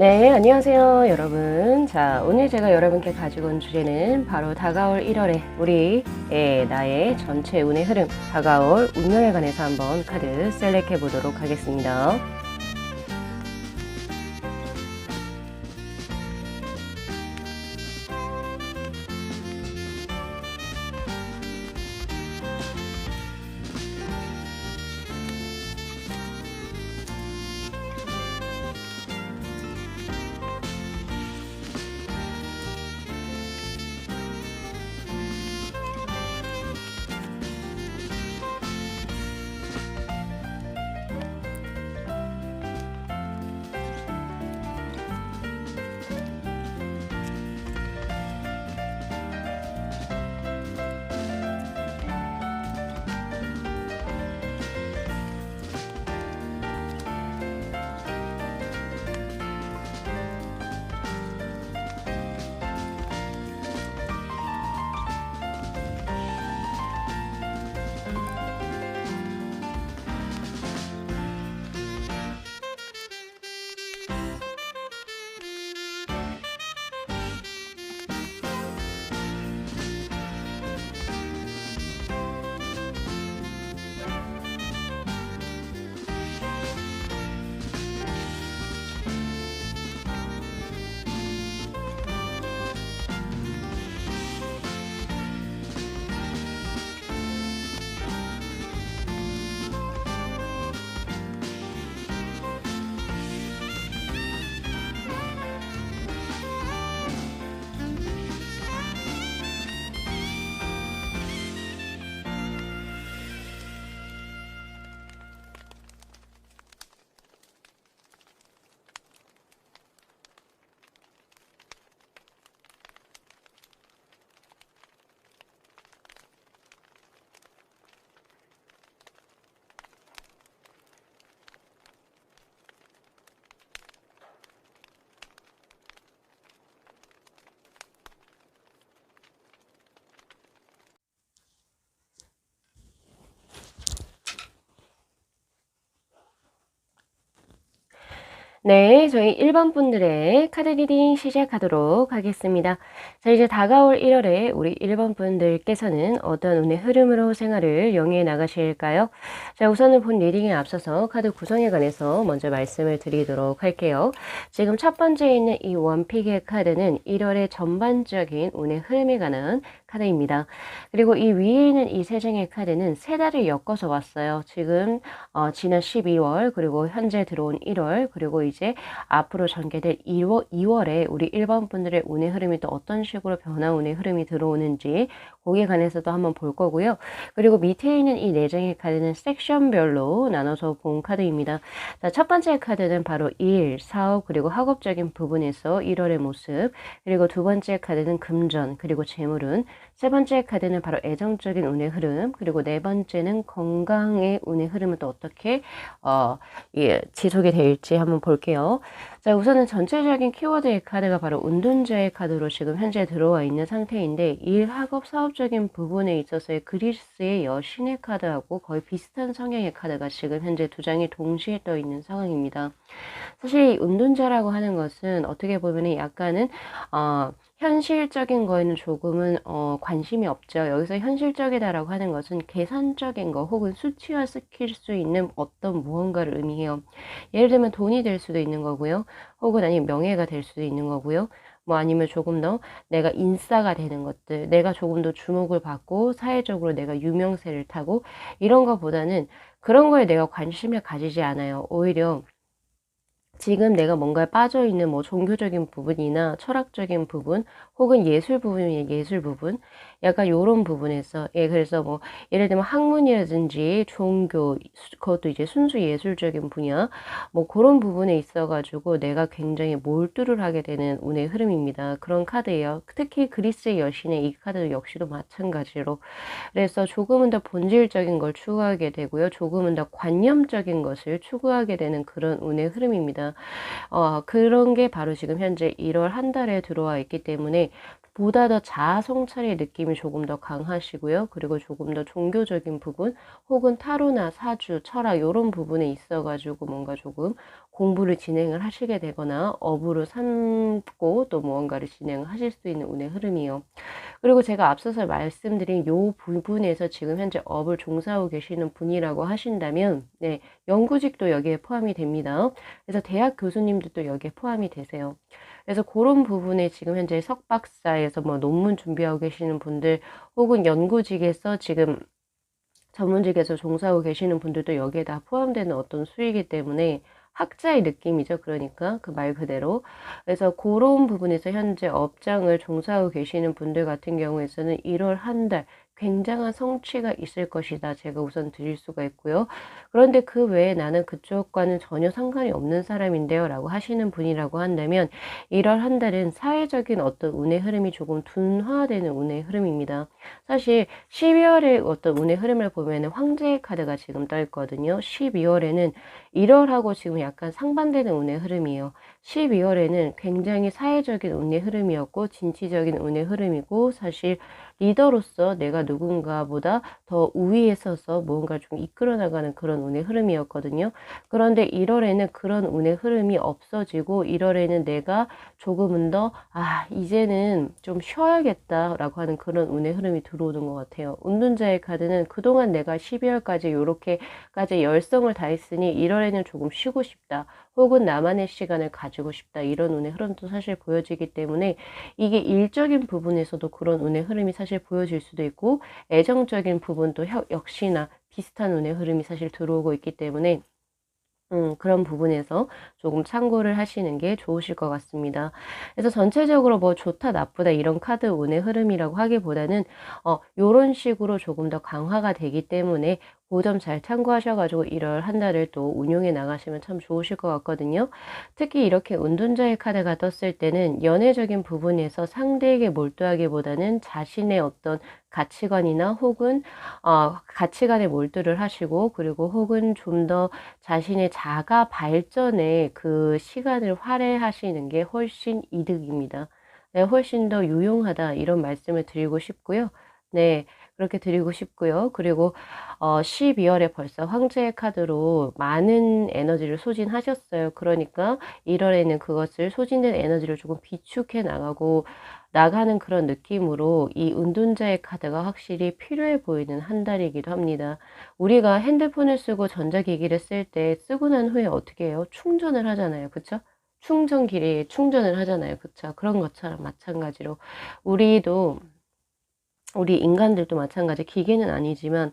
네, 안녕하세요, 여러분. 자, 오늘 제가 여러분께 가지고 온 주제는 바로 다가올 1월에 나의 전체 운의 흐름, 다가올 운명에 관해서 한번 카드 셀렉해 보도록 하겠습니다. 네, 저희 1번 분들의 카드 리딩 시작하도록 하겠습니다. 자, 이제 다가올 1월에 우리 1번 분들께서는 어떤 운의 흐름으로 생활을 영위해 나가실까요? 자, 우선은 본 리딩에 앞서서 카드 구성에 관해서 먼저 말씀을 드리도록 할게요. 지금 첫 번째에 있는 이 원픽의 카드는 1월의 전반적인 운의 흐름에 관한 카드입니다. 그리고 이 위에 있는 이 세 장의 카드는 세 달을 엮어서 왔어요. 지금 지난 12월, 그리고 현재 들어온 1월, 그리고 이제 앞으로 전개될 2월에 우리 1번 분들의 운의 흐름이 또 어떤 식으로 변화 운의 흐름이 들어오는지 거기에 관해서도 한번 볼 거고요. 그리고 밑에 있는 이 네 장의 카드는 섹션별로 나눠서 본 카드입니다. 자, 첫 번째 카드는 바로 일, 사업, 그리고 학업적인 부분에서 1월의 모습, 그리고 두 번째 카드는 금전, 그리고 재물운, 세 번째 카드는 바로 애정적인 운의 흐름, 그리고 네 번째는 건강의 운의 흐름은 또 어떻게 지속이 될지 한번 볼게요. 자, 우선은 전체적인 키워드의 카드가 바로 운둔자의 카드로 지금 현재 들어와 있는 상태인데, 일, 학업, 사업적인 부분에 있어서의 그리스의 여신의 카드하고 거의 비슷한 성향의 카드가 지금 현재 두 장이 동시에 떠 있는 상황입니다. 사실 이 운둔자라고 하는 것은 어떻게 보면 약간은 현실적인 거에는 조금은 관심이 없죠. 여기서 현실적이다라고 하는 것은 계산적인 거 혹은 수치화시킬 수 있는 어떤 무언가를 의미해요. 예를 들면 돈이 될 수도 있는 거고요. 혹은 아니면 명예가 될 수도 있는 거고요. 뭐 아니면 조금 더 내가 인싸가 되는 것들, 내가 조금 더 주목을 받고 사회적으로 내가 유명세를 타고 이런 거보다는 그런 거에 내가 관심을 가지지 않아요. 오히려 지금 내가 뭔가에 빠져있는 뭐 종교적인 부분이나 철학적인 부분 혹은 예술 부분이 예술 부분 약간 요런 부분에서 그래서 뭐 예를 들면 학문이라든지 종교 그것도 이제 순수 예술적인 분야 뭐 그런 부분에 있어 가지고 내가 굉장히 몰두를 하게 되는 운의 흐름입니다. 그런 카드예요. 특히 그리스의 여신의 이 카드 역시도 마찬가지로 그래서 조금은 더 본질적인 걸 추구하게 되고요. 조금은 더 관념적인 것을 추구하게 되는 그런 운의 흐름입니다. 그런 게 바로 지금 현재 1월 한 달에 들어와 있기 때문에 보다 더 자아 성찰의 느낌이 조금 더 강하시고요. 그리고 조금 더 종교적인 부분 혹은 타로나 사주, 철학 요런 부분에 있어 가지고 뭔가 조금 공부를 진행을 하시게 되거나 업으로 삼고 또 무언가를 진행하실 수 있는 운의 흐름이에요. 그리고 제가 앞서서 말씀드린 요 부분에서 지금 현재 업을 종사하고 계시는 분이라고 하신다면 네, 연구직도 여기에 포함이 됩니다. 그래서 대학 교수님도 또 여기에 포함이 되세요. 그래서 고런 부분에 지금 현재 석박사에서 뭐 논문 준비하고 계시는 분들 혹은 연구직에서 지금 전문직에서 종사하고 계시는 분들도 여기에 다 포함되는 어떤 수이기 때문에 학자의 느낌이죠. 그러니까 그 말 그대로. 그래서 고런 부분에서 현재 업장을 종사하고 계시는 분들 같은 경우에서는 1월 한 달 굉장한 성취가 있을 것이다. 제가 우선 드릴 수가 있고요. 그런데 그 외에 나는 그쪽과는 전혀 상관이 없는 사람인데요. 라고 하시는 분이라고 한다면 1월 한 달은 사회적인 어떤 운의 흐름이 조금 둔화되는 운의 흐름입니다. 사실 12월의 어떤 운의 흐름을 보면 황제의 카드가 지금 떠 있거든요. 12월에는 1월하고 지금 약간 상반되는 운의 흐름이에요. 12월에는 굉장히 사회적인 운의 흐름이었고 진취적인 운의 흐름이고 사실 리더로서 내가 누군가보다 더 우위에 서서 무언가를 좀 이끌어 나가는 그런 운의 흐름이었거든요. 그런데 1월에는 그런 운의 흐름이 없어지고 1월에는 내가 조금은 더 이제는 좀 쉬어야겠다라고 하는 그런 운의 흐름이 들어오는 것 같아요. 운둔자의 카드는 그동안 내가 12월까지 요렇게까지 열성을 다했으니 1월에는 조금 쉬고 싶다. 혹은 나만의 시간을 가지고 싶다. 이런 운의 흐름도 사실 보여지기 때문에 이게 일적인 부분에서도 그런 운의 흐름이 사실 보여질 수도 있고 애정적인 부분도 역시나 비슷한 운의 흐름이 사실 들어오고 있기 때문에 그런 부분에서 조금 참고를 하시는 게 좋으실 것 같습니다. 그래서 전체적으로 뭐 좋다 나쁘다 이런 카드 운의 흐름이라고 하기보다는 요런 식으로 조금 더 강화가 되기 때문에 그 점 잘 참고하셔가지고 1월 한 달을 또 운용해 나가시면 참 좋으실 것 같거든요. 특히 이렇게 운둔자의 카드가 떴을 때는 연애적인 부분에서 상대에게 몰두하기보다는 자신의 어떤 가치관이나 혹은 가치관에 몰두를 하시고 그리고 혹은 좀 더 자신의 자가 발전에 그 시간을 할애하시는 게 훨씬 이득입니다. 네, 훨씬 더 유용하다 이런 말씀을 드리고 싶고요. 네, 그렇게 드리고 싶고요. 그리고 12월에 벌써 황제의 카드로 많은 에너지를 소진하셨어요. 그러니까 1월에는 그것을 소진된 에너지를 조금 비축해 나가는 그런 느낌으로 이 은둔자의 카드가 확실히 필요해 보이는 한 달이기도 합니다. 우리가 핸드폰을 쓰고 전자기기를 쓸 때 쓰고 난 후에 어떻게 해요? 충전을 하잖아요. 그쵸? 충전기에 충전을 하잖아요. 그쵸? 그런 것처럼 마찬가지로 우리도 우리 인간들도 마찬가지 기계는 아니지만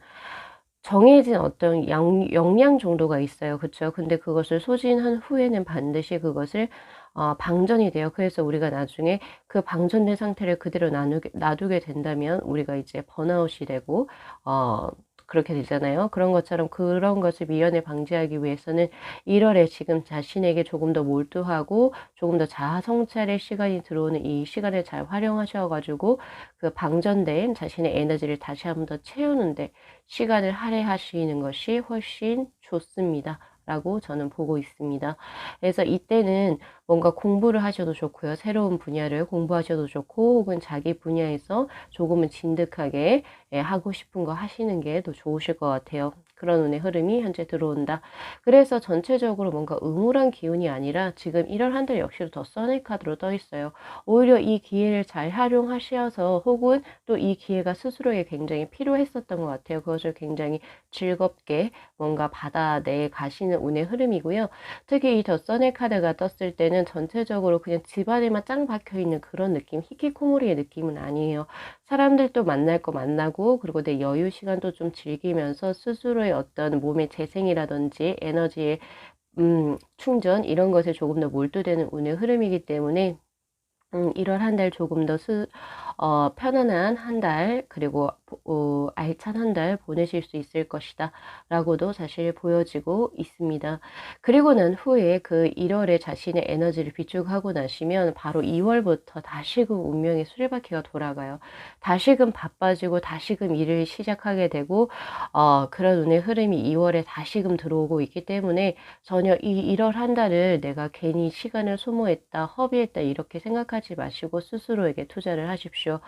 정해진 어떤 용량 정도가 있어요. 그쵸? 근데 그것을 소진한 후에는 반드시 그것을 방전이 돼요. 그래서 우리가 나중에 그 방전된 상태를 그대로 놔두게 된다면 우리가 이제 번아웃이 되고 그렇게 되잖아요. 그런 것처럼 그런 것을 미연에 방지하기 위해서는 1월에 지금 자신에게 조금 더 몰두하고 조금 더 자아 성찰의 시간이 들어오는 이 시간을 잘 활용하셔 가지고 그 방전된 자신의 에너지를 다시 한번 더 채우는데 시간을 할애하시는 것이 훨씬 좋습니다. 라고 저는 보고 있습니다. 그래서 이때는 뭔가 공부를 하셔도 좋고요. 새로운 분야를 공부하셔도 좋고 혹은 자기 분야에서 조금은 진득하게 하고 싶은 거 하시는 게 더 좋으실 것 같아요. 그런 운의 흐름이 현재 들어온다. 그래서 전체적으로 뭔가 음울한 기운이 아니라 지금 1월 한 달 역시도 더 써니 카드로 떠 있어요. 오히려 이 기회를 잘 활용하셔서 혹은 또 이 기회가 스스로에게 굉장히 필요했었던 것 같아요. 그것을 굉장히 즐겁게 뭔가 받아내 가시는 운의 흐름이고요. 특히 이 더 써니 카드가 떴을 때는 전체적으로 그냥 집안에만 짱 박혀있는 그런 느낌, 히키코모리의 느낌은 아니에요. 사람들도 만날 거 만나고 그리고 내 여유 시간도 좀 즐기면서 스스로의 어떤 몸의 재생이라든지 에너지의 충전 이런 것에 조금 더 몰두되는 운의 흐름이기 때문에 1월 한 달 조금 더 편안한 한 달, 그리고 알찬 한 달 보내실 수 있을 것이다. 라고도 사실 보여지고 있습니다. 그리고 난 후에 그 1월에 자신의 에너지를 비축하고 나시면 바로 2월부터 다시금 운명의 수레바퀴가 돌아가요. 다시금 바빠지고 다시금 일을 시작하게 되고, 그런 운의 흐름이 2월에 다시금 들어오고 있기 때문에 전혀 이 1월 한 달을 내가 괜히 시간을 소모했다, 허비했다, 이렇게 생각하지 생각하지 마시고 스스로에게 투자를 하십시오.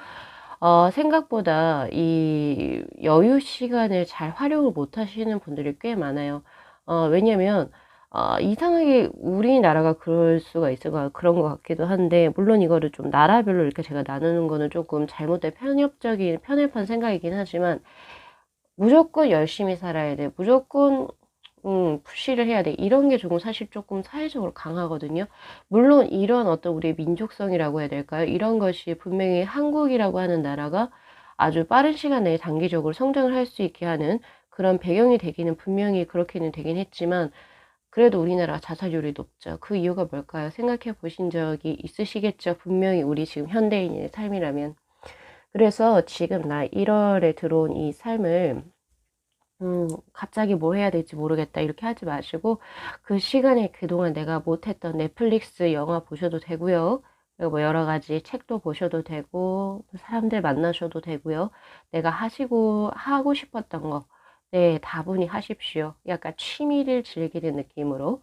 생각보다 이 여유 시간을 잘 활용을 못 하시는 분들이 꽤 많아요. 왜냐면 이상하게 우리나라가 그럴 수가 있을 거 그런 것 같기도 한데, 물론 이거를 좀 나라별로 이렇게 제가 나누는 거는 조금 잘못된 편협한 생각이긴 하지만, 무조건 열심히 살아야 돼, 무조건 푸시를 해야 돼, 이런 게 조금 사실 조금 사회적으로 강하거든요. 물론 이런 어떤 우리의 민족성이라고 해야 될까요? 이런 것이 분명히 한국이라고 하는 나라가 아주 빠른 시간 내에 단기적으로 성장을 할 수 있게 하는 그런 배경이 되기는 분명히 그렇게는 되긴 했지만, 그래도 우리나라가 자살률이 높죠. 그 이유가 뭘까요? 생각해 보신 적이 있으시겠죠? 분명히 우리 지금 현대인의 삶이라면. 그래서 지금 나 1월에 들어온 이 삶을 갑자기 뭘 해야 될지 모르겠다, 이렇게 하지 마시고, 그 시간에 그동안 내가 못했던 넷플릭스 영화 보셔도 되고요. 그리고 뭐 여러 가지 책도 보셔도 되고, 사람들 만나셔도 되고요. 내가 하고 싶었던 거, 네, 다분히 하십시오. 약간 취미를 즐기는 느낌으로,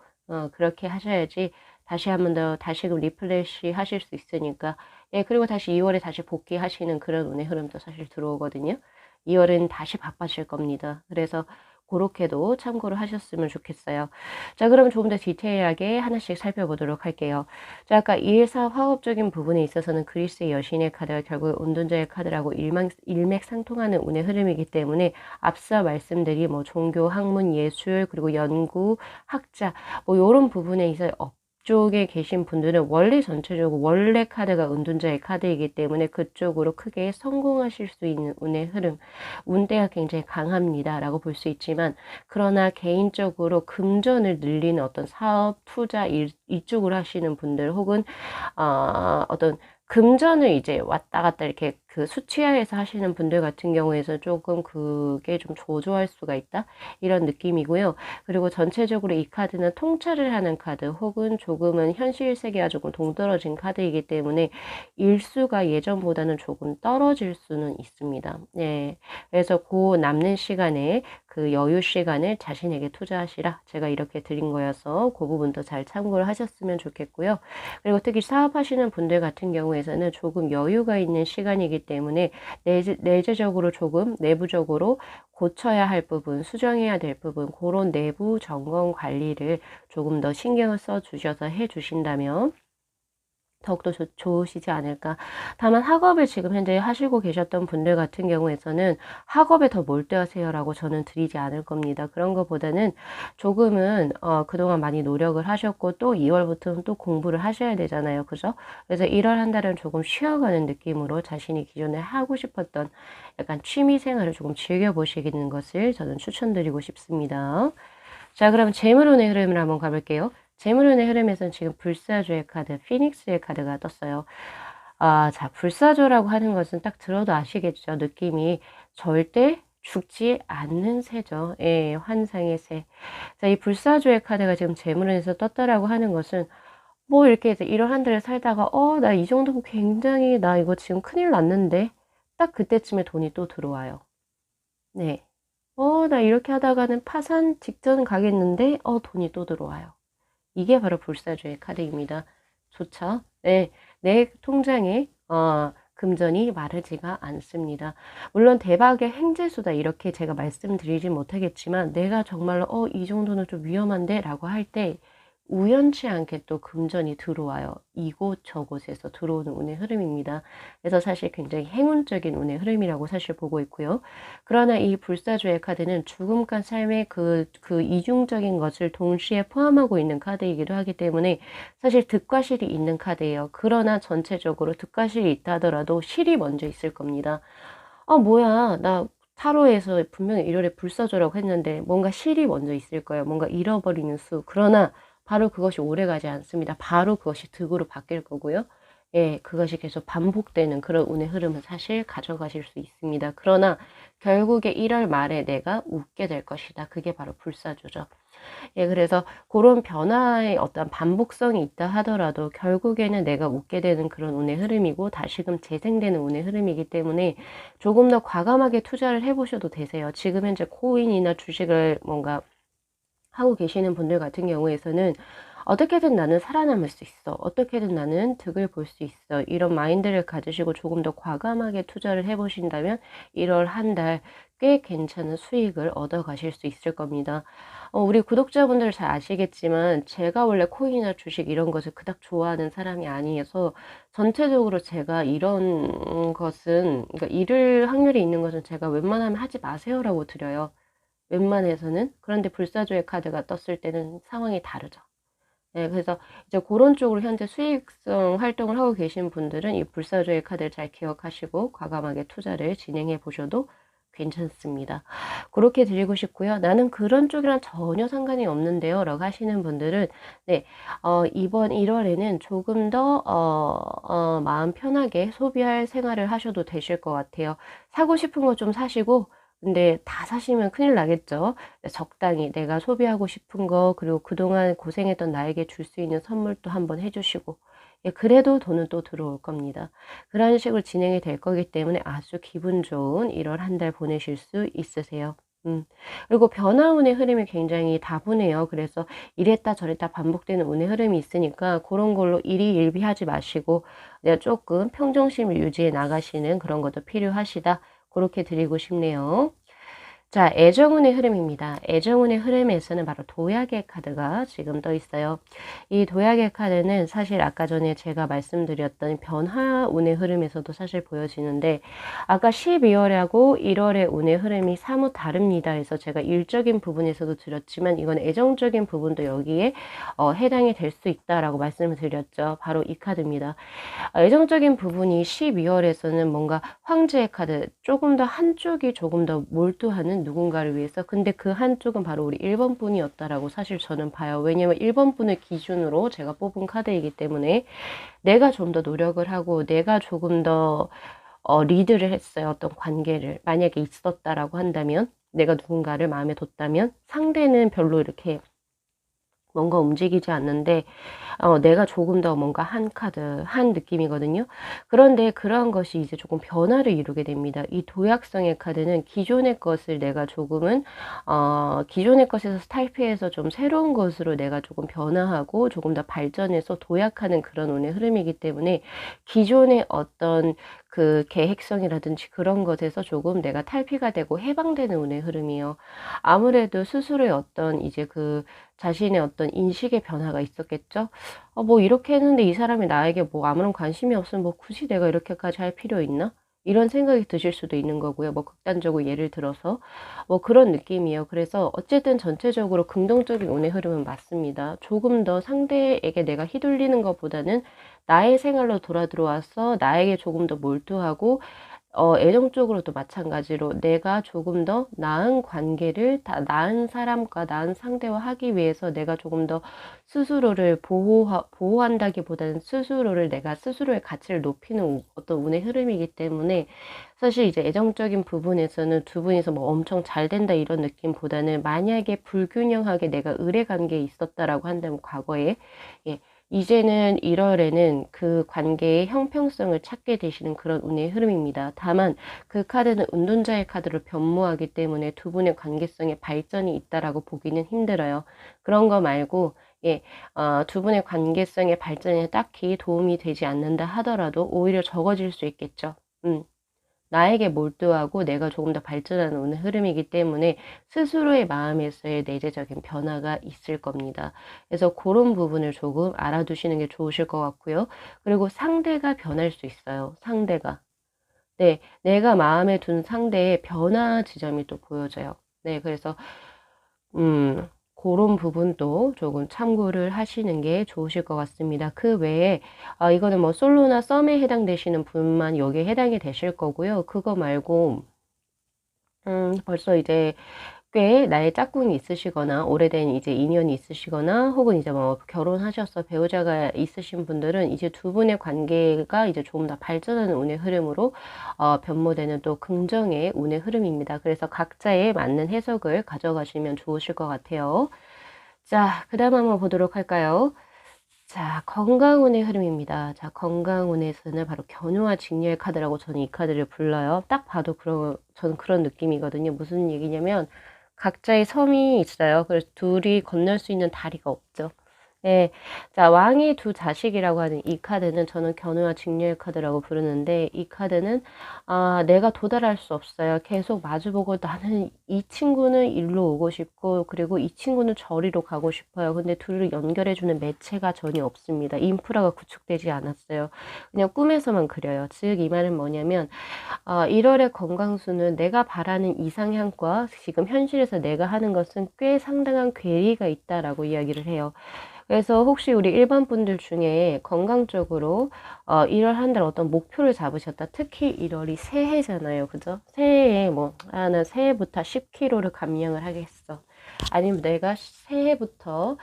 그렇게 하셔야지 다시 한 번 더 다시금 리플레시 하실 수 있으니까. 예, 그리고 다시 2월에 다시 복귀하시는 그런 운의 흐름도 사실 들어오거든요. 2월은 다시 바빠질 겁니다. 그래서 그렇게도 참고를 하셨으면 좋겠어요. 자, 그럼 조금 더 디테일하게 하나씩 살펴보도록 할게요. 자, 아까 일사 화업적인 부분에 있어서는 그리스의 여신의 카드가 결국 운둔자의 카드라고 일맥상통하는 운의 흐름이기 때문에, 앞서 말씀드린 뭐 종교, 학문, 예술, 그리고 연구, 학자, 뭐 요런 부분에 있어 쪽에 계신 분들은 원래 전체적으로 원래 카드가 은둔자의 카드이기 때문에 그쪽으로 크게 성공하실 수 있는 운의 흐름, 운대가 굉장히 강합니다 라고 볼 수 있지만, 그러나 개인적으로 금전을 늘리는 어떤 사업, 투자 이쪽으로 하시는 분들, 혹은 어떤 금전을 이제 왔다 갔다 이렇게 그 수취하에서 하시는 분들 같은 경우에서 조금 그게 좀 저조할 수가 있다, 이런 느낌이고요. 그리고 전체적으로 이 카드는 통찰을 하는 카드, 혹은 조금은 현실 세계와 조금 동떨어진 카드이기 때문에 일수가 예전보다는 조금 떨어질 수는 있습니다. 네. 그래서 그 남는 시간에 그 여유 시간을 자신에게 투자하시라, 제가 이렇게 드린 거여서 그 부분도 잘 참고를 하셨으면 좋겠고요. 그리고 특히 사업하시는 분들 같은 경우에서는 조금 여유가 있는 시간이기 때문에 내재적으로 조금 내부적으로 고쳐야 할 부분, 수정해야 될 부분, 그런 내부 점검 관리를 조금 더 신경을 써 주셔서 해 주신다면 더욱더 좋으시지 않을까. 다만 학업을 지금 현재 하시고 계셨던 분들 같은 경우에서는 학업에 더 몰두하세요라고 저는 드리지 않을 겁니다. 그런 것보다는 조금은 그동안 많이 노력을 하셨고, 또 2월부터는 또 공부를 하셔야 되잖아요. 그죠? 그래서 1월 한 달은 조금 쉬어가는 느낌으로 자신이 기존에 하고 싶었던 약간 취미 생활을 조금 즐겨보시는 것을 저는 추천드리고 싶습니다. 자, 그럼 재물운의 흐름을 한번 가볼게요. 재물운의 흐름에서는 지금 불사조의 카드, 피닉스의 카드가 떴어요. 자, 불사조라고 하는 것은 딱 들어도 아시겠죠? 느낌이 절대 죽지 않는 새죠. 예, 환상의 새. 자, 이 불사조의 카드가 지금 재물운에서 떴다라고 하는 것은, 뭐 이렇게 해서 이런 한 달을 살다가 나 이 정도면 굉장히, 나 이거 지금 큰일 났는데, 딱 그때쯤에 돈이 또 들어와요. 네. 나 이렇게 하다가는 파산 직전 가겠는데, 돈이 또 들어와요. 이게 바로 불사조의 카드입니다. 좋죠? 네. 내 통장에, 금전이 마르지가 않습니다. 물론 대박의 행재수다, 이렇게 제가 말씀드리진 못하겠지만, 내가 정말로, 이 정도는 좀 위험한데? 라고 할 때, 우연치 않게 또 금전이 들어와요. 이곳저곳에서 들어오는 운의 흐름입니다. 그래서 사실 굉장히 행운적인 운의 흐름이라고 사실 보고 있고요. 그러나 이 불사조의 카드는 죽음과 삶의 그 이중적인 것을 동시에 포함하고 있는 카드이기도 하기 때문에 사실 득과 실이 있는 카드예요. 그러나 전체적으로 득과 실이 있다 하더라도 실이 먼저 있을 겁니다. 뭐야, 나 타로에서 분명히 1월에 불사조라고 했는데 뭔가 실이 먼저 있을 거예요. 뭔가 잃어버리는 수. 그러나 바로 그것이 오래가지 않습니다. 바로 그것이 득으로 바뀔 거고요. 예, 그것이 계속 반복되는 그런 운의 흐름을 사실 가져가실 수 있습니다. 그러나 결국에 1월 말에 내가 웃게 될 것이다. 그게 바로 불사조죠. 예, 그래서 그런 변화의 어떤 반복성이 있다 하더라도 결국에는 내가 웃게 되는 그런 운의 흐름이고, 다시금 재생되는 운의 흐름이기 때문에 조금 더 과감하게 투자를 해보셔도 되세요. 지금 현재 코인이나 주식을 뭔가 하고 계시는 분들 같은 경우에서는 어떻게든 나는 살아남을 수 있어. 어떻게든 나는 득을 볼 수 있어. 이런 마인드를 가지시고 조금 더 과감하게 투자를 해 보신다면 1월 한 달 꽤 괜찮은 수익을 얻어 가실 수 있을 겁니다. 우리 구독자분들 잘 아시겠지만 제가 원래 코인이나 주식 이런 것을 그닥 좋아하는 사람이 아니어서 전체적으로 제가 이런 것은, 그러니까 잃을 확률이 있는 것은 제가 웬만하면 하지 마세요라고 드려요. 웬만해서는. 그런데 불사조의 카드가 떴을 때는 상황이 다르죠. 네, 그래서 이제 고런 쪽으로 현재 수익성 활동을 하고 계신 분들은 이 불사조의 카드를 잘 기억하시고 과감하게 투자를 진행해 보셔도 괜찮습니다. 그렇게 드리고 싶고요. 나는 그런 쪽이랑 전혀 상관이 없는데요 라고 하시는 분들은, 네, 이번 1월에는 조금 더 마음 편하게 소비할 생활을 하셔도 되실 것 같아요. 사고 싶은 거 좀 사시고, 근데 다 사시면 큰일 나겠죠. 적당히 내가 소비하고 싶은 거, 그리고 그동안 고생했던 나에게 줄 수 있는 선물도 한번 해 주시고, 예, 그래도 돈은 또 들어올 겁니다. 그런 식으로 진행이 될 거기 때문에 아주 기분 좋은 1월 한 달 보내실 수 있으세요. 그리고 변화운의 흐름이 굉장히 다분해요. 그래서 이랬다 저랬다 반복되는 운의 흐름이 있으니까 그런 걸로 일희일비하지 마시고 내가 조금 평정심을 유지해 나가시는 그런 것도 필요하시다. 그렇게 드리고 싶네요. 자, 애정운의 흐름입니다. 애정운의 흐름에서는 바로 도약의 카드가 지금 떠 있어요. 이 도약의 카드는 사실 아까 전에 제가 말씀드렸던 변화운의 흐름에서도 사실 보여지는데, 아까 12월하고 1월의 운의 흐름이 사뭇 다릅니다. 그래서 제가 일적인 부분에서도 드렸지만 이건 애정적인 부분도 여기에 해당이 될 수 있다라고 말씀을 드렸죠. 바로 이 카드입니다. 애정적인 부분이 12월에서는 뭔가 황제의 카드, 조금 더 한쪽이 조금 더 몰두하는 누군가를 위해서, 근데 그 한쪽은 바로 우리 1번 분이었다라고 사실 저는 봐요. 왜냐면 1번 분을 기준으로 제가 뽑은 카드이기 때문에 내가 좀 더 노력을 하고 내가 조금 더 리드를 했어요. 어떤 관계를 만약에 있었다라고 한다면, 내가 누군가를 마음에 뒀다면 상대는 별로 이렇게 뭔가 움직이지 않는데 내가 조금 더 뭔가 한 카드, 한 느낌이거든요. 그런데 그러한 것이 이제 조금 변화를 이루게 됩니다. 이 도약성의 카드는 기존의 것을 내가 조금은, 기존의 것에서 탈피해서 좀 새로운 것으로 내가 조금 변화하고 조금 더 발전해서 도약하는 그런 운의 흐름이기 때문에 기존의 어떤 그 계획성이라든지 그런 것에서 조금 내가 탈피가 되고 해방되는 운의 흐름이요. 아무래도 스스로의 어떤 이제 그 자신의 어떤 인식의 변화가 있었겠죠. 뭐 이렇게 했는데 이 사람이 나에게 뭐 아무런 관심이 없으면 뭐 굳이 내가 이렇게까지 할 필요 있나? 이런 생각이 드실 수도 있는 거고요. 뭐 극단적으로 예를 들어서 뭐 그런 느낌이에요. 그래서 어쨌든 전체적으로 긍정적인 운의 흐름은 맞습니다. 조금 더 상대에게 내가 휘둘리는 것보다는 나의 생활로 돌아 들어와서 나에게 조금 더 몰두하고, 애정적으로도 마찬가지로 내가 조금 더 나은 관계를, 나은 사람과 나은 상대와 하기 위해서 내가 조금 더 스스로를 보호한다기보다는 스스로를, 내가 스스로의 가치를 높이는 어떤 운의 흐름이기 때문에 사실 이제 애정적인 부분에서는 두 분이서 뭐 엄청 잘 된다 이런 느낌보다는, 만약에 불균형하게 내가 의뢰 관계에 있었다라고 한다면 과거에, 예, 이제는 1월에는 그 관계의 형평성을 찾게 되시는 그런 운의 흐름입니다. 다만 그 카드는 운둔자의 카드로 변모하기 때문에 두 분의 관계성에 발전이 있다라고 보기는 힘들어요. 그런 거 말고, 예, 두 분의 관계성의 발전에 딱히 도움이 되지 않는다 하더라도 오히려 적어질 수 있겠죠. 나에게 몰두하고 내가 조금 더 발전하는 오는 흐름이기 때문에 스스로의 마음에서의 내재적인 변화가 있을 겁니다. 그래서 그런 부분을 조금 알아두시는 게 좋으실 것 같고요. 그리고 상대가 변할 수 있어요. 상대가. 네, 내가 마음에 둔 상대의 변화 지점이 또 보여져요. 네, 그래서 고런 부분도 조금 참고를 하시는 게 좋으실 것 같습니다. 그 외에 이거는 뭐 솔로나 썸에 해당되시는 분만 여기에 해당이 되실 거고요. 그거 말고 벌써 이제 꽤 나의 짝꿍이 있으시거나 오래된 이제 인연이 있으시거나 혹은 이제 뭐 결혼하셔서 배우자가 있으신 분들은 이제 두 분의 관계가 이제 조금 더 발전하는 운의 흐름으로 변모되는 또 긍정의 운의 흐름입니다. 그래서 각자에 맞는 해석을 가져가시면 좋으실 것 같아요. 자, 그 다음 한번 보도록 할까요? 자, 건강운의 흐름입니다. 자, 건강운에서는 바로 견우와 직녀의 카드라고 저는 이 카드를 불러요. 딱 봐도 저는 그런 느낌이거든요. 무슨 얘기냐면 각자의 섬이 있어요. 그래서 둘이 건널 수 있는 다리가 없죠. 예. 자, 왕의 두 자식이라고 하는 이 카드는 저는 견우와 직녀의 카드라고 부르는데, 이 카드는 내가 도달할 수 없어요. 계속 마주보고 나는 이 친구는 일로 오고 싶고, 그리고 이 친구는 저리로 가고 싶어요. 근데 둘을 연결해 주는 매체가 전혀 없습니다. 인프라가 구축되지 않았어요. 그냥 꿈에서만 그려요. 즉 이 말은 뭐냐면 1월의 건강수는 내가 바라는 이상향과 지금 현실에서 내가 하는 것은 꽤 상당한 괴리가 있다라고 이야기를 해요. 그래서 혹시 우리 일반 분들 중에 건강적으로 1월 한 달 어떤 목표를 잡으셨다. 특히 1월이 새해잖아요. 그죠? 새해에 뭐, 나 새해부터 10kg를 감량을 하겠어. 아니면 내가 새해부터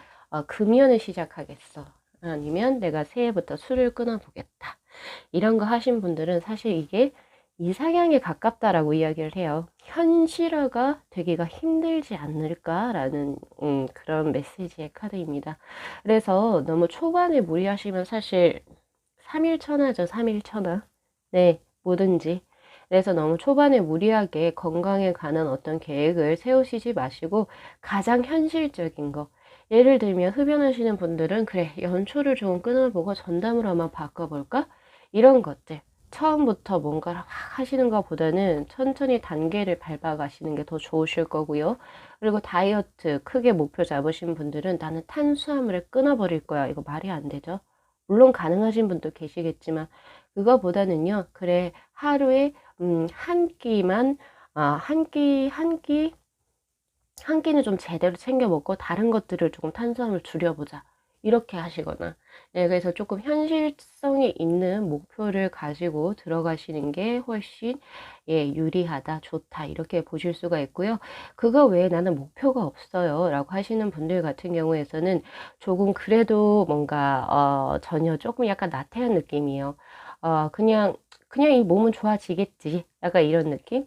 금연을 시작하겠어. 아니면 내가 새해부터 술을 끊어보겠다. 이런 거 하신 분들은 사실 이게 이상향에 가깝다라고 이야기를 해요. 현실화가 되기가 힘들지 않을까라는 그런 메시지의 카드입니다. 그래서 너무 초반에 무리하시면 사실 3일천하죠. 3일천하. 네, 뭐든지. 그래서 너무 초반에 무리하게 건강에 관한 어떤 계획을 세우시지 마시고 가장 현실적인 거. 예를 들면 흡연하시는 분들은 그래, 연초를 좀 끊어보고 전담으로 한번 바꿔볼까? 이런 것들. 처음부터 뭔가를 확 하시는 것보다는 천천히 단계를 밟아 가시는 게 더 좋으실 거고요. 그리고 다이어트 크게 목표 잡으신 분들은 나는 탄수화물을 끊어버릴 거야. 이거 말이 안 되죠. 물론 가능하신 분도 계시겠지만 그거보다는요. 그래 하루에 한 끼만 한 끼는 좀 제대로 챙겨 먹고 다른 것들을 조금 탄수화물 줄여보자. 이렇게 하시거나. 예, 그래서 조금 현실성이 있는 목표를 가지고 들어가시는 게 훨씬 유리하다, 좋다. 이렇게 보실 수가 있고요. 그거 외에 나는 목표가 없어요. 라고 하시는 분들 같은 경우에서는 조금 그래도 뭔가, 전혀 조금 약간 나태한 느낌이에요. 그냥 이 몸은 좋아지겠지. 약간 이런 느낌?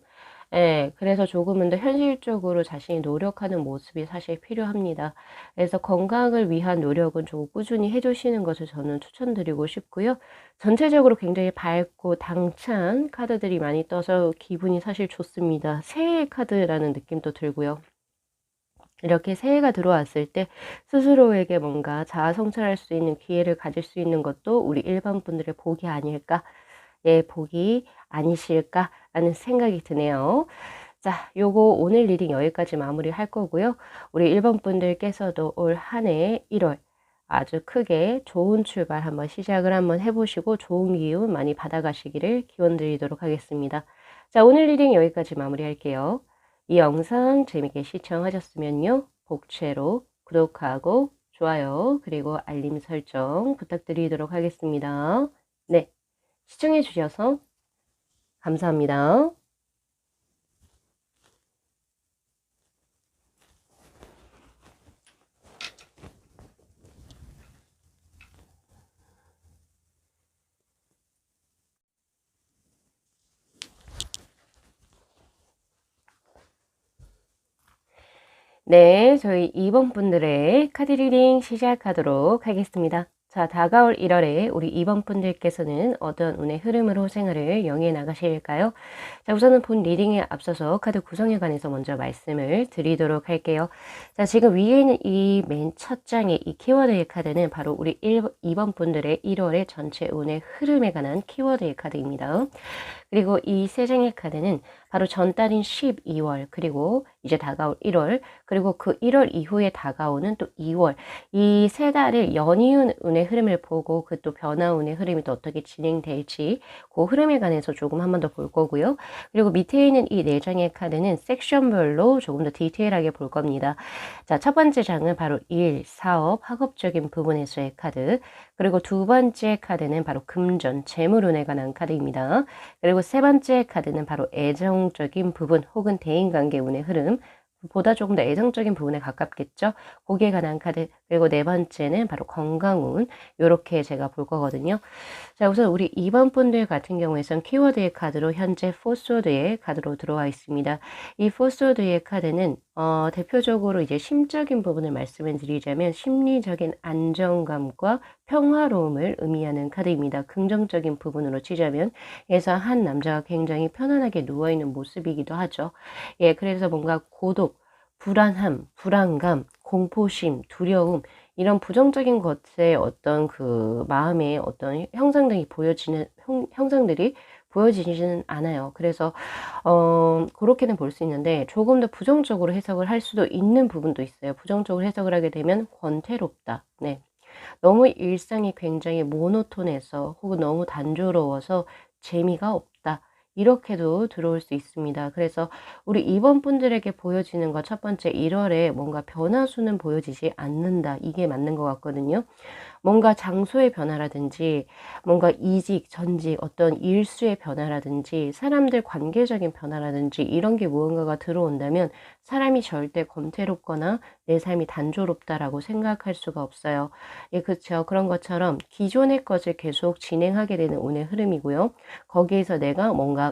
예. 그래서 조금은 더 현실적으로 자신이 노력하는 모습이 사실 필요합니다. 그래서 건강을 위한 노력은 좀 꾸준히 해 주시는 것을 저는 추천드리고 싶고요. 전체적으로 굉장히 밝고 당찬 카드들이 많이 떠서 기분이 사실 좋습니다. 새해 카드라는 느낌도 들고요. 이렇게 새해가 들어왔을 때 스스로에게 뭔가 자아 성찰할 수 있는 기회를 가질 수 있는 것도 우리 일반 분들의 복이 아닐까, 복이 아니실까라는 생각이 드네요. 자, 요거 오늘 리딩 여기까지 마무리할 거고요. 우리 1번 분들께서도 올 한 해 1월 아주 크게 좋은 출발 한번 시작을 한번 해보시고 좋은 기운 많이 받아가시기를 기원드리도록 하겠습니다. 자, 오늘 리딩 여기까지 마무리할게요. 이 영상 재밌게 시청하셨으면요. 복채로 구독하고 좋아요 그리고 알림 설정 부탁드리도록 하겠습니다. 네, 시청해 주셔서 감사합니다. 네, 저희 2번 분들의 카드 리딩 시작하도록 하겠습니다. 자, 다가올 1월에 우리 2번 분들께서는 어떤 운의 흐름으로 생활을 영위해 나가실까요? 자, 우선은 본 리딩에 앞서서 카드 구성에 관해서 먼저 말씀을 드리도록 할게요. 자, 지금 위에 있는 이 맨 첫 장의 이 키워드의 카드는 바로 우리 2번 분들의 1월의 전체 운의 흐름에 관한 키워드의 카드입니다. 그리고 이 세 장의 카드는 바로 전달인 12월, 그리고 이제 다가올 1월, 그리고 그 1월 이후에 다가오는 또 2월, 이 세 달을 연이은 운의 흐름을 보고 그 또 변화 운의 흐름이 또 어떻게 진행될지 그 흐름에 관해서 조금 한 번 더 볼 거고요. 그리고 밑에 있는 이 네 장의 카드는 섹션별로 조금 더 디테일하게 볼 겁니다. 자, 첫 번째 장은 바로 일, 사업, 학업적인 부분에서의 카드, 그리고 두 번째 카드는 바로 금전, 재물운에 관한 카드입니다. 그리고 세 번째 카드는 바로 애정적인 부분 혹은 대인관계 운의 흐름, 보다 조금 더 애정적인 부분에 가깝겠죠. 거기에 관한 카드. 그리고 네 번째는 바로 건강운. 요렇게 제가 볼 거거든요. 자, 우선 우리 2번 분들 같은 경우에선 키워드의 카드로 현재 포스워드의 카드로 들어와 있습니다. 이 포스워드의 카드는 대표적으로 이제 심적인 부분을 말씀을 드리자면 심리적인 안정감과 평화로움을 의미하는 카드입니다. 긍정적인 부분으로 치자면, 그래서 한 남자가 굉장히 편안하게 누워있는 모습이기도 하죠. 예, 그래서 뭔가 고독, 불안함, 불안감, 공포심, 두려움, 이런 부정적인 것에 어떤 그 마음의 어떤 형상들이 형상들이 보여지지는 않아요. 그래서 그렇게는 볼 수 있는데 조금 더 부정적으로 해석을 할 수도 있는 부분도 있어요. 부정적으로 해석을 하게 되면 권태롭다. 네. 너무 일상이 굉장히 모노톤해서 혹은 너무 단조로워서 재미가 없다. 이렇게도 들어올 수 있습니다. 그래서 우리 2번 분들에게 보여지는 것 첫 번째 1월에 뭔가 변화수는 보여지지 않는다. 이게 맞는 것 같거든요. 뭔가 장소의 변화라든지 뭔가 이직, 전직, 어떤 일수의 변화라든지 사람들 관계적인 변화라든지 이런 게 무언가가 들어온다면 사람이 절대 권태롭거나 내 삶이 단조롭다라고 생각할 수가 없어요. 예, 그렇죠. 그런 것처럼 기존의 것을 계속 진행하게 되는 운의 흐름이고요. 거기에서 내가 뭔가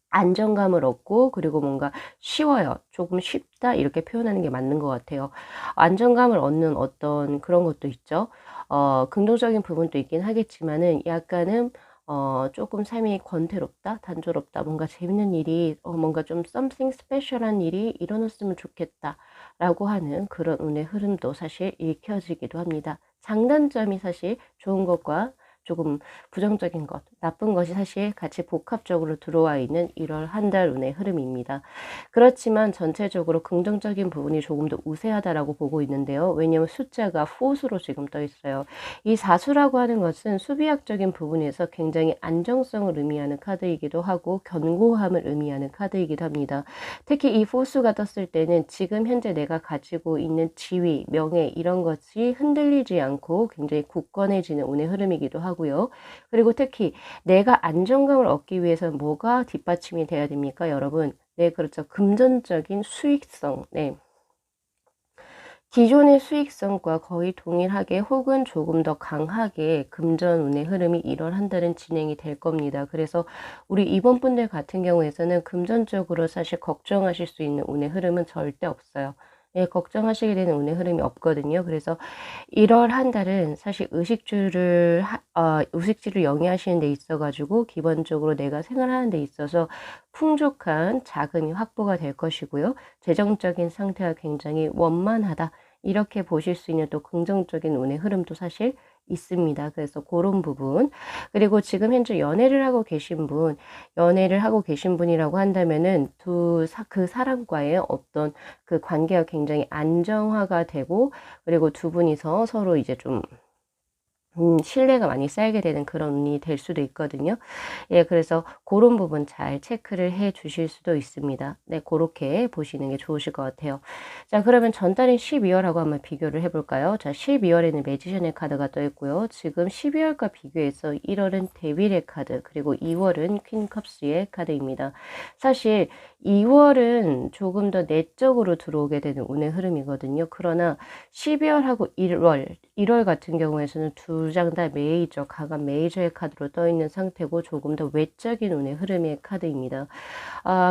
안정감을 얻고 그리고 뭔가 쉬워요. 조금 쉽다 이렇게 표현하는 게 맞는 것 같아요. 안정감을 얻는 어떤 그런 것도 있죠. 긍정적인 부분도 있긴 하겠지만은 약간은 조금 삶이 권태롭다, 단조롭다, 뭔가 재밌는 일이 뭔가 좀 something special한 일이 일어났으면 좋겠다라고 하는 그런 운의 흐름도 사실 읽혀지기도 합니다. 장단점이 사실 좋은 것과 조금 부정적인 것, 나쁜 것이 사실 같이 복합적으로 들어와 있는 1월 한 달 운의 흐름입니다. 그렇지만 전체적으로 긍정적인 부분이 조금 더 우세하다라고 보고 있는데요. 왜냐하면 숫자가 4수로 지금 떠 있어요. 이 4수라고 하는 것은 수비학적인 부분에서 굉장히 안정성을 의미하는 카드이기도 하고 견고함을 의미하는 카드이기도 합니다. 특히 이 4수가 떴을 때는 지금 현재 내가 가지고 있는 지위, 명예 이런 것이 흔들리지 않고 굉장히 굳건해지는 운의 흐름이기도 하고요. 그리고 특히 내가 안정감을 얻기 위해서는 뭐가 뒷받침이 돼야 됩니까, 여러분? 네, 그렇죠. 금전적인 수익성. 네. 기존의 수익성과 거의 동일하게 혹은 조금 더 강하게 금전운의 흐름이 1월 한 달은 진행이 될 겁니다. 그래서 우리 이번 분들 같은 경우에서는 금전적으로 사실 걱정하실 수 있는 운의 흐름은 절대 없어요. 예, 걱정하시게 되는 운의 흐름이 없거든요. 그래서 1월 한 달은 사실 의식주를 영위하시는 데 있어 가지고 기본적으로 내가 생활하는 데 있어서 풍족한 자금이 확보가 될 것이고요. 재정적인 상태가 굉장히 원만하다. 이렇게 보실 수 있는 또 긍정적인 운의 흐름도 사실 있습니다. 그래서 그런 부분. 그리고 지금 현재 연애를 하고 계신 분이라고 한다면은 그 사람과의 어떤 그 관계가 굉장히 안정화가 되고 그리고 두 분이서 서로 이제 좀 신뢰가 많이 쌓이게 되는 그런 운이 될 수도 있거든요. 예, 그래서 그런 부분 잘 체크를 해 주실 수도 있습니다. 네, 그렇게 보시는 게 좋으실 것 같아요. 자, 그러면 전달인 12월하고 한번 비교를 해 볼까요? 자, 12월에는 매지션의 카드가 떠 있고요. 지금 12월과 비교해서 1월은 데빌의 카드, 그리고 2월은 퀸컵스의 카드입니다. 사실 2월은 조금 더 내적으로 들어오게 되는 운의 흐름이거든요. 그러나 12월하고 1월 같은 경우에서는 두 장 다 메이저, 강한 메이저의 카드로 떠 있는 상태고 조금 더 외적인 운의 흐름의 카드입니다.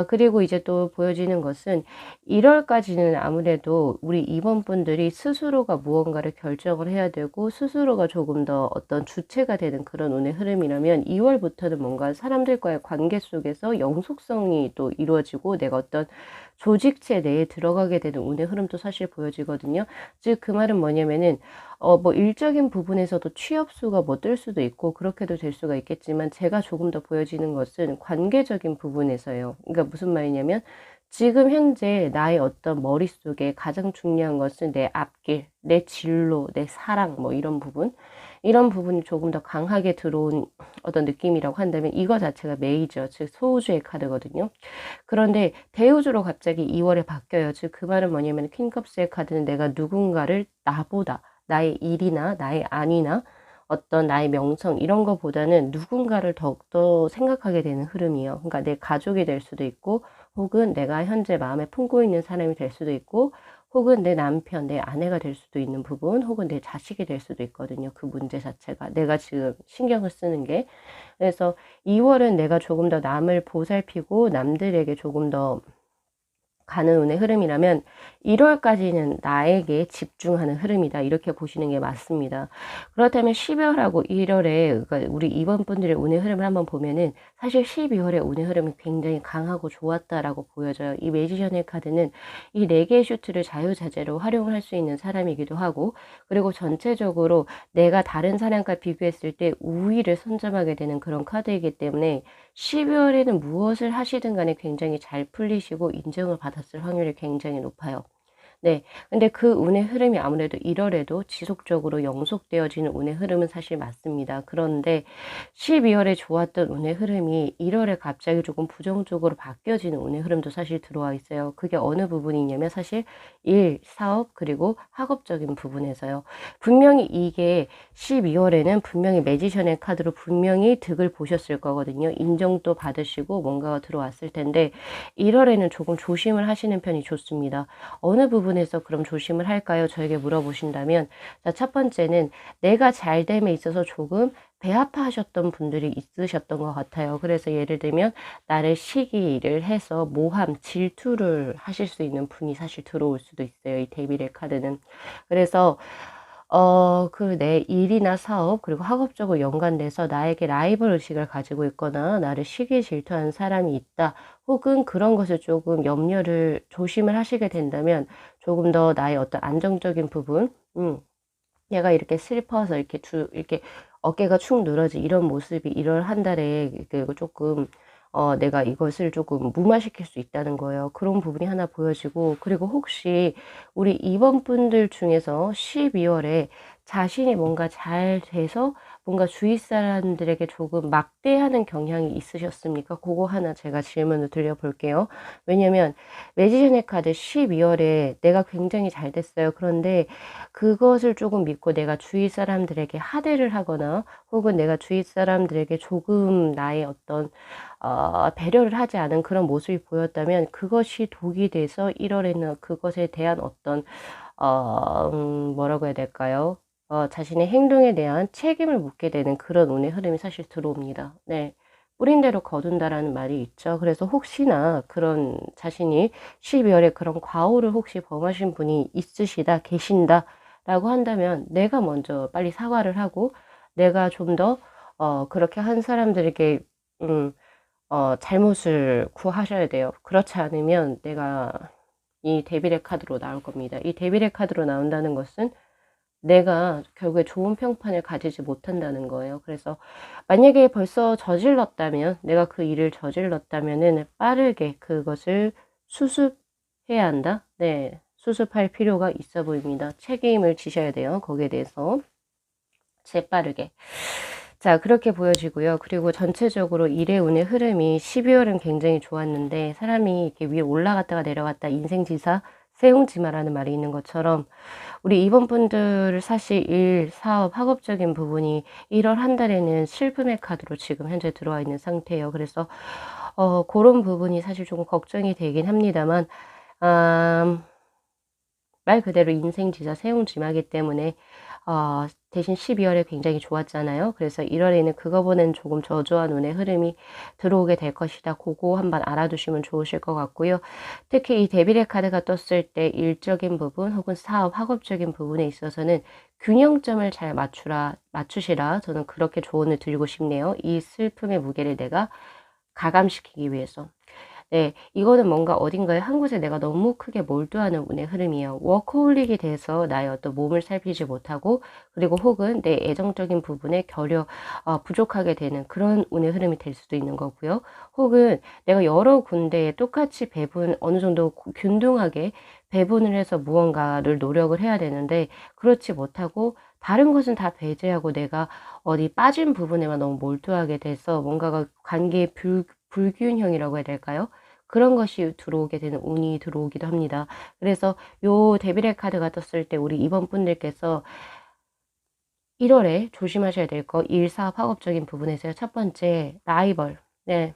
그리고 이제 또 보여지는 것은 1월까지는 아무래도 우리 이번 분들이 스스로가 무언가를 결정을 해야 되고 스스로가 조금 더 어떤 주체가 되는 그런 운의 흐름이라면 2월부터는 뭔가 사람들과의 관계 속에서 영속성이 또 이루어지고 내가 어떤 조직체 내에 들어가게 되는 운의 흐름도 사실 보여지거든요. 즉 그 말은 뭐냐면은 뭐 일적인 부분에서도 취업수가 뭐 뜰 수도 있고 그렇게도 될 수가 있겠지만 제가 조금 더 보여지는 것은 관계적인 부분에서요. 그러니까 무슨 말이냐면 지금 현재 나의 어떤 머릿속에 가장 중요한 것은 내 앞길, 내 진로, 내 사랑 뭐 이런 부분이 조금 더 강하게 들어온 어떤 느낌이라고 한다면 이거 자체가 메이저, 즉 소우주의 카드거든요. 그런데 대우주로 갑자기 2월에 바뀌어요. 즉 그 말은 뭐냐면 퀸컵스의 카드는 내가 누군가를 나보다 나의 일이나 나의 안위나 어떤 나의 명성 이런 거보다는 누군가를 더욱더 생각하게 되는 흐름이에요. 그러니까 내 가족이 될 수도 있고 혹은 내가 현재 마음에 품고 있는 사람이 될 수도 있고 혹은 내 남편, 내 아내가 될 수도 있는 부분 혹은 내 자식이 될 수도 있거든요. 그 문제 자체가 내가 지금 신경을 쓰는 게. 그래서 2월은 내가 조금 더 남을 보살피고 남들에게 조금 더 가는 운의 흐름이라면 1월까지는 나에게 집중하는 흐름이다. 이렇게 보시는 게 맞습니다. 그렇다면 12월하고 1월에 그러니까 우리 이번 분들의 운의 흐름을 한번 보면은 사실 12월에 운의 흐름이 굉장히 강하고 좋았다라고 보여져요. 이 매지션의 카드는 이 4개의 슈트를 자유자재로 활용을 할 수 있는 사람이기도 하고, 그리고 전체적으로 내가 다른 사람과 비교했을 때 우위를 선점하게 되는 그런 카드이기 때문에 12월에는 무엇을 하시든 간에 굉장히 잘 풀리시고 인정을 받았을 확률이 굉장히 높아요. 네. 근데 그 운의 흐름이 아무래도 1월에도 지속적으로 영속되어지는 운의 흐름은 사실 맞습니다. 그런데 12월에 좋았던 운의 흐름이 1월에 갑자기 조금 부정적으로 바뀌어지는 운의 흐름도 사실 들어와 있어요. 그게 어느 부분이냐면 사실 일, 사업, 그리고 학업적인 부분에서요. 분명히 이게 12월에는 분명히 매지션의 카드로 분명히 득을 보셨을 거거든요. 인정도 받으시고 뭔가가 들어왔을 텐데 1월에는 조금 조심을 하시는 편이 좋습니다. 어느 부분에서 그럼 조심을 할까요? 저에게 물어보신다면, 자, 첫 번째는 내가 잘 됨에 있어서 조금 배아파하셨던 분들이 있으셨던 것 같아요. 그래서 예를 들면 나를 시기를 해서 모함, 질투를 하실 수 있는 분이 사실 들어올 수도 있어요. 이 데빌의 카드는. 그래서 그 내 일이나 사업 그리고 학업적으로 연관돼서 나에게 라이벌 의식을 가지고 있거나 나를 시기에 질투하는 사람이 있다. 혹은 그런 것을 조금 염려를 조심을 하시게 된다면 조금 더 나의 어떤 안정적인 부분, 내가 이렇게 슬퍼서 이렇게 어깨가 축 늘어진 이런 모습이 1월 한 달에 그 조금 내가 이것을 조금 무마시킬 수 있다는 거예요. 그런 부분이 하나 보여지고, 그리고 혹시 우리 이번 분들 중에서 12월에 자신이 뭔가 잘 돼서 뭔가 주위 사람들에게 조금 막대하는 경향이 있으셨습니까? 그거 하나 제가 질문을 드려볼게요. 왜냐면 매지션의 카드 12월에 내가 굉장히 잘 됐어요. 그런데 그것을 조금 믿고 내가 주위 사람들에게 하대를 하거나 혹은 내가 주위 사람들에게 조금 나의 어떤 배려를 하지 않은 그런 모습이 보였다면 그것이 독이 돼서 1월에는 그것에 대한 어떤 뭐라고 해야 될까요? 자신의 행동에 대한 책임을 묻게 되는 그런 운의 흐름이 사실 들어옵니다. 네. 뿌린 대로 거둔다라는 말이 있죠. 그래서 혹시나 그런 자신이 12월에 그런 과오를 혹시 범하신 분이 계신다라고 한다면 내가 먼저 빨리 사과를 하고 내가 좀 더 그렇게 한 사람들에게 잘못을 구하셔야 돼요. 그렇지 않으면 내가 이 데빌의 카드로 나올 겁니다. 이 데빌의 카드로 나온다는 것은 내가 결국에 좋은 평판을 가지지 못한다는 거예요. 그래서 만약에 벌써 저질렀다면, 내가 그 일을 저질렀다면은 빠르게 그것을 수습해야 한다. 네. 수습할 필요가 있어 보입니다. 책임을 지셔야 돼요. 거기에 대해서. 재빠르게. 자, 그렇게 보여지고요. 그리고 전체적으로 일의 운의 흐름이 12월은 굉장히 좋았는데 사람이 이렇게 위에 올라갔다가 내려갔다 인생지사 세옹지마라는 말이 있는 것처럼 우리 이번 분들 사실 일, 사업, 학업적인 부분이 1월 한 달에는 슬픔의 카드로 지금 현재 들어와 있는 상태예요. 그래서 그런 부분이 사실 조금 걱정이 되긴 합니다만 말 그대로 인생지사 세옹지마기 때문에 대신 12월에 굉장히 좋았잖아요. 그래서 1월에는 그거보다는 조금 저조한 운의 흐름이 들어오게 될 것이다. 그거 한번 알아두시면 좋으실 것 같고요. 특히 이 데빌의 카드가 떴을 때 일적인 부분 혹은 사업, 학업적인 부분에 있어서는 균형점을 잘 맞추시라. 저는 그렇게 조언을 드리고 싶네요. 이 슬픔의 무게를 내가 가감시키기 위해서. 네. 이거는 뭔가 어딘가에 한 곳에 내가 너무 크게 몰두하는 운의 흐름이에요. 워커홀릭이 돼서 나의 어떤 몸을 살피지 못하고 그리고 혹은 내 애정적인 부분에 부족하게 되는 그런 운의 흐름이 될 수도 있는 거고요. 혹은 내가 여러 군데에 똑같이 어느 정도 균등하게 배분을 해서 무언가를 노력을 해야 되는데 그렇지 못하고 다른 것은 다 배제하고 내가 어디 빠진 부분에만 너무 몰두하게 돼서 뭔가가 관계의 불균형이라고 해야 될까요? 그런 것이 들어오게 되는 운이 들어오기도 합니다. 그래서 요 데빌의 카드가 떴을 때 우리 이번 분들께서 1월에 조심하셔야 될 거, 일, 사업, 학업적인 부분에서요. 첫 번째, 라이벌. 네.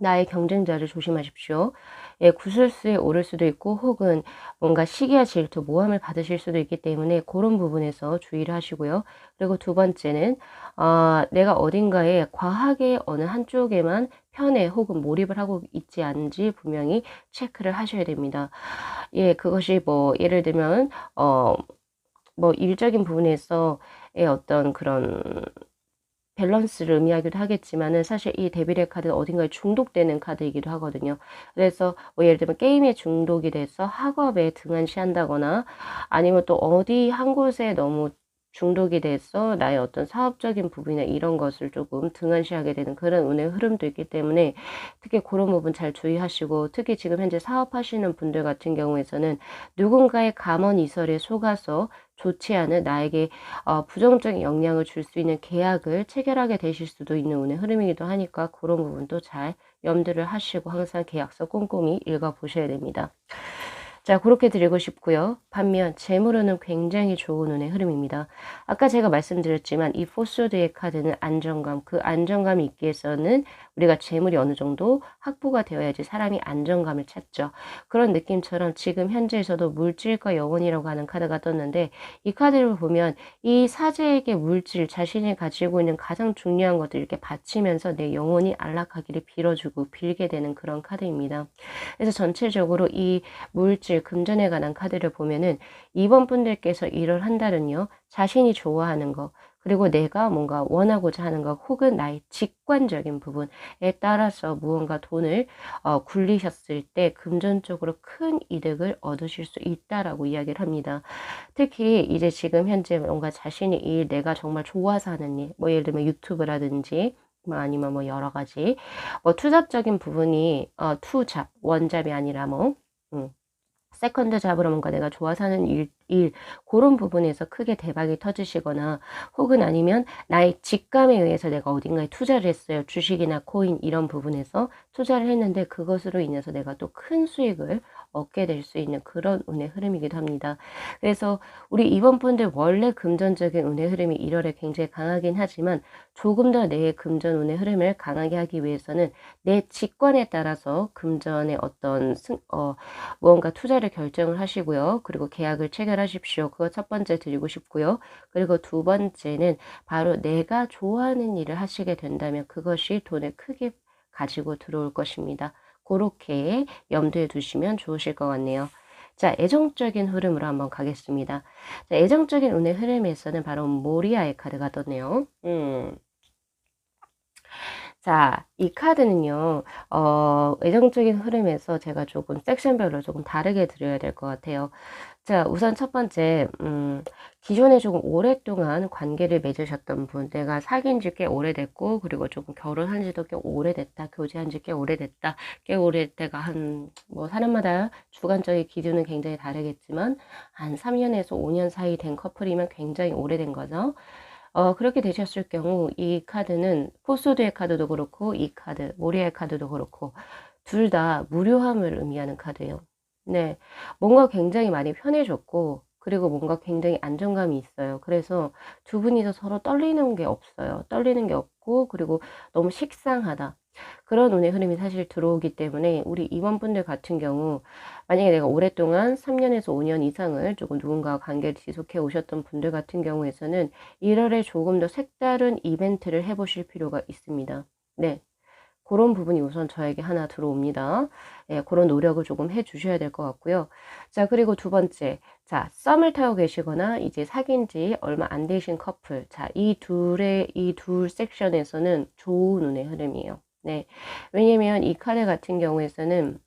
나의 경쟁자를 조심하십시오. 예, 구설수에 오를 수도 있고 혹은 뭔가 시기와 질투, 모함을 받으실 수도 있기 때문에 그런 부분에서 주의를 하시고요. 그리고 두 번째는 내가 어딘가에 과하게 어느 한쪽에만 편에 혹은 몰입을 하고 있지 않은지 분명히 체크를 하셔야 됩니다. 예, 그것이 뭐 예를 들면 뭐 일적인 부분에서의 어떤 그런 밸런스를 의미하기도 하겠지만은 사실 이 데빌의 카드는 어딘가에 중독되는 카드이기도 하거든요. 그래서 뭐 예를 들면 게임에 중독이 돼서 학업에 등한시한다거나 아니면 또 어디 한 곳에 너무 중독이 돼서 나의 어떤 사업적인 부분이나 이런 것을 조금 등한시하게 되는 그런 운의 흐름도 있기 때문에 특히 그런 부분 잘 주의하시고, 특히 지금 현재 사업하시는 분들 같은 경우에서는 누군가의 감언이설에 속아서 좋지 않은 나에게 부정적인 영향을 줄 수 있는 계약을 체결하게 되실 수도 있는 운의 흐름이기도 하니까 그런 부분도 잘 염두를 하시고 항상 계약서 꼼꼼히 읽어 보셔야 됩니다. 자, 그렇게 드리고 싶고요. 반면 재물운은 굉장히 좋은 운의 흐름입니다. 아까 제가 말씀드렸지만 이 포소드의 카드는 안정감, 그 안정감이 있기 위해서는 우리가 재물이 어느 정도 확보가 되어야지 사람이 안정감을 찾죠. 그런 느낌처럼 지금 현재에서도 물질과 영혼이라고 하는 카드가 떴는데, 이 카드를 보면 이 사제에게 물질, 자신이 가지고 있는 가장 중요한 것들 이렇게 바치면서 내 영혼이 안락하기를 빌어주고 빌게 되는 그런 카드입니다. 그래서 전체적으로 이 물질, 금전에 관한 카드를 보면은 이번 분들께서 일을 한다는요, 자신이 좋아하는 거, 그리고 내가 뭔가 원하고자 하는 것, 혹은 나의 직관적인 부분에 따라서 무언가 돈을 굴리셨을 때 금전적으로 큰 이득을 얻으실 수 있다라고 이야기를 합니다. 특히 이제 지금 현재 뭔가 자신의 일, 내가 정말 좋아서 하는 일, 뭐 예를 들면 유튜브라든지 뭐 아니면 뭐 여러 가지 뭐 투잡적인 부분이 투잡, 원잡이 아니라 뭐 세컨드 잡으로 뭔가 내가 좋아서 하는 일 고런 부분에서 크게 대박이 터지시거나, 혹은 아니면 나의 직감에 의해서 내가 어딘가에 투자를 했어요. 주식이나 코인 이런 부분에서 투자를 했는데 그것으로 인해서 내가 또 큰 수익을 얻게 될 수 있는 그런 운의 흐름이기도 합니다. 그래서 우리 이번 분들 원래 금전적인 운의 흐름이 1월에 굉장히 강하긴 하지만 조금 더 내 금전 운의 흐름을 강하게 하기 위해서는 내 직관에 따라서 금전의 어떤 무언가 투자를 결정을 하시고요. 그리고 계약을 체결하십시오. 그거 첫 번째 드리고 싶고요. 그리고 두 번째는 바로 내가 좋아하는 일을 하시게 된다면 그것이 돈을 크게 가지고 들어올 것입니다. 그렇게 염두에 두시면 좋으실 것 같네요. 자, 애정적인 흐름으로 한번 가겠습니다. 자, 애정적인 운의 흐름에서는 바로 모리아의 카드가 떴네요. 자, 이 카드는요, 애정적인 흐름에서 제가 조금 섹션별로 조금 다르게 드려야 될 것 같아요. 자, 우선 첫 번째, 기존에 조금 오랫동안 관계를 맺으셨던 분, 내가 사귄 지 꽤 오래됐고, 그리고 조금 결혼한 지도 꽤 오래됐다, 교제한 지 꽤 오래됐다, 꽤 오래때가 뭐, 사람마다 주관적인 기준은 굉장히 다르겠지만, 한 3년에서 5년 사이 된 커플이면 굉장히 오래된 거죠. 그렇게 되셨을 경우 이 카드는 포소드의 카드도 그렇고 이 카드, 모리아의 카드도 그렇고 둘 다 무료함을 의미하는 카드예요. 네. 뭔가 굉장히 많이 편해졌고, 그리고 뭔가 굉장히 안정감이 있어요. 그래서 두 분이서 서로 떨리는 게 없어요. 떨리는 게 없고, 그리고 너무 식상하다. 그런 운의 흐름이 사실 들어오기 때문에 우리 임원분들 같은 경우, 만약에 내가 오랫동안 3년에서 5년 이상을 조금 누군가와 관계를 지속해 오셨던 분들 같은 경우에서는 1월에 조금 더 색다른 이벤트를 해보실 필요가 있습니다. 네. 그런 부분이 우선 저에게 하나 들어옵니다. 예, 그런 노력을 조금 해 주셔야 될 것 같고요. 자, 그리고 두 번째. 자, 썸을 타고 계시거나 이제 사귄 지 얼마 안 되신 커플. 자, 이 둘 섹션에서는 좋은 운의 흐름이에요. 네. 왜냐면 이 카드 같은 경우에서는,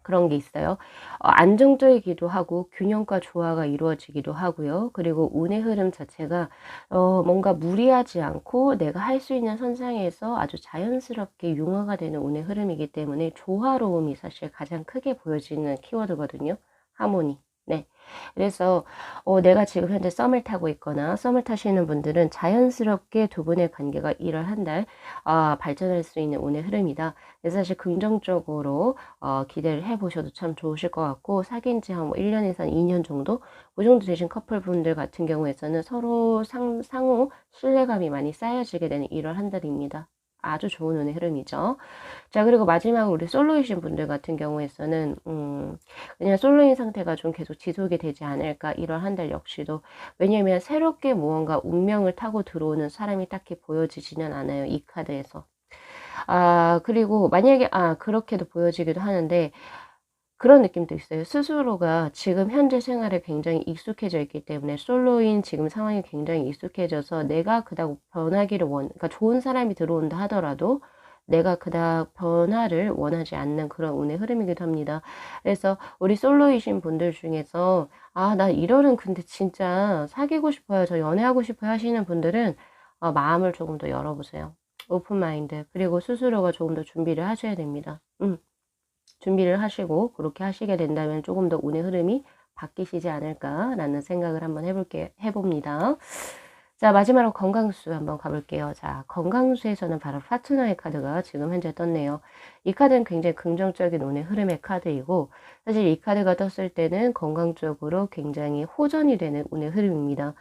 그런 게 있어요. 안정적이기도 하고 균형과 조화가 이루어지기도 하고요. 그리고 운의 흐름 자체가 뭔가 무리하지 않고 내가 할 수 있는 선상에서 아주 자연스럽게 융화가 되는 운의 흐름이기 때문에 조화로움이 사실 가장 크게 보여지는 키워드거든요. 하모니. 네. 그래서 내가 지금 현재 썸을 타고 있거나 썸을 타시는 분들은 자연스럽게 두 분의 관계가 1월 한 달 발전할 수 있는 운의 흐름이다. 그래서 사실 긍정적으로 기대를 해보셔도 참 좋으실 것 같고, 사귄 지 한 1년에서 한 2년 정도? 그 정도 되신 커플분들 같은 경우에서는 서로 상호 신뢰감이 많이 쌓여지게 되는 1월 한 달입니다. 아주 좋은 운의 흐름이죠. 자, 그리고 마지막으로 우리 솔로이신 분들 같은 경우에서는 그냥 솔로인 상태가 좀 계속 지속이 되지 않을까, 1월 한 달 역시도. 왜냐면 새롭게 무언가 운명을 타고 들어오는 사람이 딱히 보여지지는 않아요, 이 카드에서. 그리고 만약에 그렇게도 보여지기도 하는데 그런 느낌도 있어요. 스스로가 지금 현재 생활에 굉장히 익숙해져 있기 때문에 솔로인 지금 상황이 굉장히 익숙해져서 내가 그닥 변하기를 그러니까 좋은 사람이 들어온다 하더라도 내가 그닥 변화를 원하지 않는 그런 운의 흐름이기도 합니다. 그래서 우리 솔로이신 분들 중에서 나 이러는 근데 진짜 사귀고 싶어요. 저 연애하고 싶어요 하시는 분들은 마음을 조금 더 열어보세요. 오픈 마인드. 그리고 스스로가 조금 더 준비를 하셔야 됩니다. 준비를 하시고 그렇게 하시게 된다면 조금 더 운의 흐름이 바뀌시지 않을까라는 생각을 한번 해봅니다. 자, 마지막으로 건강수 한번 가볼게요. 자, 건강수에서는 바로 파트너의 카드가 지금 현재 떴네요. 이 카드는 굉장히 긍정적인 운의 흐름의 카드이고 사실 이 카드가 떴을 때는 건강적으로 굉장히 호전이 되는 운의 흐름입니다.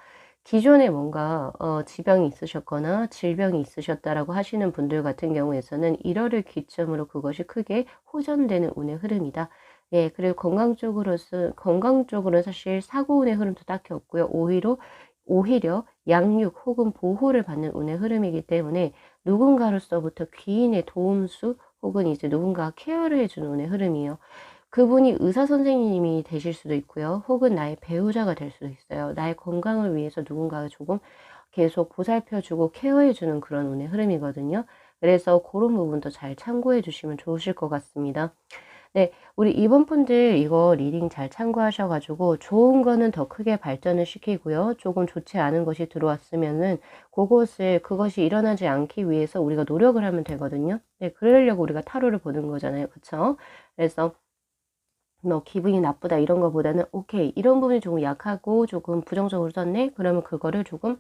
기존에 뭔가 지병이 있으셨거나 질병이 있으셨다라고 하시는 분들 같은 경우에서는 1월을 기점으로 그것이 크게 호전되는 운의 흐름이다. 예, 그리고 건강 쪽으로는 사실 사고운의 흐름도 딱히 없고요. 오히려 양육 혹은 보호를 받는 운의 흐름이기 때문에 누군가로서부터 귀인의 도움수 혹은 이제 누군가 케어를 해주는 운의 흐름이에요. 그분이 의사 선생님이 되실 수도 있고요. 혹은 나의 배우자가 될 수도 있어요. 나의 건강을 위해서 누군가가 조금 계속 보살펴주고 케어해주는 그런 운의 흐름이거든요. 그래서 그런 부분도 잘 참고해 주시면 좋으실 것 같습니다. 네, 우리 이번 분들 이거 리딩 잘 참고하셔가지고 좋은 거는 더 크게 발전을 시키고요. 조금 좋지 않은 것이 들어왔으면은 그것이 일어나지 않기 위해서 우리가 노력을 하면 되거든요. 네, 그러려고 우리가 타로를 보는 거잖아요. 그쵸? 그래서 뭐 기분이 나쁘다 이런 거보다는 오케이 이런 부분이 조금 약하고 조금 부정적으로 썼네 그러면 그거를 조금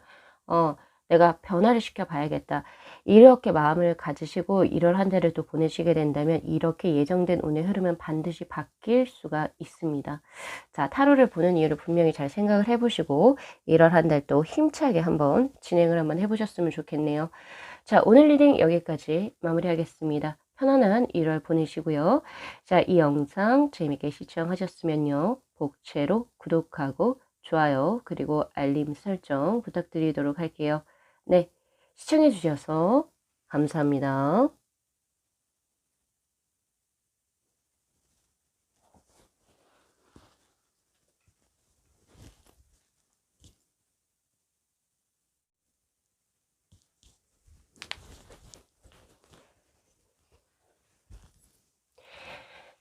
내가 변화를 시켜 봐야겠다 이렇게 마음을 가지시고 1월 한 달을 또 보내시게 된다면 이렇게 예정된 운의 흐름은 반드시 바뀔 수가 있습니다. 자, 타로를 보는 이유를 분명히 잘 생각을 해보시고 1월 한 달 또 힘차게 한번 진행을 한번 해보셨으면 좋겠네요. 자, 오늘 리딩 여기까지 마무리하겠습니다. 편안한 1월 보내시고요. 자, 이 영상 재밌게 시청하셨으면요. 복채로 구독하고 좋아요 그리고 알림 설정 부탁드리도록 할게요. 네, 시청해 주셔서 감사합니다.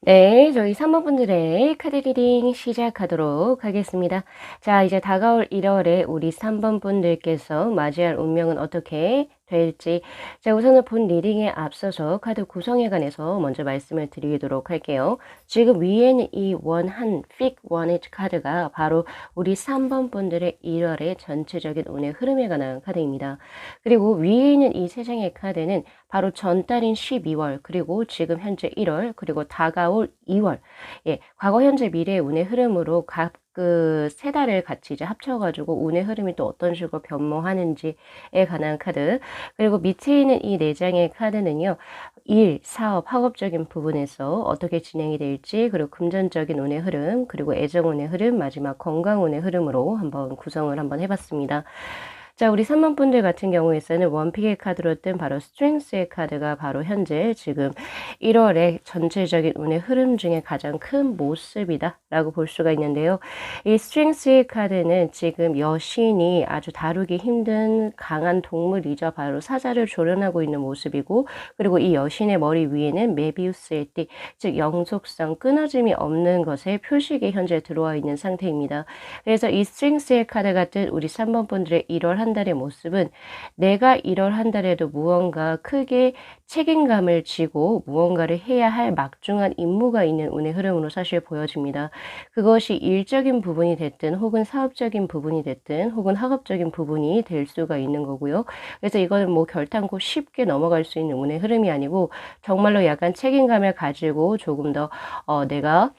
네, 저희 사모분들의 카드 리딩 시작하도록 하겠습니다. 자, 이제 다가올 1월에 우리 3번 분들께서 맞이할 운명은 어떻게 될지. 자, 우선은 본 리딩에 앞서서 카드 구성에 관해서 먼저 말씀을 드리도록 할게요. 지금 위에는 이 픽 원의 카드가 바로 우리 3번 분들의 1월의 전체적인 운의 흐름에 관한 카드입니다. 그리고 위에 있는 이 세 장의 카드는 바로 전달인 12월, 그리고 지금 현재 1월, 그리고 다가올 2월. 예, 과거, 현재, 미래의 운의 흐름으로 각 그 세 달을 같이 이제 합쳐가지고 운의 흐름이 또 어떤 식으로 변모하는지에 관한 카드. 그리고 밑에 있는 이 네 장의 카드는요, 일, 사업, 학업적인 부분에서 어떻게 진행이 될지, 그리고 금전적인 운의 흐름, 그리고 애정 운의 흐름, 마지막 건강 운의 흐름으로 한번 구성을 한번 해봤습니다. 자, 우리 3번 분들 같은 경우에서는 원픽의 카드로 뜬 바로 스트렝스의 카드가 바로 현재 지금 1월의 전체적인 운의 흐름 중에 가장 큰 모습이다 라고 볼 수가 있는데요. 이 스트렝스의 카드는 지금 여신이 아주 다루기 힘든 강한 동물이자 바로 사자를 조련하고 있는 모습이고, 그리고 이 여신의 머리 위에는 메비우스의 띠, 즉 영속성, 끊어짐이 없는 것의 표식이 현재 들어와 있는 상태입니다. 그래서 이 스트렝스의 카드 같은 우리 3번 분들의 1월 한 달의 모습은 내가 1월 한 달에도 무언가 크게 책임감을 지고 무언가를 해야 할 막중한 임무가 있는 운의 흐름으로 사실 보여집니다. 그것이 일적인 부분이 됐든 혹은 사업적인 부분이 됐든 혹은 학업적인 부분이 될 수가 있는 거고요. 그래서 이거는 뭐 결탄코 쉽게 넘어갈 수 있는 운의 흐름이 아니고 정말로 약간 책임감을 가지고 조금 더 내가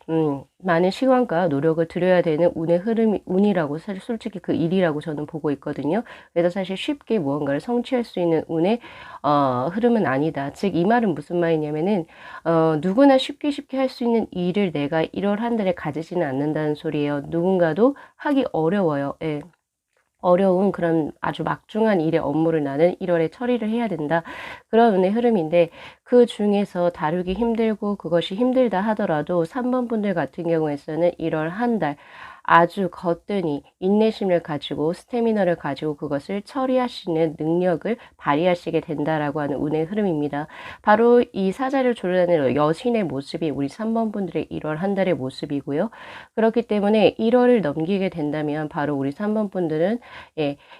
많은 시간과 노력을 들여야 되는 운의 흐름이 운이라고 사실 솔직히 그 일이라고 저는 보고 있거든요. 그래서 사실 쉽게 무언가를 성취할 수 있는 운의 흐름은 아니다. 즉 이 말은 무슨 말이냐면은 누구나 쉽게 할 수 있는 일을 내가 1월 한 달에 가지지는 않는다는 소리예요. 누군가도 하기 어려워요. 예. 어려운 그런 아주 막중한 일의 업무를 나는 1월에 처리를 해야 된다. 그런 운의 흐름인데 그중에서 다루기 힘들고 그것이 힘들다 하더라도 3번 분들 같은 경우에서는 1월 한 달 아주 거뜬히 인내심을 가지고 스태미너를 가지고 그것을 처리하시는 능력을 발휘하시게 된다라고 하는 운의 흐름입니다. 바로 이 사자를 조련하는 여신의 모습이 우리 3번 분들의 1월 한 달의 모습이고요. 그렇기 때문에 1월을 넘기게 된다면 바로 우리 3번 분들은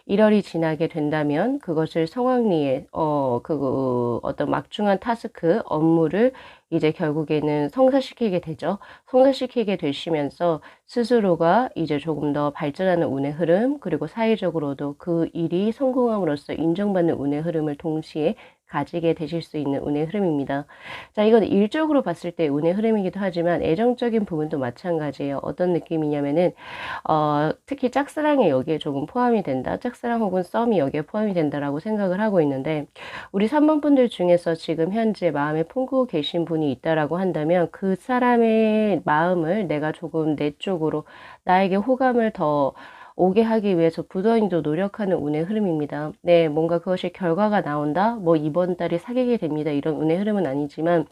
1월이 지나게 된다면 그것을 성황리에 어떤 막중한 타스크 업무를 이제 결국에는 성사시키게 되죠. 성사시키게 되시면서 스스로가 이제 조금 더 발전하는 운의 흐름, 그리고 사회적으로도 그 일이 성공함으로써 인정받는 운의 흐름을 동시에 가지게 되실 수 있는 운의 흐름입니다. 자, 이건 일적으로 봤을 때 운의 흐름이기도 하지만 애정적인 부분도 마찬가지예요. 어떤 느낌이냐면은 특히 짝사랑이 여기에 조금 포함이 된다. 짝사랑 혹은 썸이 여기에 포함이 된다라고 생각을 하고 있는데 우리 3번 분들 중에서 지금 현재 마음에 품고 계신 분이 있다라고 한다면 그 사람의 마음을 내가 조금 내 쪽으로 나에게 호감을 더 오게 하기 위해서 부단히도 노력하는 운의 흐름입니다. 네, 뭔가 그것이 결과가 나온다? 뭐 이번 달에 사귀게 됩니다. 이런 운의 흐름은 아니지만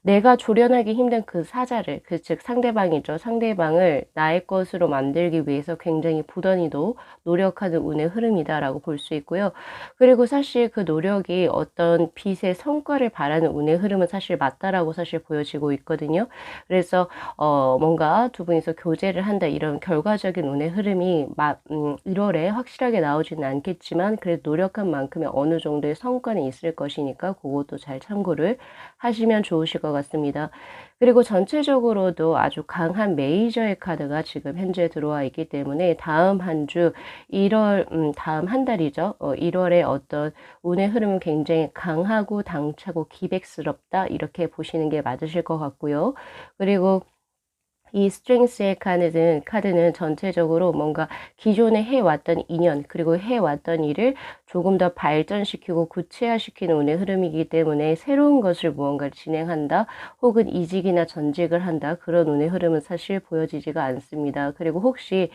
내가 조련하기 힘든 그 사자를, 즉 상대방이죠. 상대방을 나의 것으로 만들기 위해서 굉장히 부단히도 노력하는 운의 흐름이다라고 볼 수 있고요. 그리고 사실 그 노력이 어떤 빛의 성과를 바라는 운의 흐름은 사실 맞다라고 사실 보여지고 있거든요. 그래서 뭔가 두 분이서 교제를 한다 이런 결과적인 운의 흐름이 1월에 확실하게 나오지는 않겠지만 그래도 노력한 만큼의 어느 정도의 성과는 있을 것이니까 그것도 잘 참고를 하시면 좋으실 것 같습니다. 그리고 전체적으로도 아주 강한 메이저의 카드가 지금 현재 들어와 있기 때문에 다음 한 주 1월 다음 한 달이죠. 1월에 어떤 운의 흐름은 굉장히 강하고 당차고 기백스럽다 이렇게 보시는 게 맞으실 것 같고요. 그리고 이 스트렝스의 카드는 전체적으로 뭔가 기존에 해왔던 인연 그리고 해왔던 일을 조금 더 발전시키고 구체화시키는 운의 흐름이기 때문에 새로운 것을 무언가를 진행한다 혹은 이직이나 전직을 한다 그런 운의 흐름은 사실 보여지지가 않습니다. 그리고 혹시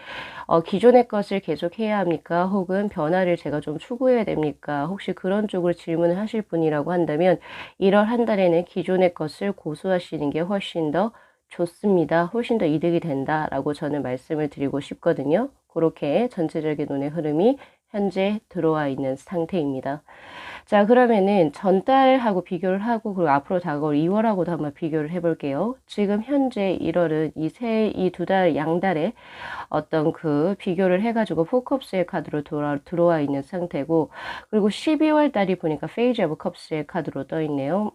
기존의 것을 계속 해야 합니까? 혹은 변화를 제가 좀 추구해야 됩니까? 혹시 그런 쪽으로 질문을 하실 분이라고 한다면 1월 한 달에는 기존의 것을 고수하시는 게 훨씬 더 좋습니다. 훨씬 더 이득이 된다라고 저는 말씀을 드리고 싶거든요. 그렇게 전체적인 운의 흐름이 현재 들어와 있는 상태입니다. 자, 그러면은 전달하고 비교를 하고 그리고 앞으로 다가올 2월하고도 한번 비교를 해볼게요. 지금 현재 1월은 이 두 달 양달에 어떤 그 비교를 해가지고 포컵스의 카드로 들어와 있는 상태고 그리고 12월 달이 보니까 페이지 오브 컵스의 카드로 떠 있네요.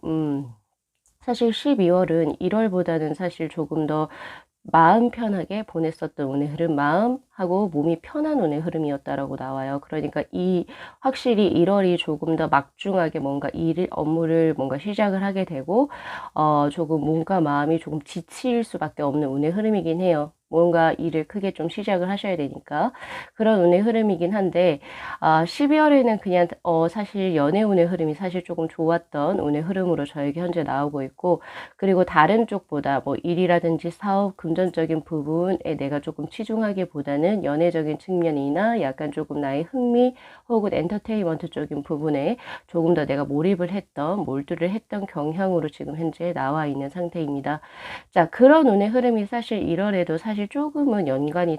사실 12월은 1월보다는 사실 조금 더 마음 편하게 보냈었던 운의 흐름, 마음하고 몸이 편한 운의 흐름이었다라고 나와요. 그러니까 확실히 1월이 조금 더 막중하게 뭔가 업무를 뭔가 시작을 하게 되고, 조금 몸과 마음이 조금 지칠 수밖에 없는 운의 흐름이긴 해요. 뭔가 일을 크게 좀 시작을 하셔야 되니까. 그런 운의 흐름이긴 한데, 12월에는 그냥, 사실 연애 운의 흐름이 사실 조금 좋았던 운의 흐름으로 저에게 현재 나오고 있고, 그리고 다른 쪽보다 뭐 일이라든지 사업, 금전적인 부분에 내가 조금 치중하기보다는 연애적인 측면이나 약간 조금 나의 흥미 혹은 엔터테인먼트 쪽인 부분에 조금 더 내가 몰두를 했던 경향으로 지금 현재 나와 있는 상태입니다. 자, 그런 운의 흐름이 사실 1월에도 사실 조금은 연결이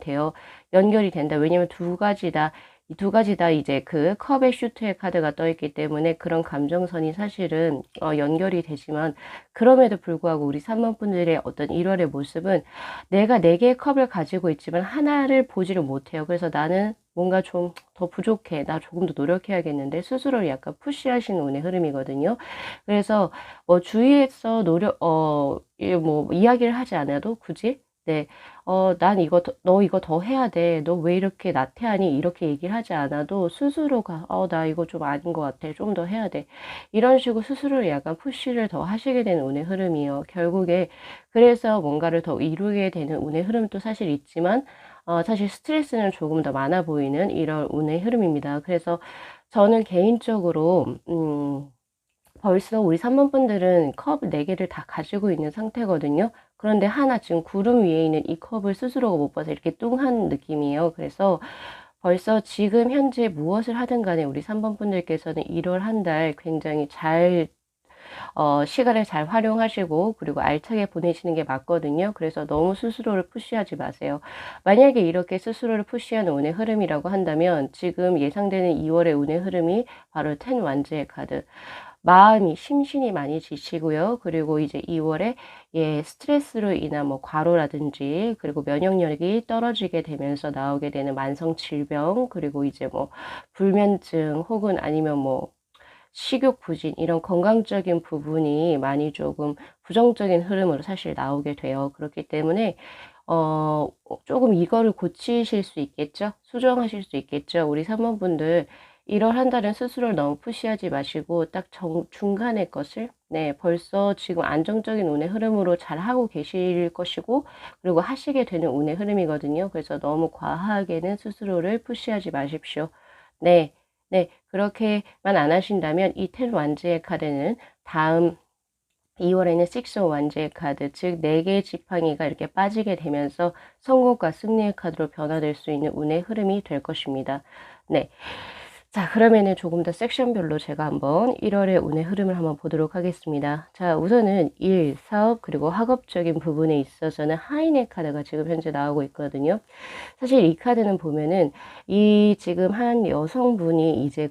된다. 왜냐면 이 두 가지 다 이제 그 컵의 슈트의 카드가 떠 있기 때문에 그런 감정선이 사실은 연결이 되지만 그럼에도 불구하고 우리 3번 분들의 어떤 1월의 모습은 내가 4개의 컵을 가지고 있지만 하나를 보지를 못해요. 그래서 나는 뭔가 좀 더 부족해. 나 조금 더 노력해야겠는데 스스로를 약간 푸시하시는 운의 흐름이거든요. 그래서 뭐 주위에서 뭐 이야기를 하지 않아도 굳이 네, 너 이거 더 해야 돼. 너 왜 이렇게 나태하니? 이렇게 얘기를 하지 않아도 스스로가, 나 이거 좀 아닌 것 같아. 좀 더 해야 돼. 이런 식으로 스스로를 약간 푸시를 더 하시게 되는 운의 흐름이에요. 결국에, 그래서 뭔가를 더 이루게 되는 운의 흐름도 사실 있지만, 사실 스트레스는 조금 더 많아 보이는 이런 운의 흐름입니다. 그래서 저는 개인적으로, 벌써 우리 3번 분들은 컵 4개를 다 가지고 있는 상태거든요. 그런데 하나 지금 구름 위에 있는 이 컵을 스스로가 못 봐서 이렇게 뚱한 느낌이에요. 그래서 벌써 지금 현재 무엇을 하든 간에 우리 3번 분들께서는 1월 한 달 굉장히 잘 시간을 잘 활용하시고 그리고 알차게 보내시는 게 맞거든요. 그래서 너무 스스로를 푸시하지 마세요. 만약에 이렇게 스스로를 푸시하는 운의 흐름이라고 한다면 지금 예상되는 2월의 운의 흐름이 바로 10 완즈의 카드. 마음이 심신이 많이 지치고요. 그리고 이제 2월에 스트레스로 인한 뭐 과로라든지 그리고 면역력이 떨어지게 되면서 나오게 되는 만성 질병 그리고 이제 뭐 불면증 혹은 아니면 뭐 식욕 부진 이런 건강적인 부분이 많이 조금 부정적인 흐름으로 사실 나오게 돼요. 그렇기 때문에 조금 이거를 고치실 수 있겠죠? 수정하실 수 있겠죠? 우리 사모분들 1월 한 달은 스스로를 너무 푸시하지 마시고 딱 중간의 것을 벌써 지금 안정적인 운의 흐름으로 잘 하고 계실 것이고 그리고 하시게 되는 운의 흐름이거든요. 그래서 너무 과하게는 스스로를 푸시하지 마십시오. 네. 네. 그렇게만 안 하신다면 이 10 완즈의 카드는 다음 2월에는 6 완즈의 카드, 즉 4개의 지팡이가 이렇게 빠지게 되면서 성공과 승리의 카드로 변화될 수 있는 운의 흐름이 될 것입니다. 네. 자, 그러면은 조금 더 섹션별로 제가 한번 1월의 운의 흐름을 한번 보도록 하겠습니다. 자, 우선은 일, 사업, 그리고 학업적인 부분에 있어서는 하인의 카드가 지금 현재 나오고 있거든요. 사실 이 카드는 보면은 이 지금 한 여성분이 이제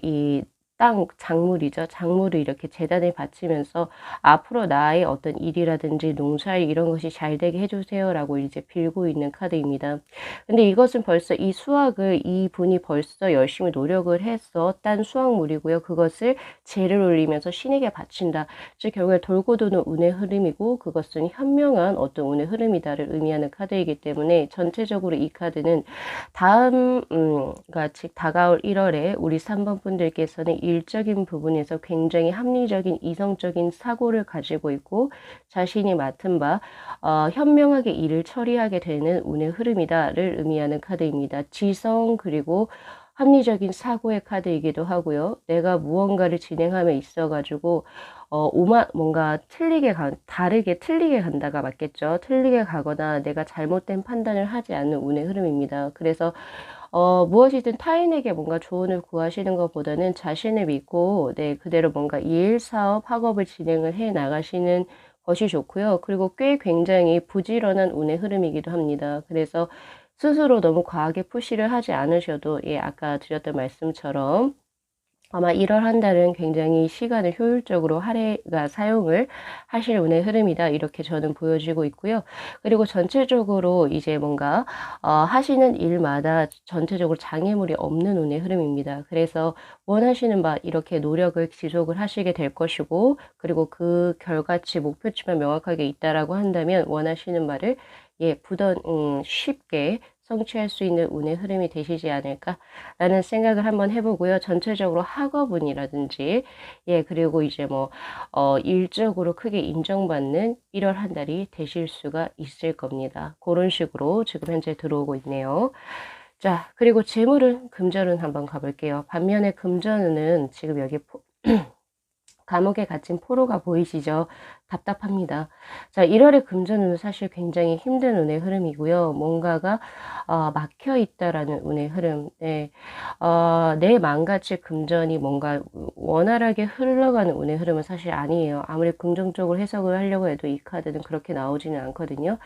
이 땅 작물이죠. 작물을 이렇게 재단에 바치면서 앞으로 나의 어떤 일이라든지 농사일 이런 것이 잘 되게 해주세요라고 이제 빌고 있는 카드입니다. 근데 이것은 벌써 이 수확을 이분이 벌써 열심히 노력을 해서 딴 수확물이고요. 그것을 재를 올리면서 신에게 바친다. 즉 결국에 돌고 도는 운의 흐름이고 그것은 현명한 어떤 운의 흐름이다를 의미하는 카드이기 때문에 전체적으로 이 카드는 다음 그러니까 즉 다가올 1월에 우리 3번 분들께서는 일적인 부분에서 굉장히 합리적인 이성적인 사고를 가지고 있고 자신이 맡은 바 현명하게 일을 처리하게 되는 운의 흐름이다를 의미하는 카드입니다. 지성 그리고 합리적인 사고의 카드이기도 하고요. 내가 무언가를 진행함에 있어 가지고 뭔가 다르게 틀리게 간다가 맞겠죠. 틀리게 가거나 내가 잘못된 판단을 하지 않는 운의 흐름입니다. 그래서 무엇이든 타인에게 뭔가 조언을 구하시는 것보다는 자신을 믿고 그대로 뭔가 일, 사업, 학업을 진행을 해 나가시는 것이 좋고요. 그리고 꽤 굉장히 부지런한 운의 흐름이기도 합니다. 그래서 스스로 너무 과하게 푸시를 하지 않으셔도 아까 드렸던 말씀처럼 아마 1월 한 달은 굉장히 시간을 효율적으로 사용을 하실 운의 흐름이다. 이렇게 저는 보여지고 있고요. 그리고 전체적으로 이제 뭔가 하시는 일마다 전체적으로 장애물이 없는 운의 흐름입니다. 그래서 원하시는 바 이렇게 노력을 지속을 하시게 될 것이고 그리고 그 결과치 목표치만 명확하게 있다라고 한다면 원하시는 바를 쉽게 성취할 수 있는 운의 흐름이 되시지 않을까라는 생각을 한번 해보고요. 전체적으로 학업운이라든지 그리고 이제 뭐 일적으로 크게 인정받는 1월 한 달이 되실 수가 있을 겁니다. 그런 식으로 지금 현재 들어오고 있네요. 자, 그리고 재물은 금전운 한번 가볼게요. 반면에 금전운은 지금 여기 감옥에 갇힌 포로가 보이시죠? 답답합니다. 자, 1월의 금전운은 사실 굉장히 힘든 운의 흐름이고요. 뭔가가 막혀 있다라는 운의 흐름. 내 마음같이 금전이 뭔가 원활하게 흘러가는 운의 흐름은 사실 아니에요. 아무리 긍정적으로 해석을 하려고 해도 이 카드는 그렇게 나오지는 않거든요.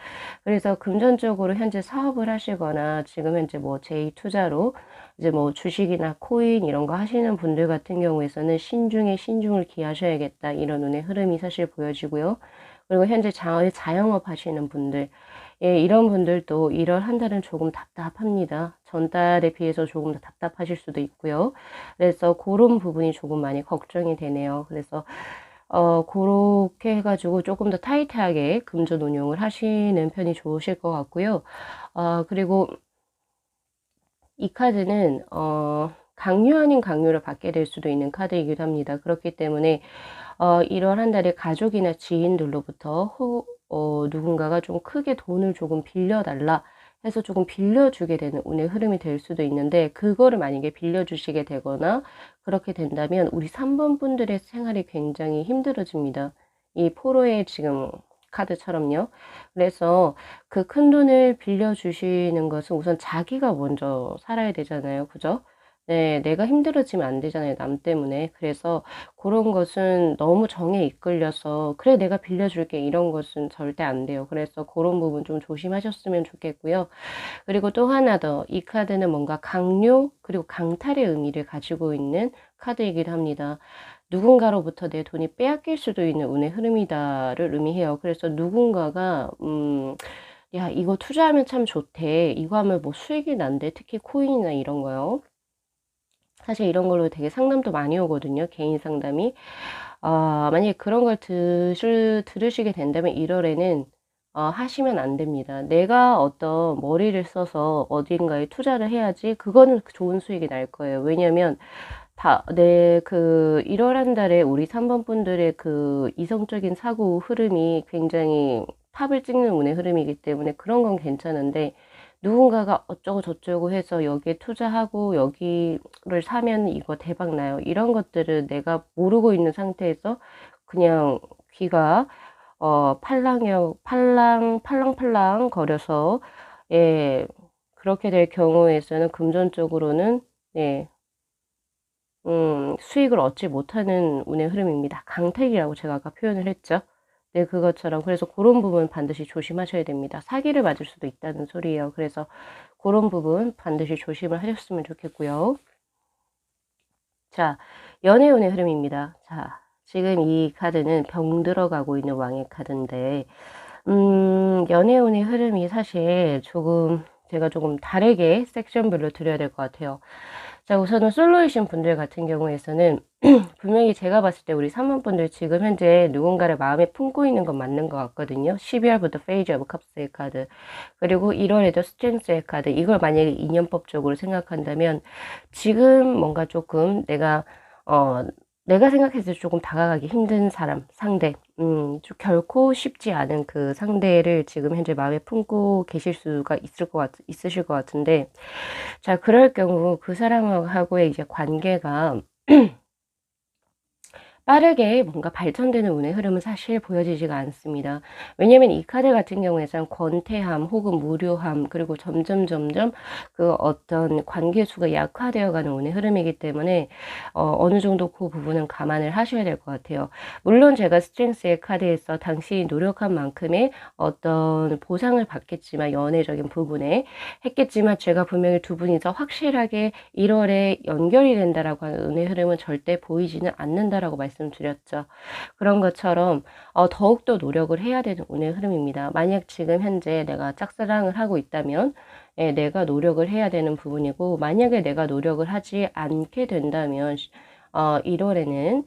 그래서 금전적으로 현재 사업을 하시거나 지금 현재 뭐 제2투자로 이제 뭐 주식이나 코인 이런 거 하시는 분들 같은 경우에서는 신중에 신중을 기하셔야겠다 이런 운의 흐름이 사실 보여지고요. 그리고 현재 자영업 하시는 분들 이런 분들도 1월 한 달은 조금 답답합니다. 전달에 비해서 조금 더 답답하실 수도 있고요. 그래서 그런 부분이 조금 많이 걱정이 되네요. 그래서 그렇게 해가지고 조금 더 타이트하게 금전 운용을 하시는 편이 좋으실 것 같고요. 그리고 이 카드는 강요 아닌 강요를 받게 될 수도 있는 카드이기도 합니다. 그렇기 때문에 1월 한 달에 가족이나 지인들로부터 누군가가 좀 크게 돈을 조금 빌려달라 해서 조금 빌려주게 되는 운의 흐름이 될 수도 있는데 그거를 만약에 빌려주시게 되거나 그렇게 된다면 우리 3번 분들의 생활이 굉장히 힘들어집니다. 이 포로의 지금 카드처럼요. 그래서 그 큰돈을 빌려주시는 것은 우선 자기가 먼저 살아야 되잖아요. 그죠? 네. 내가 힘들어지면 안 되잖아요, 남 때문에. 그래서 고런 것은 너무 정에 이끌려서 '그래 내가 빌려줄게.' 이런 것은 절대 안 돼요. 그래서 고런 부분 좀 조심하셨으면 좋겠고요. 그리고 또 하나 더, 이 카드는 뭔가 강요 그리고 강탈의 의미를 가지고 있는 카드이기도 합니다. 누군가로부터 내 돈이 빼앗길 수도 있는 운의 흐름이다를 의미해요. 그래서 누군가가 '야 이거 투자하면 참 좋대. 이거 하면 뭐 수익이 난대.' 특히 코인이나 이런 거요. 사실 이런 걸로 되게 상담도 많이 오거든요, 개인 상담이. 만약에 그런 걸 들으시게 된다면 1 월에는 하시면 안 됩니다. 내가 어떤 머리를 써서 어딘가에 투자를 해야지 그거는 좋은 수익이 날 거예요. 왜냐면 다 그 1월 한 달에 우리 3번 분들의 그 이성적인 사고 흐름이 굉장히 탑을 찍는 운의 흐름이기 때문에 그런 건 괜찮은데, 누군가가 어쩌고 저쩌고 해서 여기에 투자하고 여기를 사면 이거 대박 나요, 이런 것들을 내가 모르고 있는 상태에서 그냥 귀가 팔랑팔랑 거려서, 예, 그렇게 될 경우에서는 금전적으로는, 예, 수익을 얻지 못하는 운의 흐름입니다. 강택이라고 제가 아까 표현을 했죠. 네, 그것처럼. 그래서 고런 부분 반드시 조심하셔야 됩니다. 사기를 맞을 수도 있다는 소리예요. 그래서 고런 부분 반드시 조심을 하셨으면 좋겠고요. 자, 연애운의 흐름입니다. 자, 지금 이 카드는 병 들어가고 있는 왕의 카드인데, 연애운의 흐름이 사실 제가 조금 다르게 섹션별로 드려야 될 것 같아요. 자, 우선은 솔로이신 분들 같은 경우에서는 분명히 제가 봤을 때 우리 3번 분들 지금 현재 누군가를 마음에 품고 있는 건 맞는 것 같거든요. 12월부터 페이지 오브 컵스의 카드, 그리고 1월에도 스트렝스의 카드. 이걸 만약에 인연법적으로 생각한다면 지금 뭔가 조금 어 내가 생각했을 때 조금 다가가기 힘든 사람, 상대, 결코 쉽지 않은 그 상대를 지금 현재 마음에 품고 계실 수가 있으실 것 같은데, 자, 그럴 경우 그 사람하고의 이제 관계가 빠르게 뭔가 발전되는 운의 흐름은 사실 보여지지가 않습니다. 왜냐면 이 카드 같은 경우에는 권태함 혹은 무료함, 그리고 점점 그 어떤 관계수가 약화되어 가는 운의 흐름이기 때문에 어느 정도 그 부분은 감안을 하셔야 될 것 같아요. 물론 제가 스트렝스의 카드에서 당신이 노력한 만큼의 어떤 보상을 받겠지만, 연애적인 부분에 했겠지만, 제가 분명히 두 분이서 확실하게 1 월에 연결이 된다라고 하는 운의 흐름은 절대 보이지는 않는다라고 말씀드렸죠. 그런 것처럼 더욱더 노력을 해야 되는 운의 흐름입니다. 만약 지금 현재 내가 짝사랑을 하고 있다면, 예, 내가 노력을 해야 되는 부분이고, 만약에 내가 노력을 하지 않게 된다면 1 월에는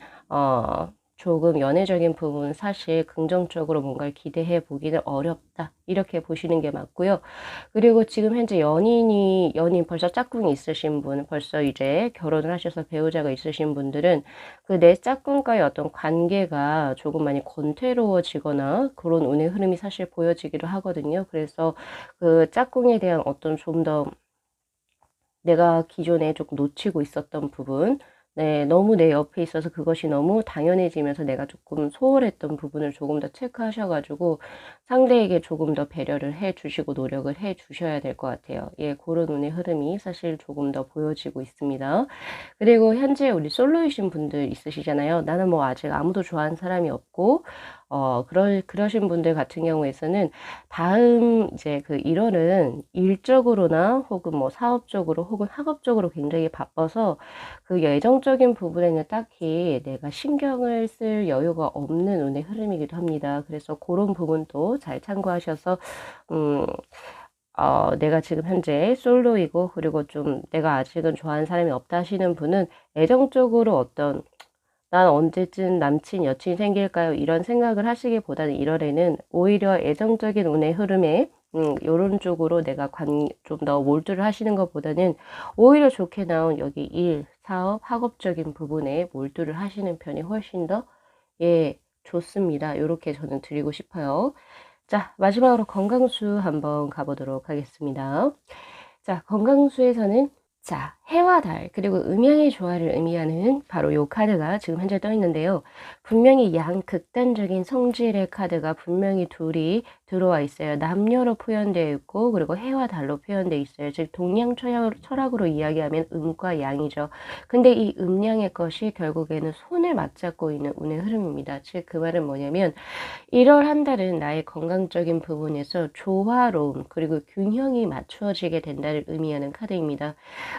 조금 연애적인 부분 사실 긍정적으로 뭔가를 기대해 보기는 어렵다, 이렇게 보시는 게 맞고요. 그리고 지금 현재 연인 벌써 짝꿍이 있으신 분, 벌써 이제 결혼을 하셔서 배우자가 있으신 분들은 그 내 짝꿍과의 어떤 관계가 조금 많이 권태로워지거나 그런 운의 흐름이 사실 보여지기도 하거든요. 그래서 그 짝꿍에 대한 어떤 좀 더 내가 기존에 조금 놓치고 있었던 부분, 네, 너무 내 옆에 있어서 그것이 너무 당연해지면서 내가 조금 소홀했던 부분을 조금 더 체크하셔 가지고 상대에게 조금 더 배려를 해 주시고 노력을 해 주셔야 될 것 같아요. 예, 고런 운의 흐름이 사실 조금 더 보여지고 있습니다. 그리고 현재 우리 솔로이신 분들 있으시잖아요. 나는 뭐 아직 아무도 좋아하는 사람이 없고, 그러신 분들 같은 경우에서는 다음 이제 그 1 월은 일적으로나 혹은 뭐 사업적으로 혹은 학업적으로 굉장히 바빠서 그 예정적인 부분에는 딱히 내가 신경을 쓸 여유가 없는 운의 흐름이기도 합니다. 그래서 고런 부분도 잘 참고하셔서, 음 내가 지금 현재 솔로이고, 그리고 좀 내가 아직은 좋아하는 사람이 없다 하시는 분은 애정적으로 어떤 '난 언제쯤 남친, 여친이 생길까요?' 이런 생각을 하시기보다는 1 월에는 오히려 애정적인 운의 흐름에 요런 쪽으로 내가 좀 더 몰두를 하시는 것보다는 오히려 좋게 나온 여기 일, 사업, 학업적인 부분에 몰두를 하시는 편이 훨씬 더, 예, 좋습니다. 요렇게 저는 드리고 싶어요. 자, 마지막으로 건강수 한번 가 보도록 하겠습니다. 자, 건강수에서는 자, 해와 달 그리고 음양의 조화를 의미하는 바로 요 카드가 지금 현재 떠 있는데요. 분명히 양극단적인 성질의 카드가 분명히 둘이 들어와 있어요. 남녀로 표현되어 있고 그리고 해와 달로 표현되어 있어요. 즉 동양 철학으로 이야기하면 음과 양이죠. 근데 이 음양의 것이 결국에는 손을 맞잡고 있는 운의 흐름입니다. 즉 그 말은 뭐냐면 1월 한 달은 나의 건강적인 부분에서 조화로움 그리고 균형이 맞추어지게 된다를 의미하는 카드입니다.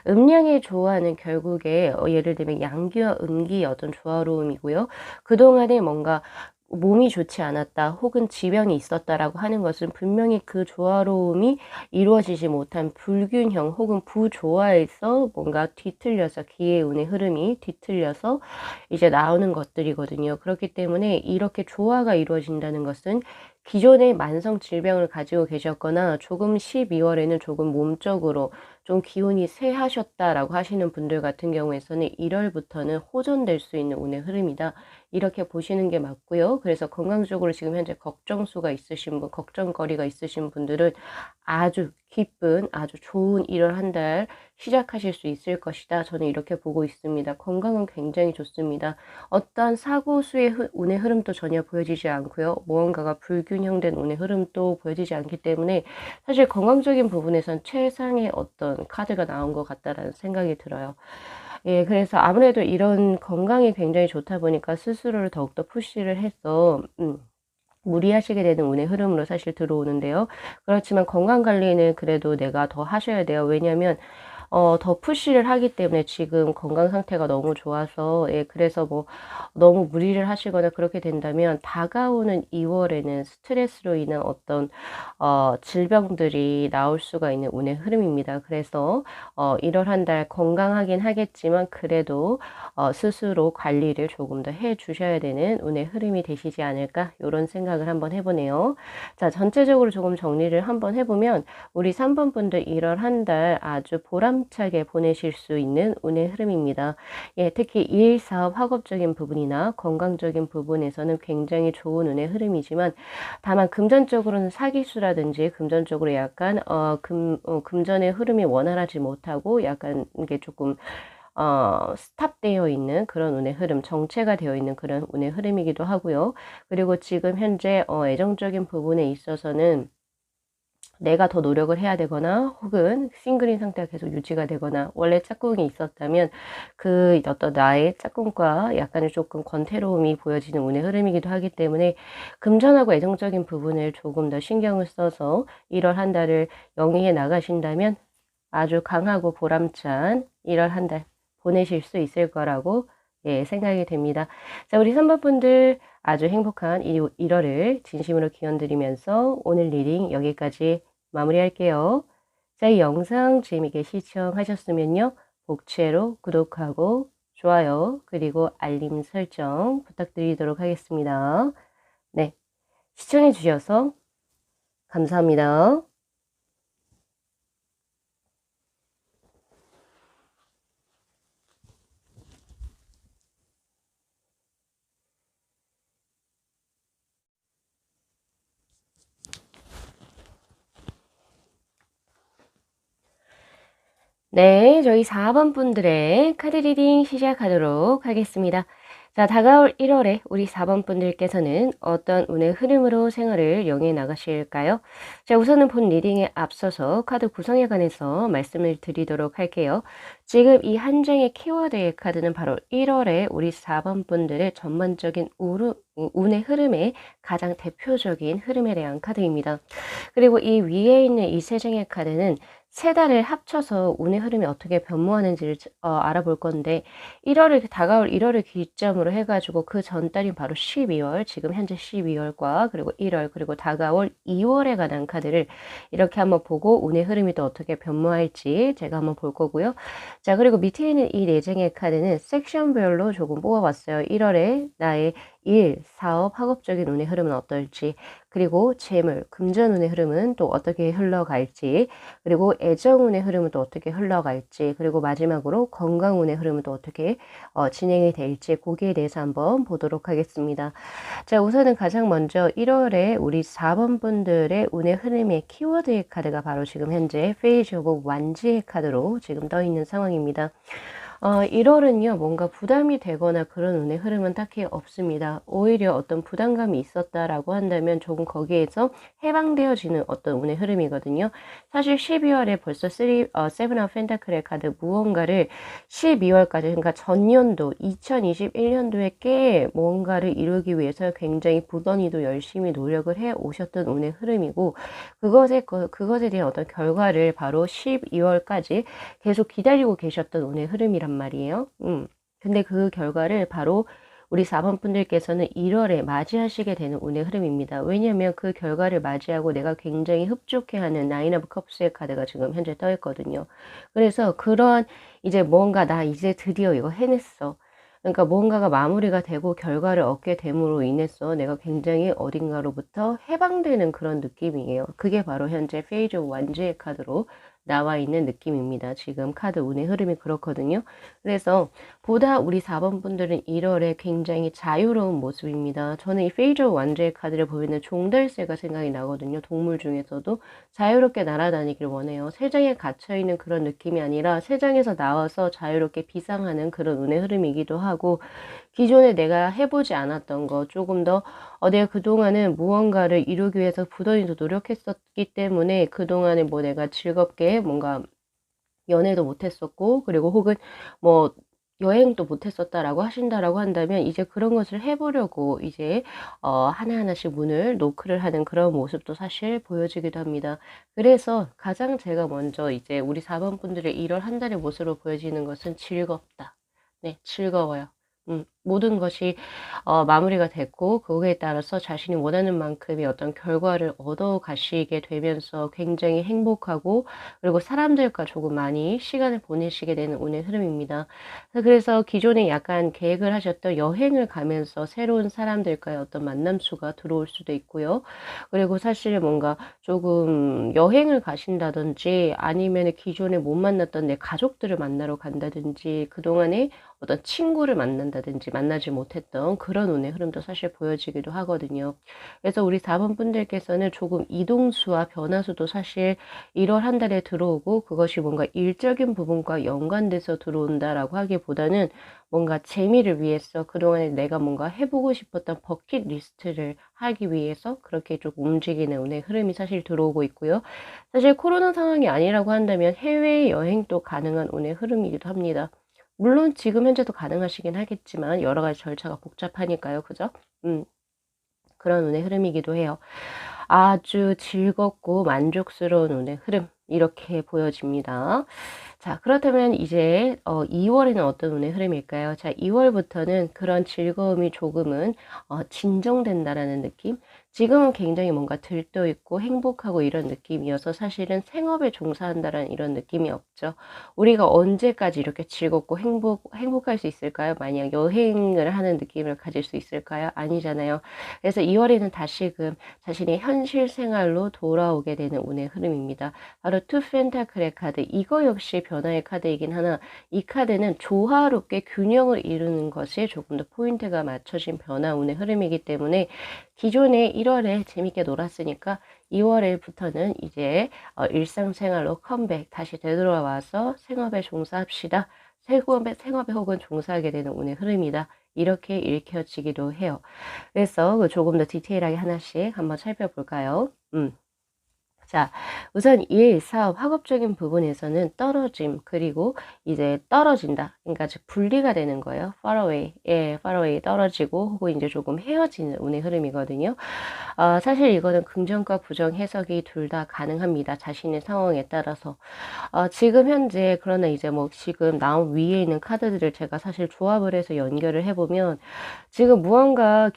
음양의 조화는 결국에 예를 들면 양기와 음기의 어떤 조화로움이고요. 그동안에 뭔가 몸이 좋지 않았다 혹은 질병이 있었다라고 하는 것은 분명히 그 조화로움이 이루어지지 못한 불균형 혹은 부조화에서 뭔가 뒤틀려서 기의 운의 흐름이 뒤틀려서 이제 나오는 것들이거든요. 그렇기 때문에 이렇게 조화가 이루어진다는 것은 기존의 만성 질병을 가지고 계셨거나 조금 12월에는 조금 몸적으로 좀 기운이 쇠하셨다라고 하시는 분들 같은 경우에서는 1월부터는 호전될 수 있는 운의 흐름이다. 이렇게 보시는 게 맞고요. 그래서 건강적으로 지금 현재 걱정수가 있으신 분, 걱정거리가 있으신 분들은 아주 기쁜, 아주 좋은 1월 한 달 시작하실 수 있을 것이다. 저는 이렇게 보고 있습니다. 건강은 굉장히 좋습니다. 어떠한 사고수의 운의 흐름도 전혀 보여지지 않고요. 무언가가 불균형된 운의 흐름도 보여지지 않기 때문에 사실 건강적인 부분에선 최상의 어떤 카드가 나온 것 같다라는 생각이 들어요. 예, 그래서 아무래도 이런 건강이 굉장히 좋다 보니까 스스로를 더욱더 푸시를 해서 무리하시게 되는 운의 흐름으로 사실 들어오는데요. 그렇지만 건강 관리는 그래도 내가 더 하셔야 돼요. 왜냐면 더 푸시를 하기 때문에 지금 건강 상태가 너무 좋아서 예, 그래서 뭐 너무 무리를 하시거나 그렇게 된다면 다가오는 2월에는 스트레스로 인한 어떤 질병들이 나올 수가 있는 운의 흐름입니다. 그래서 1월 한 달 건강하긴 하겠지만 그래도 스스로 관리를 조금 더 해 주셔야 되는 운의 흐름이 되시지 않을까 요런 생각을 한번 해 보네요. 자, 전체적으로 조금 정리를 한번 해 보면 우리 3번 분들 1월 한 달 아주 보람차게 보내실 수 있는 운의 흐름입니다. 예, 특히 일, 사업, 학업적인 부분이나 건강적인 부분에서는 굉장히 좋은 운의 흐름이지만 다만 금전적으로는 사기수라든지 금전적으로 약간 금전의 흐름이 원활하지 못하고 약간 이게 조금 스탑되어 있는 그런 운의 흐름, 정체가 되어 있는 그런 운의 흐름이기도 하고요. 그리고 지금 현재 애정적인 부분에 있어서는 내가 더 노력을 해야 되거나 혹은 싱글인 상태가 계속 유지가 되거나 원래 짝꿍이 있었다면 그 어떤 나의 짝꿍과 약간의 조금 권태로움이 보여지는 운의 흐름이기도 하기 때문에 금전하고 애정적인 부분을 조금 더 신경을 써서 1월 한 달을 영위해 나가신다면 아주 강하고 보람찬 1월 한 달 보내실 수 있을 거라고 예, 생각이 됩니다. 자, 우리 3번 분들 아주 행복한 1월을 진심으로 기원드리면서 오늘 리딩 여기까지 마무리할게요. 자, 이 영상 재미있게 시청하셨으면요. 복채로 구독하고 좋아요 그리고 알림 설정 부탁드리도록 하겠습니다. 네, 시청해 주셔서 감사합니다. 네, 저희 4번 분들의 카드 리딩 시작하도록 하겠습니다. 자, 다가올 1월에 우리 4번 분들께서는 어떤 운의 흐름으로 생활을 영위해 나가실까요? 자, 우선은 본 리딩에 앞서서 카드 구성에 관해서 말씀을 드리도록 할게요. 지금 이 한 장의 키워드의 카드는 바로 1월에 우리 4번 분들의 전반적인 운의 흐름의 가장 대표적인 흐름에 대한 카드입니다. 그리고 이 위에 있는 이 세 장의 카드는 세 달을 합쳐서 운의 흐름이 어떻게 변모하는지를 알아볼 건데 1월을 다가올 1월을 기점으로 해가지고 그 전달이 바로 12월 지금 현재 12월과 그리고 1월 그리고 다가올 2월에 관한 카드를 이렇게 한번 보고 운의 흐름이 또 어떻게 변모할지 제가 한번 볼 거고요. 자, 그리고 밑에 있는 이 네 장의 카드는 섹션별로 조금 뽑아봤어요. 1월에 나의 일, 사업, 학업적인 운의 흐름은 어떨지, 그리고 재물, 금전운의 흐름은 또 어떻게 흘러갈지, 그리고 애정운의 흐름은 또 어떻게 흘러갈지, 그리고 마지막으로 건강운의 흐름은 또 어떻게 진행이 될지, 거기에 대해서 한번 보도록 하겠습니다. 자, 우선은 가장 먼저 1월에 우리 4번 분들의 운의 흐름의 키워드의 카드가 바로 지금 현재 페이지 오브 완지의 카드로 지금 떠 있는 상황입니다. 1월은요, 뭔가 부담이 되거나 그런 운의 흐름은 딱히 없습니다. 오히려 어떤 부담감이 있었다라고 한다면 조금 거기에서 해방되어지는 어떤 운의 흐름이거든요. 사실 12월에 벌써 세븐 오브 펜타클의 카드 무언가를 12월까지, 그러니까 전년도 2021년도에 꽤 뭔가를 이루기 위해서 굉장히 부단히도 열심히 노력을 해 오셨던 운의 흐름이고, 그것에 대한 어떤 결과를 바로 12월까지 계속 기다리고 계셨던 운의 흐름이란 말이에요. 근데 그 결과를 바로 우리 4번 분들께서는 1월에 맞이하시게 되는 운의 흐름입니다. 왜냐하면 그 결과를 맞이하고 내가 굉장히 흡족해하는 나인 오브 컵스의 카드가 지금 현재 떠 있거든요. 그래서 그런 이제 뭔가 나 이제 드디어 이거 해냈어. 그러니까 뭔가가 마무리가 되고 결과를 얻게 됨으로 인해서 내가 굉장히 어딘가로부터 해방되는 그런 느낌이에요. 그게 바로 현재 페이지 오브 완즈의 카드로 나와 있는 느낌입니다. 지금 카드 운의 흐름이 그렇거든요. 그래서 보다 우리 4번 분들은 1월에 굉장히 자유로운 모습입니다. 저는 이 페이지 오브 완즈의 카드를 보면 종달새가 생각이 나거든요. 동물 중에서도 자유롭게 날아다니길 원해요. 세상에 갇혀있는 그런 느낌이 아니라 세상에서 나와서 자유롭게 비상하는 그런 운의 흐름이기도 하고, 기존에 내가 해보지 않았던 거 조금 더 내가 그동안은 무언가를 이루기 위해서 부단히도 노력했었기 때문에 그동안에 뭐 내가 즐겁게 뭔가 연애도 못했었고, 그리고 혹은 뭐 여행도 못했었다라고 하신다라고 한다면 이제 그런 것을 해보려고 이제 하나하나씩 문을 노크를 하는 그런 모습도 사실 보여지기도 합니다. 그래서 가장 제가 먼저 이제 우리 4번 분들의 1월 한 달의 모습으로 보여지는 것은 즐겁다. 네, 즐거워요. 모든 것이 마무리가 됐고 거기에 따라서 자신이 원하는 만큼의 어떤 결과를 얻어 가시게 되면서 굉장히 행복하고, 그리고 사람들과 조금 많이 시간을 보내시게 되는 운의 흐름입니다. 그래서 기존에 약간 계획을 하셨던 여행을 가면서 새로운 사람들과의 어떤 만남 수가 들어올 수도 있고요. 그리고 사실 뭔가 조금 여행을 가신다든지 아니면 기존에 못 만났던 내 가족들을 만나러 간다든지 그동안에 어떤 친구를 만난다든지 만나지 못했던 그런 운의 흐름도 사실 보여지기도 하거든요. 그래서 우리 4번 분들께서는 조금 이동수와 변화수도 사실 1월 한 달에 들어오고, 그것이 뭔가 일적인 부분과 연관돼서 들어온다라고 하기보다는 뭔가 재미를 위해서 그동안에 내가 뭔가 해보고 싶었던 버킷리스트를 하기 위해서 그렇게 좀 움직이는 운의 흐름이 사실 들어오고 있고요. 사실 코로나 상황이 아니라고 한다면 해외여행도 가능한 운의 흐름이기도 합니다. 물론 지금 현재도 가능하시긴 하겠지만 여러 가지 절차가 복잡하니까요. 그죠? 그런 운의 흐름이기도 해요. 아주 즐겁고 만족스러운 운의 흐름, 이렇게 보여집니다. 자, 그렇다면 이제 2월에는 어떤 운의 흐름일까요? 자, 2월부터는 그런 즐거움이 조금은 진정된다라는 느낌? 지금은 굉장히 뭔가 들떠 있고 행복하고 이런 느낌이어서 사실은 생업에 종사한다라는 이런 느낌이 없죠. 우리가 언제까지 이렇게 즐겁고 행복할 수 있을까요? 만약 여행을 하는 느낌을 가질 수 있을까요? 아니잖아요. 그래서 2월에는 다시금 자신의 현실 생활로 돌아오게 되는 운의 흐름입니다. 바로 투 펜타클의 카드, 이거 역시 변화의 카드이긴 하나, 이 카드는 조화롭게 균형을 이루는 것에 조금 더 포인트가 맞춰진 변화 운의 흐름이기 때문에 기존에 1월에 재밌게 놀았으니까 2월에부터는 이제 일상생활로 컴백, 다시 되돌아와서 생업에 종사합시다. 생업에 혹은 종사하게 되는 운의 흐름이다. 이렇게 읽혀지기도 해요. 그래서 조금 더 디테일하게 하나씩 한번 살펴볼까요? 자, 우선 일, 사업, 학업적인 부분에서는 떨어짐, 그리고 이제 떨어진다. 그러니까 즉 분리가 되는 거예요. far away. 예, far away 떨어지고 혹은 이제 조금 헤어지는 운의 흐름이거든요. 사실 이거는 긍정과 부정 해석이 둘 다 가능합니다. 자신의 상황에 따라서. 지금 현재 그러나 이제 뭐 지금 나온 위에 있는 카드들을 제가 사실 조합을 해서 연결을 해보면 지금 무언가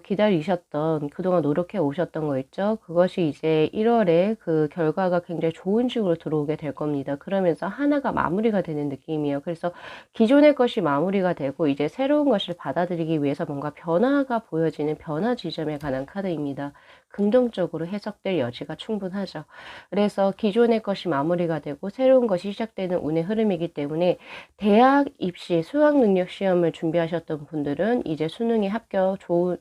기다리셨던 그동안 노력해 오셨던 거 있죠? 그것이 이제 1월에 2월에 그 결과가 굉장히 좋은 식으로 들어오게 될 겁니다. 그러면서 하나가 마무리가 되는 느낌이에요. 그래서 기존의 것이 마무리가 되고 이제 새로운 것을 받아들이기 위해서 뭔가 변화가 보여지는 변화 지점에 관한 카드입니다. 긍정적으로 해석될 여지가 충분하죠. 그래서 기존의 것이 마무리가 되고 새로운 것이 시작되는 운의 흐름이기 때문에 대학 입시 수학능력 시험을 준비하셨던 분들은 이제 수능에 합격, 좋은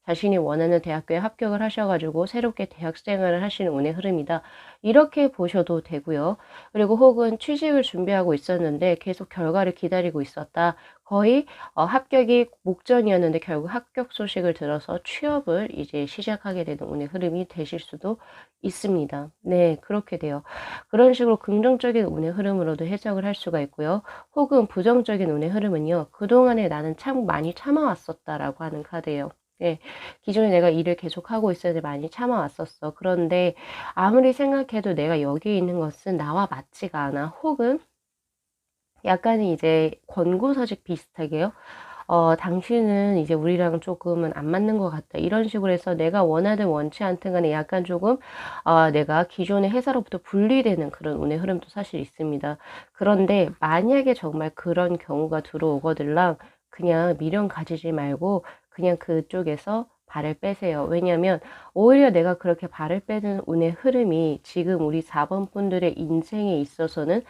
자신이 원하는 대학교에 합격을 하셔가지고 새롭게 대학 생활을 하시는 운의 흐름이다. 이렇게 보셔도 되고요. 그리고 혹은 취직을 준비하고 있었는데 계속 결과를 기다리고 있었다. 거의 합격이 목전이었는데 결국 합격 소식을 들어서 취업을 이제 시작하게 되는 운의 흐름이 되실 수도 있습니다. 네, 그렇게 돼요. 그런 식으로 긍정적인 운의 흐름으로도 해석을 할 수가 있고요. 혹은 부정적인 운의 흐름은요. 그동안에 나는 참 많이 참아왔었다라고 하는 카드예요. 네, 기존에 내가 일을 계속하고 있었는데 많이 참아왔었어. 그런데 아무리 생각해도 내가 여기 있는 것은 나와 맞지가 않아. 혹은 약간은 이제 권고사직 비슷하게요. 당신은 이제 우리랑 조금은 안 맞는 것 같다. 이런 식으로 해서 내가 원하든 원치 않든 간에 약간 조금, 내가 기존의 회사로부터 분리되는 그런 운의 흐름도 사실 있습니다. 그런데 만약에 정말 그런 경우가 들어오거들랑 그냥 미련 가지지 말고 그냥 그쪽에서 발을 빼세요. 왜냐하면 오히려 내가 그렇게 발을 빼는 운의 흐름이 지금 우리 4번 분들의 인생에 있어서는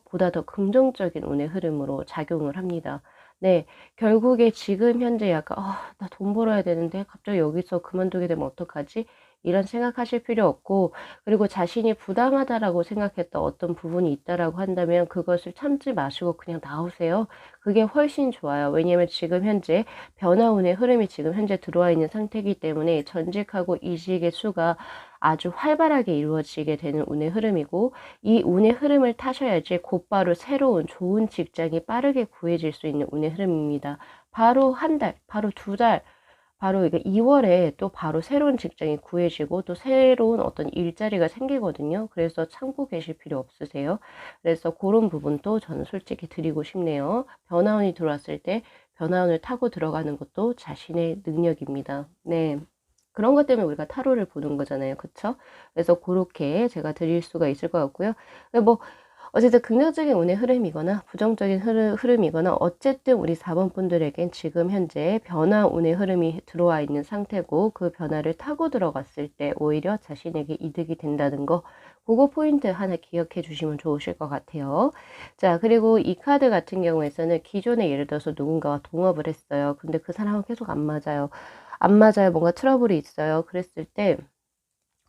보다 더 긍정적인 운의 흐름으로 작용을 합니다. 네. 결국에 지금 현재 약간 '아 나 돈 벌어야 되는데 갑자기 여기서 그만두게 되면 어떡하지?' 이런 생각하실 필요 없고, 그리고 자신이 부당하다라고 생각했던 어떤 부분이 있다라고 한다면 그것을 참지 마시고 그냥 나오세요. 그게 훨씬 좋아요. 왜냐하면 지금 현재 변화운의 흐름이 지금 현재 들어와 있는 상태이기 때문에 전직하고 이직의 수가 아주 활발하게 이루어지게 되는 운의 흐름이고, 이 운의 흐름을 타셔야지 곧바로 새로운 좋은 직장이 빠르게 구해질 수 있는 운의 흐름입니다. 바로 한 달, 바로 두 달, 바로 이게 2월에 또 바로 새로운 직장이 구해지고 또 새로운 어떤 일자리가 생기거든요. 그래서 참고 계실 필요 없으세요. 그래서 그런 부분도 저는 솔직히 드리고 싶네요. 변화운이 들어왔을 때 변화운을 타고 들어가는 것도 자신의 능력입니다. 네. 그런 것 때문에 우리가 타로를 보는 거잖아요. 그쵸? 그래서 그렇게 제가 드릴 수가 있을 것 같고요. 뭐 어쨌든 긍정적인 운의 흐름이거나 부정적인 흐름이거나 어쨌든 우리 4번 분들에겐 지금 현재 변화 운의 흐름이 들어와 있는 상태고, 그 변화를 타고 들어갔을 때 오히려 자신에게 이득이 된다는 거, 그거 포인트 하나 기억해 주시면 좋으실 것 같아요. 자, 그리고 이 카드 같은 경우에서는 기존에 예를 들어서 누군가와 동업을 했어요. 근데 그 사람은 계속 안 맞아요. 안 맞아요. 뭔가 트러블이 있어요. 그랬을 때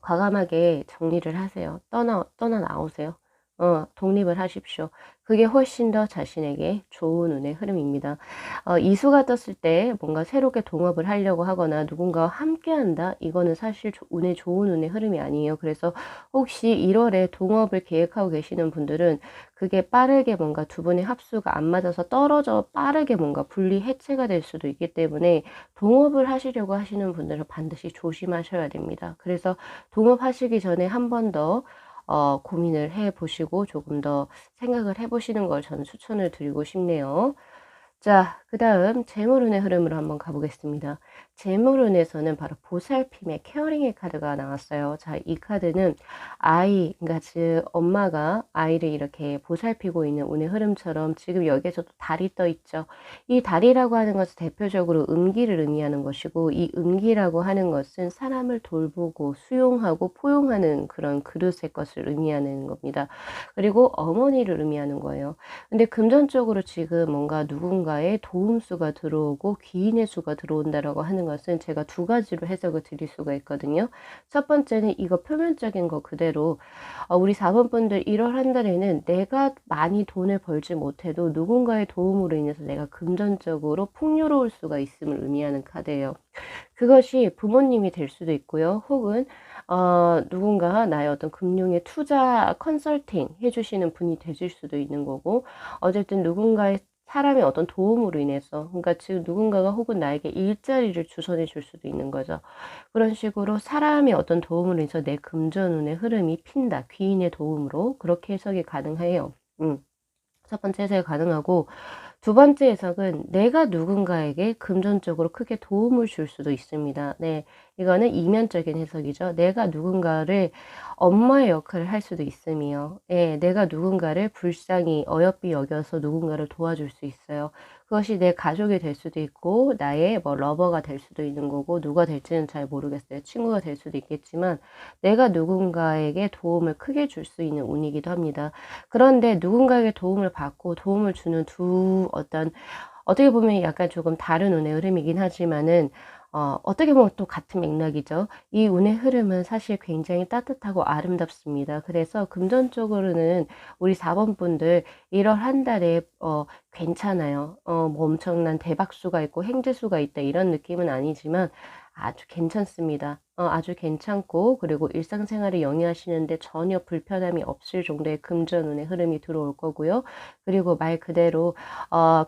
과감하게 정리를 하세요. 떠나 나오세요. 독립을 하십시오. 그게 훨씬 더 자신에게 좋은 운의 흐름입니다. 이수가 떴을 때 뭔가 새롭게 동업을 하려고 하거나 누군가와 함께 한다? 이거는 사실 좋은 운의 흐름이 아니에요. 그래서 혹시 1월에 동업을 계획하고 계시는 분들은 그게 빠르게 뭔가 두 분의 합수가 안 맞아서 떨어져 빠르게 뭔가 분리 해체가 될 수도 있기 때문에 동업을 하시려고 하시는 분들은 반드시 조심하셔야 됩니다. 그래서 동업하시기 전에 한 번 더 고민을 해 보시고 조금 더 생각을 해 보시는 걸 저는 추천을 드리고 싶네요. 자, 그다음 재물운의 흐름으로 한번 가 보겠습니다. 재물운에서는 바로 보살핌의 케어링의 카드가 나왔어요. 자, 이 카드는 그러니까 즉 엄마가 아이를 이렇게 보살피고 있는 운의 흐름처럼 지금 여기에서도 달이 떠 있죠. 이 달이라고 하는 것은 대표적으로 음기를 의미하는 것이고, 이 음기라고 하는 것은 사람을 돌보고 수용하고 포용하는 그런 그릇의 것을 의미하는 겁니다. 그리고 어머니를 의미하는 거예요. 근데 금전적으로 지금 뭔가 누군가의 도움수가 들어오고 귀인의 수가 들어온다라고 하는 것은 제가 두 가지로 해석을 드릴 수가 있거든요. 첫 번째는 이거 표면적인 거 그대로 우리 4번 분들 1월 한 달에는 내가 많이 돈을 벌지 못해도 누군가의 도움으로 인해서 내가 금전적으로 풍요로울 수가 있음을 의미하는 카드예요. 그것이 부모님이 될 수도 있고요. 혹은 누군가 나의 어떤 금융의 투자 컨설팅 해 주시는 분이 되실 수도 있는 거고, 어쨌든 누군가의 사람의 어떤 도움으로 인해서, 그러니까 지금 누군가가 혹은 나에게 일자리를 주선해 줄 수도 있는 거죠. 그런 식으로 사람의 어떤 도움으로 인해서 내 금전운의 흐름이 핀다. 귀인의 도움으로. 그렇게 해석이 가능해요. 첫 번째 해석이 가능하고, 두 번째 해석은 내가 누군가에게 금전적으로 크게 도움을 줄 수도 있습니다. 네. 이거는 이면적인 해석이죠. 내가 누군가를 엄마의 역할을 할 수도 있으며, 예, 내가 누군가를 불쌍히 어여삐 여겨서 누군가를 도와줄 수 있어요. 그것이 내 가족이 될 수도 있고 나의 뭐 러버가 될 수도 있는 거고, 누가 될지는 잘 모르겠어요. 친구가 될 수도 있겠지만 내가 누군가에게 도움을 크게 줄 수 있는 운이기도 합니다. 그런데 누군가에게 도움을 받고 도움을 주는 두 어떻게 보면 약간 조금 다른 운의 흐름이긴 하지만은 어떻게 보면 또 같은 맥락이죠. 이 운의 흐름은 사실 굉장히 따뜻하고 아름답습니다. 그래서 금전적으로는 우리 4번 분들 1월 한 달에 괜찮아요. 뭐 엄청난 대박수가 있고 행재수가 있다 이런 느낌은 아니지만 아주 괜찮습니다. 아주 괜찮고, 그리고 일상생활을 영위하시는데 전혀 불편함이 없을 정도의 금전운의 흐름이 들어올 거고요. 그리고 말 그대로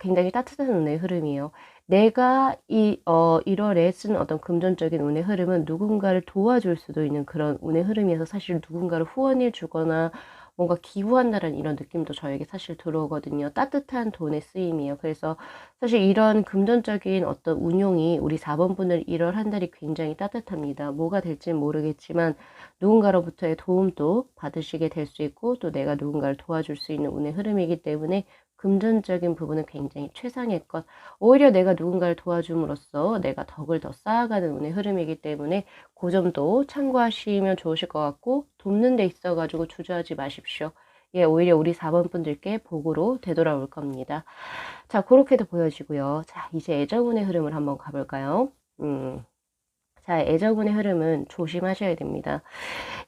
굉장히 따뜻한 운의 흐름이에요. 내가 1월에 쓴 어떤 금전적인 운의 흐름은 누군가를 도와줄 수도 있는 그런 운의 흐름이어서 사실 누군가를 후원해 주거나 뭔가 기부한다는 이런 느낌도 저에게 사실 들어오거든요. 따뜻한 돈의 쓰임이에요. 그래서 사실 이런 금전적인 어떤 운용이 우리 4번 분들 1월 한 달이 굉장히 따뜻합니다. 뭐가 될지는 모르겠지만 누군가로부터의 도움도 받으시게 될 수 있고, 또 내가 누군가를 도와줄 수 있는 운의 흐름이기 때문에 금전적인 부분은 굉장히 최상의 것, 오히려 내가 누군가를 도와줌으로써 내가 덕을 더 쌓아가는 운의 흐름이기 때문에 그 점도 참고하시면 좋으실 것 같고, 돕는 데 있어 가지고 주저하지 마십시오. 예, 오히려 우리 4번 분들께 복으로 되돌아올 겁니다. 자, 그렇게도 보여지고요. 자, 이제 애정운의 흐름을 한번 가볼까요? 자, 애정운의 흐름은 조심하셔야 됩니다.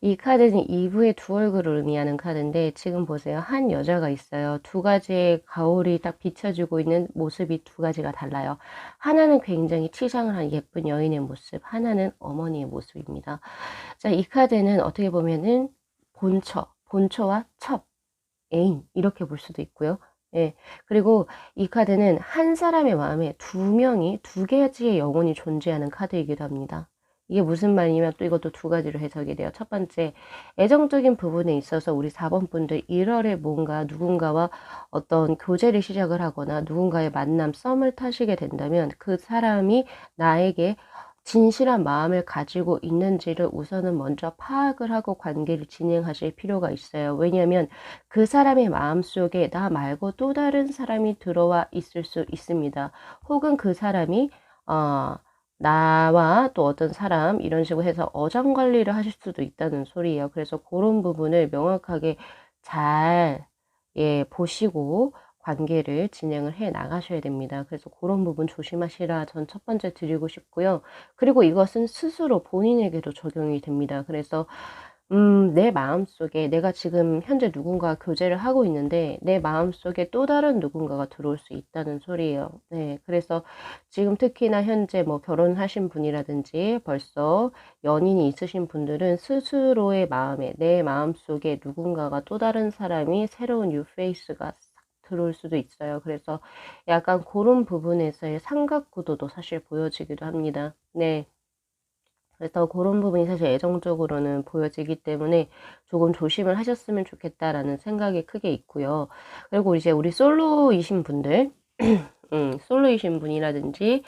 이 카드는 2부의 두 얼굴을 의미하는 카드인데, 지금 보세요. 한 여자가 있어요. 두 가지의 거울이 딱 비춰지고 있는 모습이 두 가지가 달라요. 하나는 굉장히 치장을 한 예쁜 여인의 모습, 하나는 어머니의 모습입니다. 자, 이 카드는 어떻게 보면은 본처와 첩, 애인 이렇게 볼 수도 있고요. 예. 그리고 이 카드는 한 사람의 마음에 두 명이 두 가지의 영혼이 존재하는 카드이기도 합니다. 이게 무슨 말이냐면 또 이것도 두 가지로 해석이 돼요. 첫 번째, 애정적인 부분에 있어서 우리 4번 분들 1월에 뭔가 누군가와 어떤 교제를 시작을 하거나 누군가의 만남, 썸을 타시게 된다면 그 사람이 나에게 진실한 마음을 가지고 있는지를 우선은 먼저 파악을 하고 관계를 진행하실 필요가 있어요. 왜냐하면 그 사람의 마음속에 나 말고 또 다른 사람이 들어와 있을 수 있습니다. 혹은 그 사람이 나와 또 어떤 사람 이런 식으로 해서 어장관리를 하실 수도 있다는 소리예요. 그래서 그런 부분을 명확하게 잘 보시고 관계를 진행을 해 나가셔야 됩니다. 그래서 그런 부분 조심하시라 전 첫 번째 드리고 싶고요. 그리고 이것은 스스로 본인에게도 적용이 됩니다. 그래서 내 마음속에 내가 지금 현재 누군가와 교제를 하고 있는데 내 마음속에 또 다른 누군가가 들어올 수 있다는 소리예요. 네. 그래서 지금 특히나 현재 뭐 결혼하신 분이라든지 벌써 연인이 있으신 분들은 스스로의 마음에 내 마음속에 누군가가 또 다른 사람이 새로운 뉴페이스가 싹 들어올 수도 있어요. 그래서 약간 그런 부분에서의 삼각구도도 사실 보여지기도 합니다. 네. 그래서 그런 부분이 사실 애정적으로는 보여지기 때문에 조금 조심을 하셨으면 좋겠다라는 생각이 크게 있고요. 그리고 이제 우리 솔로이신 분들, 솔로이신 분이라든지,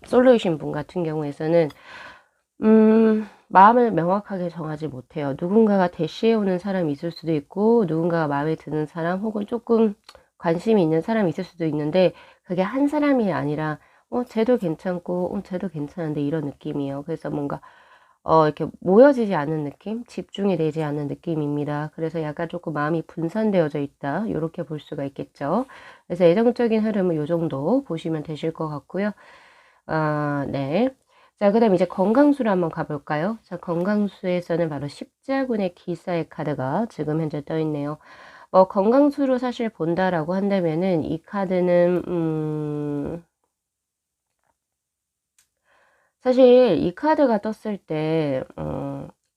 솔로이신 분 같은 경우에서는, 마음을 명확하게 정하지 못해요. 누군가가 대시해 오는 사람이 있을 수도 있고, 누군가가 마음에 드는 사람, 혹은 조금 관심이 있는 사람이 있을 수도 있는데, 그게 한 사람이 아니라 쟤도 괜찮고, 쟤도 괜찮은데 이런 느낌이에요. 그래서 뭔가 이렇게 모여지지 않는 느낌, 집중이 되지 않는 느낌입니다. 그래서 약간 조금 마음이 분산되어져 있다, 요렇게 볼 수가 있겠죠. 그래서 애정적인 흐름은 요 정도 보시면 되실 것 같고요. 네. 자, 그 다음 이제 건강수를 한번 가볼까요? 자, 건강수에서는 바로 십자군의 기사의 카드가 지금 현재 떠 있네요. 건강수로 사실 본다라고 한다면은 이 카드는 사실 이 카드가 떴을 때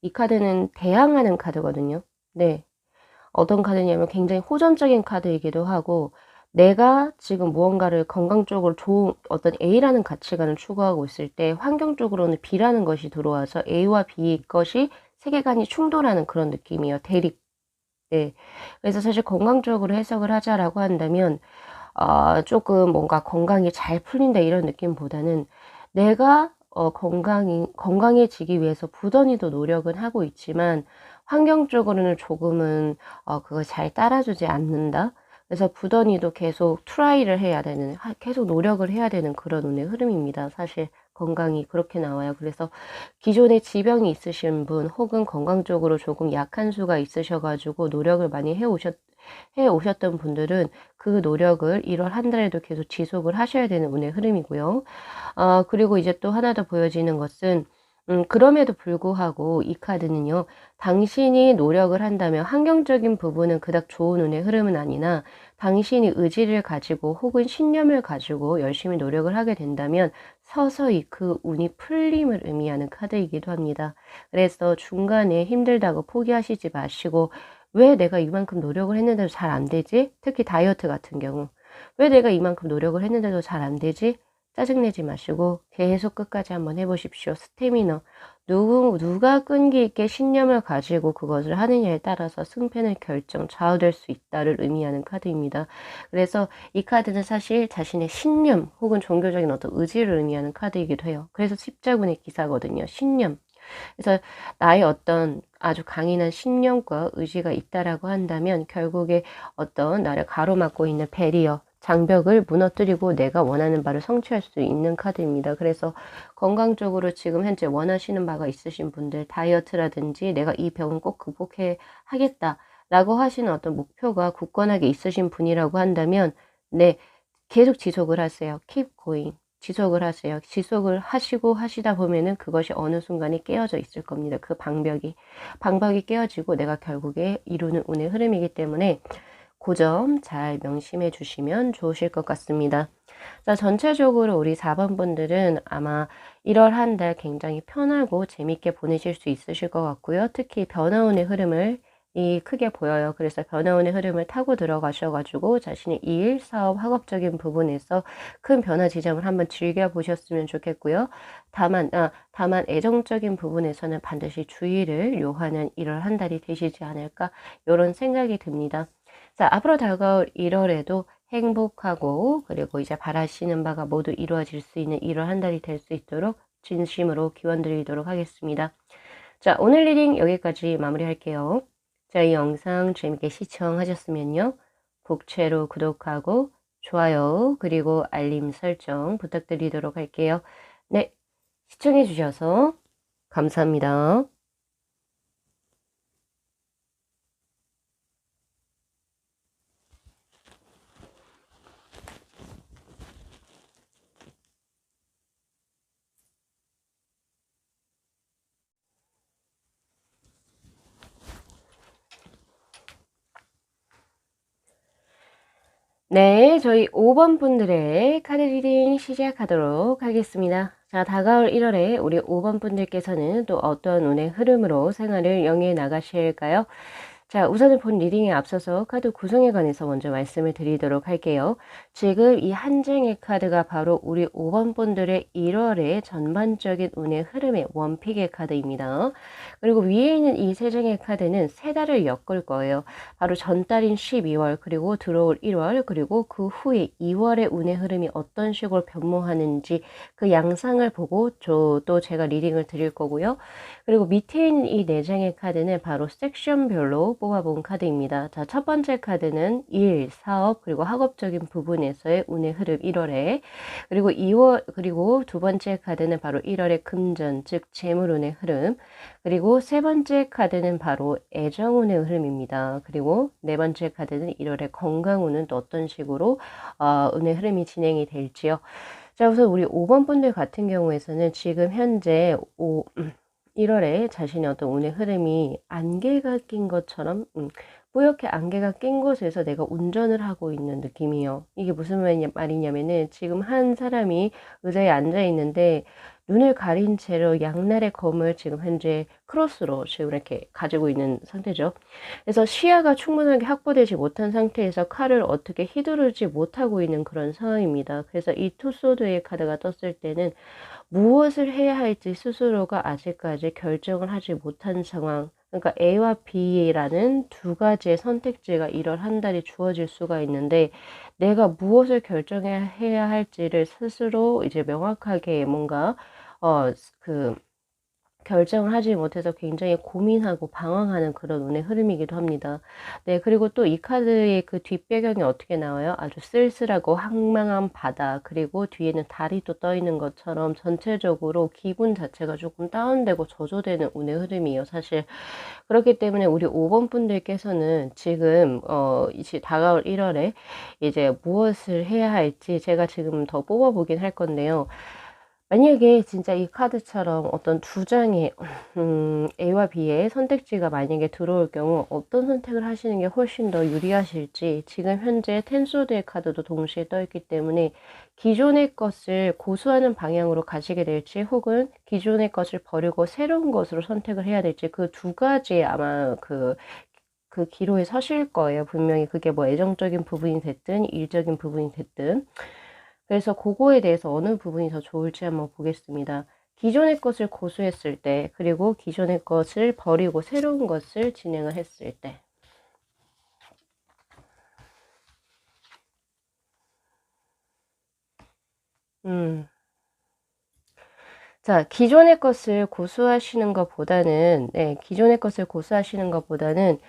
이 카드는 대항하는 카드거든요. 네. 어떤 카드냐면 굉장히 호전적인 카드이기도 하고, 내가 지금 무언가를 건강적으로 좋은 어떤 A라는 가치관을 추구하고 있을 때 환경적으로는 B라는 것이 들어와서 A와 B 것이 세계관이 충돌하는 그런 느낌이에요. 대립. 네. 그래서 사실 건강적으로 해석을 하자라고 한다면 조금 뭔가 건강이 잘 풀린다 이런 느낌보다는 내가 건강해지기 위해서 부단히도 노력은 하고 있지만 환경적으로는 조금은 그걸 잘 따라주지 않는다. 그래서 부단히도 계속 트라이를 해야 되는, 계속 노력을 해야 되는 그런 운의 흐름입니다. 사실 건강이 그렇게 나와요. 그래서 기존에 지병이 있으신 분 혹은 건강적으로 조금 약한 수가 있으셔가지고 노력을 많이 해오셨던 분들은 그 노력을 1월 한 달에도 계속 지속을 하셔야 되는 운의 흐름이고요. 그리고 이제 또 하나 더 보여지는 것은 그럼에도 불구하고 이 카드는요, 당신이 노력을 한다면 환경적인 부분은 그닥 좋은 운의 흐름은 아니나 당신이 의지를 가지고 혹은 신념을 가지고 열심히 노력을 하게 된다면 서서히 그 운이 풀림을 의미하는 카드이기도 합니다. 그래서 중간에 힘들다고 포기하시지 마시고 왜 내가 이만큼 노력을 했는데도 잘 안 되지? 특히 다이어트 같은 경우. 왜 내가 이만큼 노력을 했는데도 잘 안 되지? 짜증내지 마시고 계속 끝까지 한번 해보십시오. 스태미너. 누가 끈기 있게 신념을 가지고 그것을 하느냐에 따라서 승패는 좌우될 수 있다를 의미하는 카드입니다. 그래서 이 카드는 사실 자신의 신념 혹은 종교적인 어떤 의지를 의미하는 카드이기도 해요. 그래서 십자군의 기사거든요. 신념. 그래서 나의 어떤 아주 강인한 신념과 의지가 있다라고 한다면 결국에 어떤 나를 가로막고 있는 배리어, 장벽을 무너뜨리고 내가 원하는 바를 성취할 수 있는 카드입니다. 그래서 건강적으로 지금 현재 원하시는 바가 있으신 분들, 다이어트라든지 내가 이 병은 꼭 극복해 하겠다 라고 하시는 어떤 목표가 굳건하게 있으신 분이라고 한다면 네, 계속 지속을 하세요. Keep going. 지속을 하세요. 지속을 하시고 하시다 보면은 그것이 어느 순간에 깨어져 있을 겁니다. 그 방벽이 깨어지고 내가 결국에 이루는 운의 흐름이기 때문에 그 점 잘 명심해 주시면 좋으실 것 같습니다. 자, 전체적으로 우리 4번 분들은 아마 1월 한 달 굉장히 편하고 재밌게 보내실 수 있으실 것 같고요. 특히 변화운의 흐름을 크게 보여요. 그래서 변화운의 흐름을 타고 들어가셔가지고 자신의 일, 사업, 학업적인 부분에서 큰 변화 지점을 한번 즐겨보셨으면 좋겠고요. 다만 애정적인 부분에서는 반드시 주의를 요하는 1월 한 달이 되시지 않을까 이런 생각이 듭니다. 자, 앞으로 다가올 1월에도 행복하고 그리고 이제 바라시는 바가 모두 이루어질 수 있는 1월 한 달이 될 수 있도록 진심으로 기원드리도록 하겠습니다. 자, 오늘 리딩 여기까지 마무리할게요. 자, 이 영상 재밌게 시청하셨으면요. 복채로 구독하고 좋아요 그리고 알림 설정 부탁드리도록 할게요. 네, 시청해 주셔서 감사합니다. 네, 저희 5번 분들의 카드 리딩 시작하도록 하겠습니다. 자, 다가올 1월에 우리 5번 분들께서는 또 어떤 운의 흐름으로 생활을 영위해 나가실까요? 자, 우선은 본 리딩에 앞서서 카드 구성에 관해서 먼저 말씀을 드리도록 할게요. 지금 이 한 장의 카드가 바로 우리 5번 분들의 1월의 전반적인 운의 흐름의 원픽의 카드입니다. 그리고 위에 있는 이 세 장의 카드는 세 달을 엮을 거예요. 바로 전달인 12월, 그리고 들어올 1월, 그리고 그 후에 2월의 운의 흐름이 어떤 식으로 변모하는지 그 양상을 보고 또 제가 리딩을 드릴 거고요. 그리고 밑에 있는 이 네 장의 카드는 바로 섹션별로 뽑아본 카드입니다. 자, 첫 번째 카드는 일, 사업, 그리고 학업적인 부분에서의 운의 흐름 1월에, 그리고 두 번째 카드는 바로 1월의 금전, 즉 재물운의 흐름, 그리고 세 번째 카드는 바로 애정운의 흐름입니다. 그리고 네 번째 카드는 1월의 건강운은 또 어떤 식으로 운의 흐름이 진행이 될지요. 자, 우선 우리 5번 분들 같은 경우에서는 지금 현재 1월에 자신의 어떤 운의 흐름이 안개가 낀 것처럼 뿌옇게 안개가 낀 곳에서 내가 운전을 하고 있는 느낌이에요. 이게 무슨 말이냐면은 지금 한 사람이 의자에 앉아 있는데 눈을 가린 채로 양날의 검을 지금 현재 크로스로 지금 이렇게 가지고 있는 상태죠. 그래서 시야가 충분하게 확보되지 못한 상태에서 칼을 어떻게 휘두르지 못하고 있는 그런 상황입니다. 그래서 이 투소드의 카드가 떴을 때는 무엇을 해야 할지 스스로가 아직까지 결정을 하지 못한 상황. 그러니까 A와 B라는 두 가지의 선택지가 1월 한 달이 주어질 수가 있는데 내가 무엇을 결정해야 할지를 스스로 이제 명확하게 뭔가 그 결정을 하지 못해서 굉장히 고민하고 방황하는 그런 운의 흐름이기도 합니다. 네, 그리고 또 이 카드의 그 뒷배경이 어떻게 나와요? 아주 쓸쓸하고 황망한 바다, 그리고 뒤에는 달이 또 떠 있는 것처럼 전체적으로 기분 자체가 조금 다운되고 저조되는 운의 흐름이에요, 사실. 그렇기 때문에 우리 5번 분들께서는 지금 이제 다가올 1월에 이제 무엇을 해야 할지 제가 지금 더 뽑아보긴 할 건데요. 만약에 진짜 이 카드처럼 어떤 두 장의 A와 B의 선택지가 만약에 들어올 경우 어떤 선택을 하시는 게 훨씬 더 유리하실지, 지금 현재 텐소드의 카드도 동시에 떠 있기 때문에 기존의 것을 고수하는 방향으로 가시게 될지, 혹은 기존의 것을 버리고 새로운 것으로 선택을 해야 될지, 그 두 가지의 아마 그 기로에 서실 거예요. 분명히 그게 뭐 애정적인 부분이 됐든 일적인 부분이 됐든. 그래서 그거에 대해서 어느 부분이 더 좋을지 한번 보겠습니다. 기존의 것을 고수했을 때, 그리고 기존의 것을 버리고 새로운 것을 진행을 했을 때. 자, 기존의 것을 고수하시는 것보다는, 기존의 것을 고수하시는 것보다는,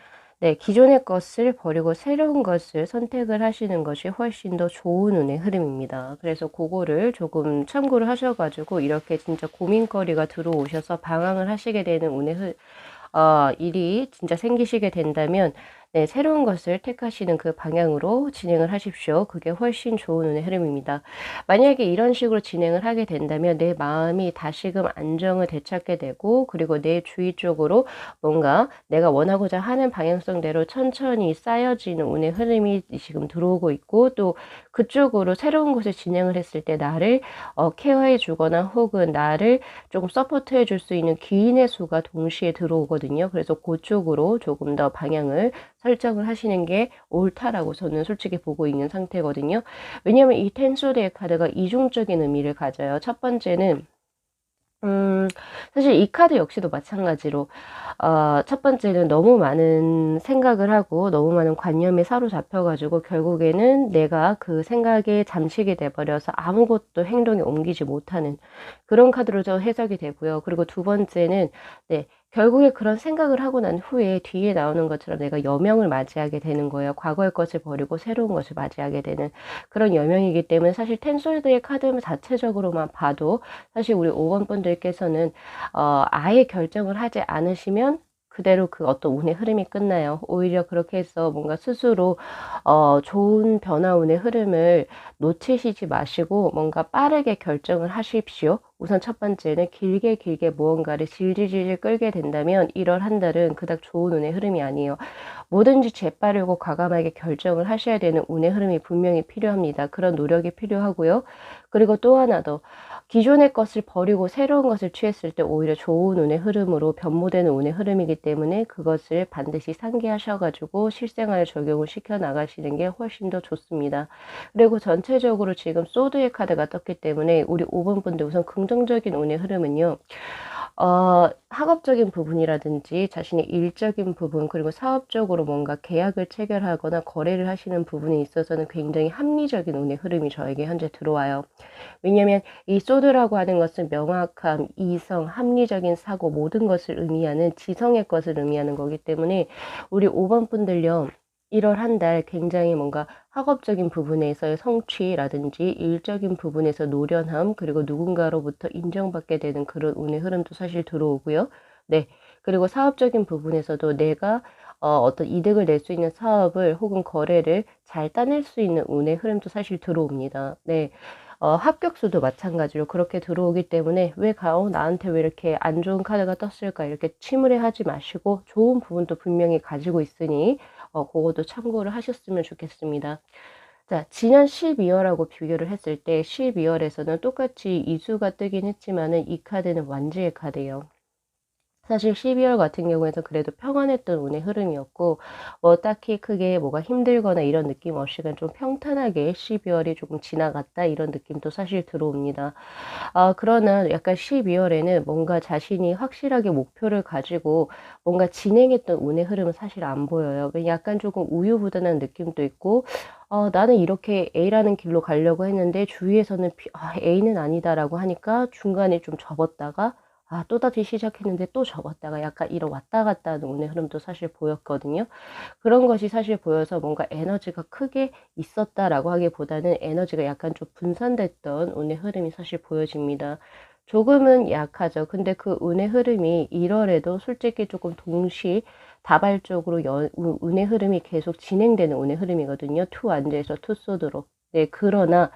기존의 것을 버리고 새로운 것을 선택을 하시는 것이 훨씬 더 좋은 운의 흐름입니다. 그래서 그거를 조금 참고를 하셔가지고, 이렇게 진짜 고민거리가 들어오셔서 방황을 하시게 되는 일이 진짜 생기시게 된다면, 새로운 것을 택하시는 그 방향으로 진행을 하십시오. 그게 훨씬 좋은 운의 흐름입니다. 만약에 이런 식으로 진행을 하게 된다면 내 마음이 다시금 안정을 되찾게 되고, 그리고 내 주위 쪽으로 뭔가 내가 원하고자 하는 방향성대로 천천히 쌓여지는 운의 흐름이 지금 들어오고 있고, 또 그쪽으로 새로운 것을 진행을 했을 때 나를 케어해 주거나 혹은 나를 조금 서포트해 줄 수 있는 귀인의 수가 동시에 들어오거든요. 그래서 그쪽으로 조금 더 방향을 설정을 하시는 게 옳다라고 저는 솔직히 보고 있는 상태거든요. 왜냐하면 이 텐소드의 카드가 이중적인 의미를 가져요. 첫 번째는 사실 이 카드 역시도 마찬가지로 첫 번째는 너무 많은 생각을 하고 너무 많은 관념에 사로잡혀 가지고 결국에는 내가 그 생각에 잠식이 돼 버려서 아무것도 행동에 옮기지 못하는 그런 카드로 저 해석이 되고요. 그리고 두 번째는 결국에 그런 생각을 하고 난 후에 뒤에 나오는 것처럼 내가 여명을 맞이하게 되는 거예요. 과거의 것을 버리고 새로운 것을 맞이하게 되는 그런 여명이기 때문에, 사실 텐솔드의 카드 자체적으로만 봐도 사실 우리 5번 분들께서는 아예 결정을 하지 않으시면 그대로 그 어떤 운의 흐름이 끝나요. 오히려 그렇게 해서 뭔가 스스로 좋은 변화운의 흐름을 놓치시지 마시고 뭔가 빠르게 결정을 하십시오. 우선 첫 번째는 길게 무언가를 질질질 끌게 된다면 1월 한 달은 그닥 좋은 운의 흐름이 아니에요. 뭐든지 재빠르고 과감하게 결정을 하셔야 되는 운의 흐름이 분명히 필요합니다. 그런 노력이 필요하고요. 그리고 또 하나 더, 기존의 것을 버리고 새로운 것을 취했을 때 오히려 좋은 운의 흐름으로 변모되는 운의 흐름이기 때문에 그것을 반드시 상기하셔가지고 실생활에 적용을 시켜 나가시는 게 훨씬 더 좋습니다. 그리고 전체적으로 지금 소드의 카드가 떴기 때문에 우리 5번 분들 우선 긍정적인 운의 흐름은요. 학업적인 부분이라든지 자신의 일적인 부분, 그리고 사업적으로 뭔가 계약을 체결하거나 거래를 하시는 부분에 있어서는 굉장히 합리적인 운의 흐름이 저에게 현재 들어와요. 왜냐면 이 소드라고 하는 것은 명확함, 이성, 합리적인 사고, 모든 것을 의미하는 지성의 것을 의미하는 거기 때문에 우리 5번 분들요. 1월 한 달 굉장히 뭔가 학업적인 부분에서의 성취라든지 일적인 부분에서 노련함, 그리고 누군가로부터 인정받게 되는 그런 운의 흐름도 사실 들어오고요. 그리고 사업적인 부분에서도 내가 어떤 이득을 낼 수 있는 사업을 혹은 거래를 잘 따낼 수 있는 운의 흐름도 사실 들어옵니다. 합격수도 마찬가지로 그렇게 들어오기 때문에 나한테 왜 이렇게 안 좋은 카드가 떴을까 이렇게 침울해하지 마시고 좋은 부분도 분명히 가지고 있으니 그것도 참고를 하셨으면 좋겠습니다. 자, 지난 12월하고 비교를 했을 때 12월에서는 똑같이 이수가 뜨긴 했지만은 이 카드는 완지의 카드예요. 사실 12월 같은 경우에는 그래도 평안했던 운의 흐름이었고 뭐 딱히 크게 뭐가 힘들거나 이런 느낌 없이 그냥 좀 평탄하게 12월이 조금 지나갔다 이런 느낌도 사실 들어옵니다. 그러나 약간 12월에는 뭔가 자신이 확실하게 목표를 가지고 뭔가 진행했던 운의 흐름은 사실 안 보여요. 약간 조금 우유부단한 느낌도 있고 나는 이렇게 A라는 길로 가려고 했는데 주위에서는 A는 아니다."라고 하니까 중간에 좀 접었다가 또다시 시작했는데 또 접었다가 약간 이런 왔다 갔다 하는 운의 흐름도 사실 보였거든요. 그런 것이 사실 보여서 뭔가 에너지가 크게 있었다라고 하기보다는 에너지가 약간 좀 분산됐던 운의 흐름이 사실 보여집니다. 조금은 약하죠. 근데 그 운의 흐름이 1월에도 솔직히 조금 동시다발적으로 운의 흐름이 계속 진행되는 운의 흐름이거든요. 투 완제에서 투 소드로. 네, 그러나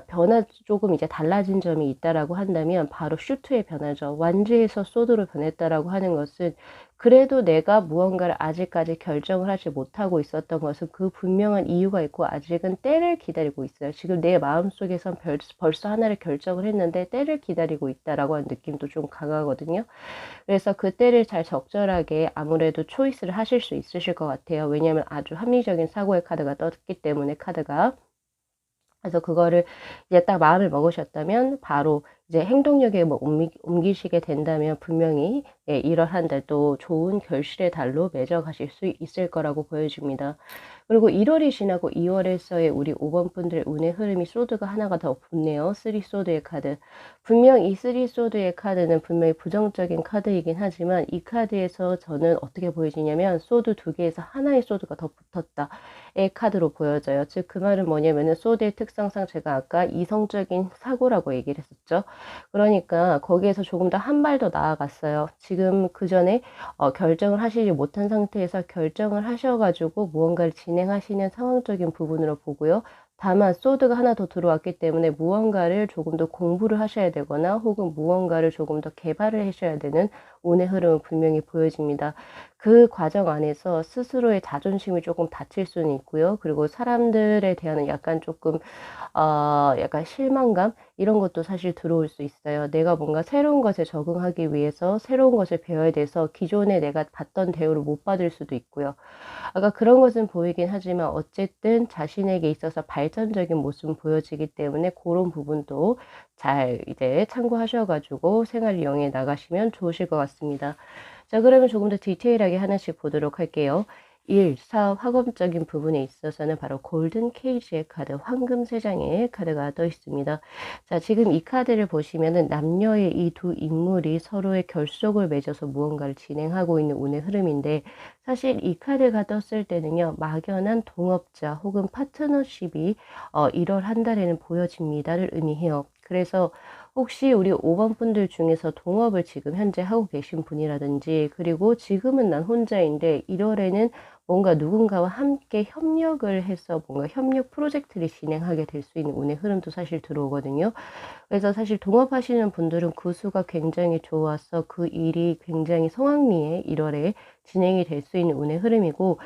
변화 조금 이제 달라진 점이 있다라고 한다면 바로 슈트의 변화죠. 완주에서 소드로 변했다라고 하는 것은 그래도 내가 무언가를 아직까지 결정을 하지 못하고 있었던 것은 그 분명한 이유가 있고 아직은 때를 기다리고 있어요. 지금 내 마음속에선 벌써 하나를 결정을 했는데 때를 기다리고 있다라고 하는 느낌도 좀 강하거든요. 그래서 그 때를 잘 적절하게 아무래도 초이스를 하실 수 있으실 것 같아요. 왜냐하면 아주 합리적인 사고의 카드가 떴기 때문에 카드가. 그래서 그거를 이제 딱 마음을 먹으셨다면 바로 이제 행동력에 뭐 옮기시게 된다면 분명히 1월 한 달 또 좋은 결실의 달로 맺어 가실 수 있을 거라고 보여집니다. 그리고 1월이 지나고 2월에서의 우리 5번 분들의 운의 흐름이 소드가 하나가 더 붙네요. 3 소드의 카드. 분명 이 3 소드의 카드는 분명히 부정적인 카드이긴 하지만 이 카드에서 저는 어떻게 보여지냐면 소드 두 개에서 하나의 소드가 더 붙었다. 의 카드로 보여져요. 즉 그 말은 뭐냐면은 소드의 특성상 제가 아까 이성적인 사고라고 얘기를 했었죠. 그러니까 거기에서 조금 더 한 발 더 나아갔어요. 지금 그전에 결정을 하시지 못한 상태에서 결정을 하셔 가지고 무언가를 진행하시는 상황적인 부분으로 보고요. 다만 소드가 하나 더 들어왔기 때문에 무언가를 조금 더 공부를 하셔야 되거나 혹은 무언가를 조금 더 개발을 하셔야 되는 운의 흐름은 분명히 보여집니다. 그 과정 안에서 스스로의 자존심이 조금 다칠 수는 있고요. 그리고 사람들에 대한 약간 조금 약간 실망감 이런 것도 사실 들어올 수 있어요. 내가 뭔가 새로운 것에 적응하기 위해서 새로운 것을 배워야 돼서 기존에 내가 받던 대우를 못 받을 수도 있고요. 아까 그런 것은 보이긴 하지만 어쨌든 자신에게 있어서 발전적인 모습은 보여지기 때문에 고런 부분도 잘 이제 참고하셔 가지고 생활을 영위해 나가시면 좋으실 것 같습니다. 자, 그러면 조금 더 디테일하게 하나씩 보도록 할게요. 일, 사업, 학업적인 부분에 있어서는 바로 골든 케이지의 카드, 황금 세 장의 카드가 떠 있습니다. 자, 지금 이 카드를 보시면은 남녀의 이 두 인물이 서로의 결속을 맺어서 무언가를 진행하고 있는 운의 흐름인데 사실 이 카드가 떴을 때는요, 막연한 동업자 혹은 파트너십이 1월 한 달에는 보여집니다를 의미해요. 그래서 혹시 우리 5번 분들 중에서 동업을 지금 현재 하고 계신 분이라든지 그리고 지금은 난 혼자인데 1월에는 뭔가 누군가와 함께 협력을 해서 뭔가 협력 프로젝트를 진행하게 될 수 있는 운의 흐름도 사실 들어오거든요. 그래서 사실 동업하시는 분들은 그 수가 굉장히 좋아서 그 일이 굉장히 성황리에 1월에 진행이 될 수 있는 운의 흐름이고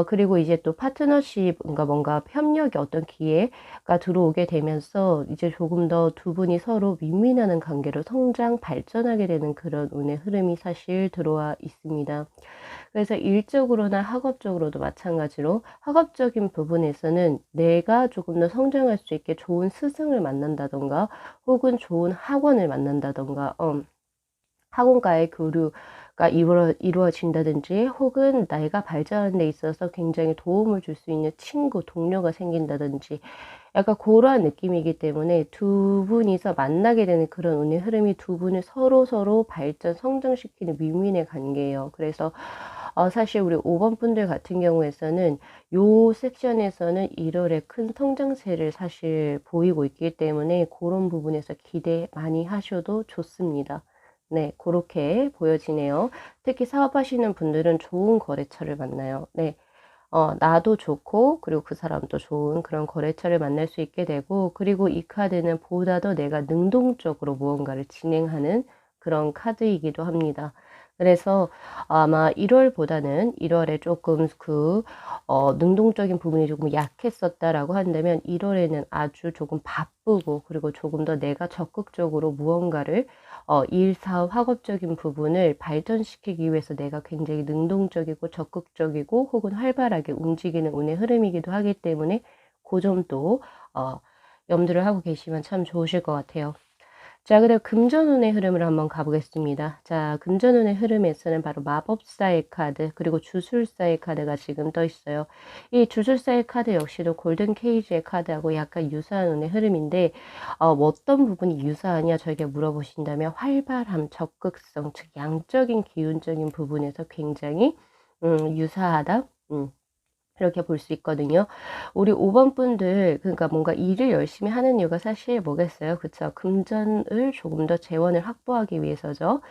그리고 이제 또 파트너십 뭔가 협력의 어떤 기회가 들어오게 되면서 이제 조금 더 두 분이 서로 윈윈하는 관계로 성장 발전하게 되는 그런 운의 흐름이 사실 들어와 있습니다. 그래서 일적으로나 학업적으로도 마찬가지로 학업적인 부분에서는 내가 조금 더 성장할 수 있게 좋은 스승을 만난다든가 혹은 좋은 학원을 만난다든가 학원과의 교류가 이루어진다든지 혹은 내가 발전하는 데 있어서 굉장히 도움을 줄 수 있는 친구, 동료가 생긴다든지 약간 고러한 느낌이기 때문에 두 분이서 만나게 되는 그런 운의 흐름이 두 분을 서로서로 발전, 성장시키는 윈윈의 관계예요. 그래서 사실 우리 5번 분들 같은 경우에서는 요 섹션에서는 1월에 큰 성장세를 사실 보이고 있기 때문에 고런 부분에서 기대 많이 하셔도 좋습니다. 네, 고렇게 보여지네요. 특히 사업하시는 분들은 좋은 거래처를 만나요. 네. 나도 좋고 그리고 그 사람도 좋은 그런 거래처를 만날 수 있게 되고 그리고 이 카드는 보다 더 내가 능동적으로 무언가를 진행하는 그런 카드이기도 합니다. 그래서 아마 1월보다는 1월에 조금 능동적인 부분이 조금 약했었다라고 한다면 1월에는 아주 조금 바쁘고 그리고 조금 더 내가 적극적으로 무언가를 일, 사업, 학업적인 부분을 발전시키기 위해서 내가 굉장히 능동적이고 적극적이고 혹은 활발하게 움직이는 운의 흐름이기도 하기 때문에 그 점도 염두를 하고 계시면 참 좋으실 것 같아요. 자, 그다음 금전운의 흐름을 한번 가보겠습니다. 자, 금전운의 흐름에서는 바로 마법사의 카드 그리고 주술사의 카드가 지금 떠 있어요. 이 주술사의 카드 역시도 골든 케이지의 카드하고 약간 유사한 운의 흐름인데 어떤 부분이 유사하냐 저에게 물어보신다면 활발함, 적극성, 즉 양적인 기운적인 부분에서 굉장히 유사하다. 이렇게 볼 수 있거든요. 우리 5번 분들 그러니까 뭔가 일을 열심히 하는 이유가 사실 뭐겠어요? 그쵸? 금전을 조금 더 재원을 확보하기 위해서죠.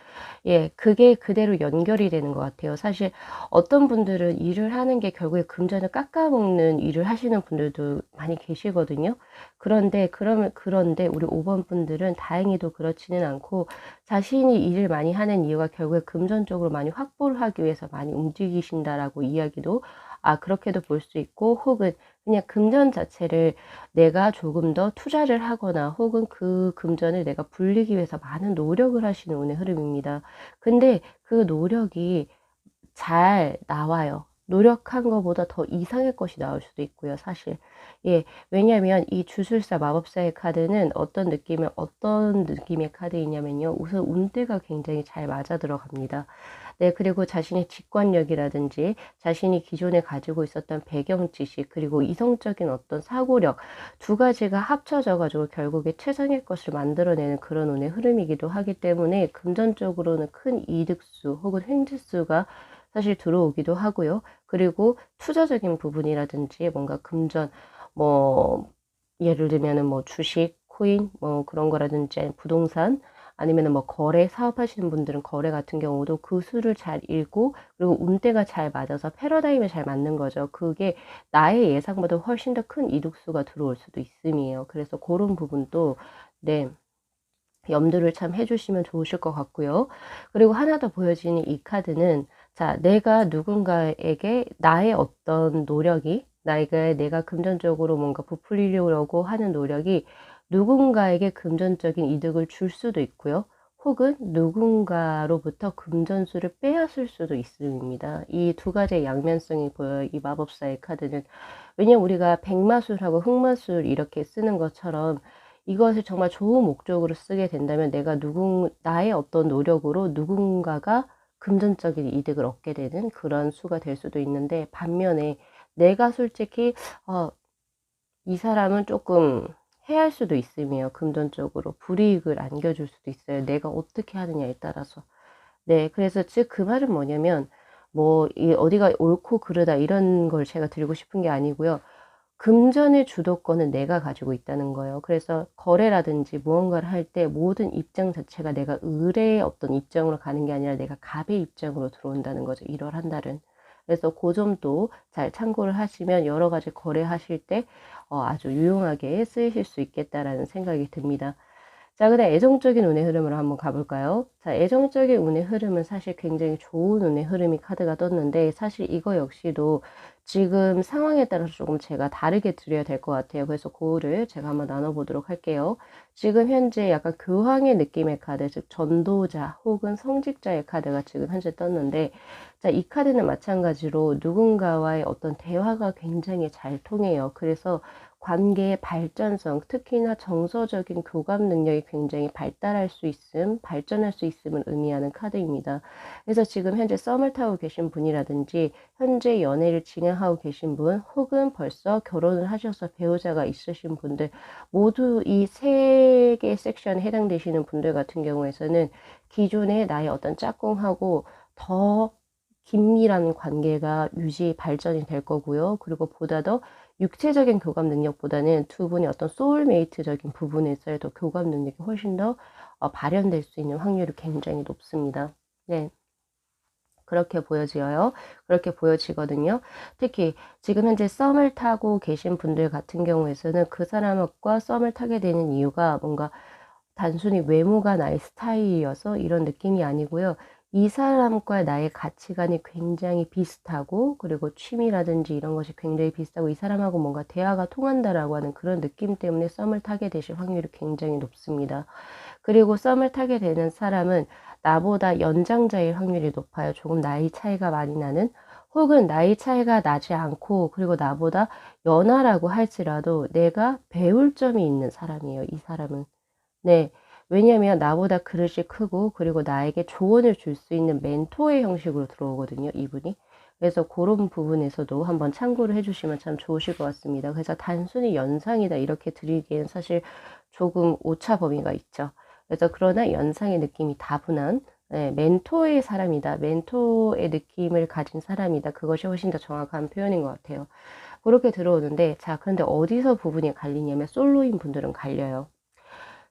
예, 그게 그대로 연결이 되는 것 같아요. 사실 어떤 분들은 일을 하는 게 결국에 금전을 깎아먹는 일을 하시는 분들도 많이 계시거든요. 그런데 우리 5번 분들은 다행히도 그렇지는 않고 자신이 일을 많이 하는 이유가 결국에 금전적으로 많이 확보를 하기 위해서 많이 움직이신다라고 이야기도 그렇게도 볼 수 있고 혹은 그냥 금전 자체를 내가 조금 더 투자를 하거나 혹은 그 금전을 내가 불리기 위해서 많은 노력을 하시는 운의 흐름입니다. 근데 그 노력이 잘 나와요. 노력한 것보다 더 이상의 것이 나올 수도 있고요, 사실. 예, 왜냐면 이 주술사 마법사의 카드는 어떤 느낌의 카드이냐면요. 우선 운대가 굉장히 잘 맞아 들어갑니다. 네, 그리고 자신의 직관력이라든지 자신이 기존에 가지고 있었던 배경 지식 그리고 이성적인 어떤 사고력 두 가지가 합쳐져 가지고 결국에 최상의 것을 만들어내는 그런 운의 흐름이기도 하기 때문에 금전적으로는 큰 이득수 혹은 횡재수가 사실 들어오기도 하고요. 그리고 투자적인 부분이라든지 뭔가 금전 뭐 예를 들면은 뭐 주식, 코인 뭐 그런 거라든지 아니면 부동산 아니면은 뭐 거래 사업하시는 분들은 거래 같은 경우도 그 수를 잘 읽고 그리고 운대가 잘 맞아서 패러다임에 잘 맞는 거죠. 그게 나의 예상보다 훨씬 더 큰 이득수가 들어올 수도 있음이에요. 그래서 고런 부분도 네. 염두를 참 해주시면 좋으실 것 같고요. 그리고 하나 더 보여지는 이 카드는 자, 내가 누군가에게 나의 어떤 노력이 내가 금전적으로 뭔가 부풀리려고 하는 노력이 누군가에게 금전적인 이득을 줄 수도 있고요. 혹은 누군가로부터 금전수를 빼앗을 수도 있습니다. 이 두 가지의 양면성이 보여요. 이 마법사의 카드는. 왜냐면 우리가 백마술하고 흑마술 이렇게 쓰는 것처럼 이것을 정말 좋은 목적으로 쓰게 된다면 나의 어떤 노력으로 누군가가 금전적인 이득을 얻게 되는 그런 수가 될 수도 있는데 반면에 내가 솔직히 어, 이 사람은 조금 해할 수도 있으며 금전적으로 불이익을 안겨줄 수도 있어요. 내가 어떻게 하느냐에 따라서. 네, 그래서 즉 그 말은 뭐냐면 이 어디가 옳고 그르다 이런 걸 제가 드리고 싶은 게 아니고요. 금전의 주도권은 내가 가지고 있다는 거예요. 그래서 거래라든지 무언가를 할 때 모든 입장 자체가 내가 을의 어떤 입장으로 가는 게 아니라 내가 갑의 입장으로 들어온다는 거죠. 1월 한 달은. 그래서 그 점도 잘 참고를 하시면 여러 가지 거래하실 때 아주 유용하게 쓰이실 수 있겠다라는 생각이 듭니다. 자, 그다음 애정적인 운의 흐름으로 한번 가볼까요? 자, 애정적인 운의 흐름은 사실 굉장히 좋은 운의 흐름이 카드가 떴는데 사실 이거 역시도 지금 상황에 따라서 조금 제가 다르게 드려야 될 것 같아요. 그래서 그거를 제가 한번 나눠보도록 할게요. 지금 현재 약간 교황의 느낌의 카드, 즉 전도자 혹은 성직자의 카드가 지금 현재 떴는데 자, 이 카드는 마찬가지로 누군가와의 어떤 대화가 굉장히 잘 통해요. 그래서 관계의 발전성, 특히나 정서적인 교감 능력이 굉장히 발전할 수 있음을 의미하는 카드입니다. 그래서 지금 현재 썸을 타고 계신 분이라든지, 현재 연애를 진행하고 계신 분, 혹은 벌써 결혼을 하셔서 배우자가 있으신 분들, 모두 이 세 개의 섹션에 해당되시는 분들 같은 경우에서는 기존의 나의 어떤 짝꿍하고 더 긴밀한 관계가 발전이 될 거고요. 그리고 보다 더 육체적인 교감 능력보다는 두 분이 어떤 소울메이트적인 부분에서의 더 교감 능력이 훨씬 더 발현될 수 있는 확률이 굉장히 높습니다. 네. 그렇게 보여져요. 그렇게 보여지거든요. 특히 지금 현재 썸을 타고 계신 분들 같은 경우에서는 그 사람과 썸을 타게 되는 이유가 뭔가 단순히 외모가 나의 스타일이어서 이런 느낌이 아니고요. 이 사람과 나의 가치관이 굉장히 비슷하고, 그리고 취미라든지 이런 것이 굉장히 비슷하고, 이 사람하고 뭔가 대화가 통한다라고 하는 그런 느낌 때문에 썸을 타게 되실 확률이 굉장히 높습니다. 그리고 썸을 타게 되는 사람은 나보다 연장자일 확률이 높아요. 조금 나이 차이가 많이 나는, 혹은 나이 차이가 나지 않고, 그리고 나보다 연하라고 할지라도 내가 배울 점이 있는 사람이에요, 이 사람은. 네. 왜냐면 나보다 그릇이 크고, 그리고 나에게 조언을 줄 수 있는 멘토의 형식으로 들어오거든요, 이분이. 그래서 고런 부분에서도 한번 참고를 해 주시면 참 좋으실 것 같습니다. 그래서 단순히 연상이다 이렇게 드리기에는 사실 조금 오차 범위가 있죠. 그래서 그러나 연상의 느낌이 다분한, 네, 멘토의 사람이다. 멘토의 느낌을 가진 사람이다. 그것이 훨씬 더 정확한 표현인 것 같아요. 그렇게 들어오는데, 자, 그런데 어디서 부분이 갈리냐면 솔로인 분들은 갈려요.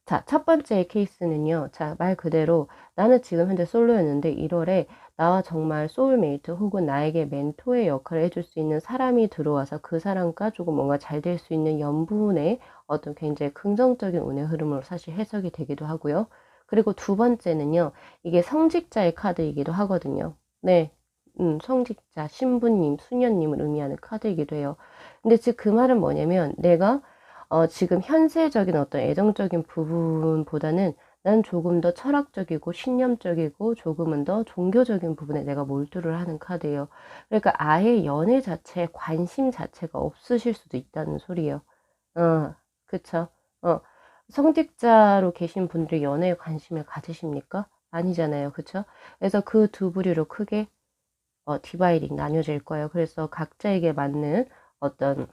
자, 첫 번째 케이스는요. 자, 말 그대로 나는 지금 현재 솔로였는데 1월에 나와 정말 소울메이트 혹은 나에게 멘토의 역할을 해줄 수 있는 사람이 들어와서 그 사람과 조금 뭔가 잘 될 수 있는 연분의 어떤 굉장히 긍정적인 운의 흐름으로 사실 해석이 되기도 하고요. 그리고 두 번째는요. 이게 성직자의 카드이기도 하거든요. 네. 성직자, 신부님, 수녀님을 의미하는 카드이기도 해요. 근데 즉 그 말은 뭐냐면 내가 지금 현세적인 어떤 애정적인 부분보다는 난 조금 더 철학적이고 신념적이고 조금은 더 종교적인 부분에 내가 몰두를 하는 카드예요. 그러니까 아예 연애 자체에 관심 자체가 없으실 수도 있다는 소리예요. 그쵸. 어, 성직자로 계신 분들이 연애에 관심을 가지십니까? 아니잖아요. 그쵸? 그래서 그 두 부류로 크게 디바이딩 나뉘어질 거예요. 그래서 각자에게 맞는 어떤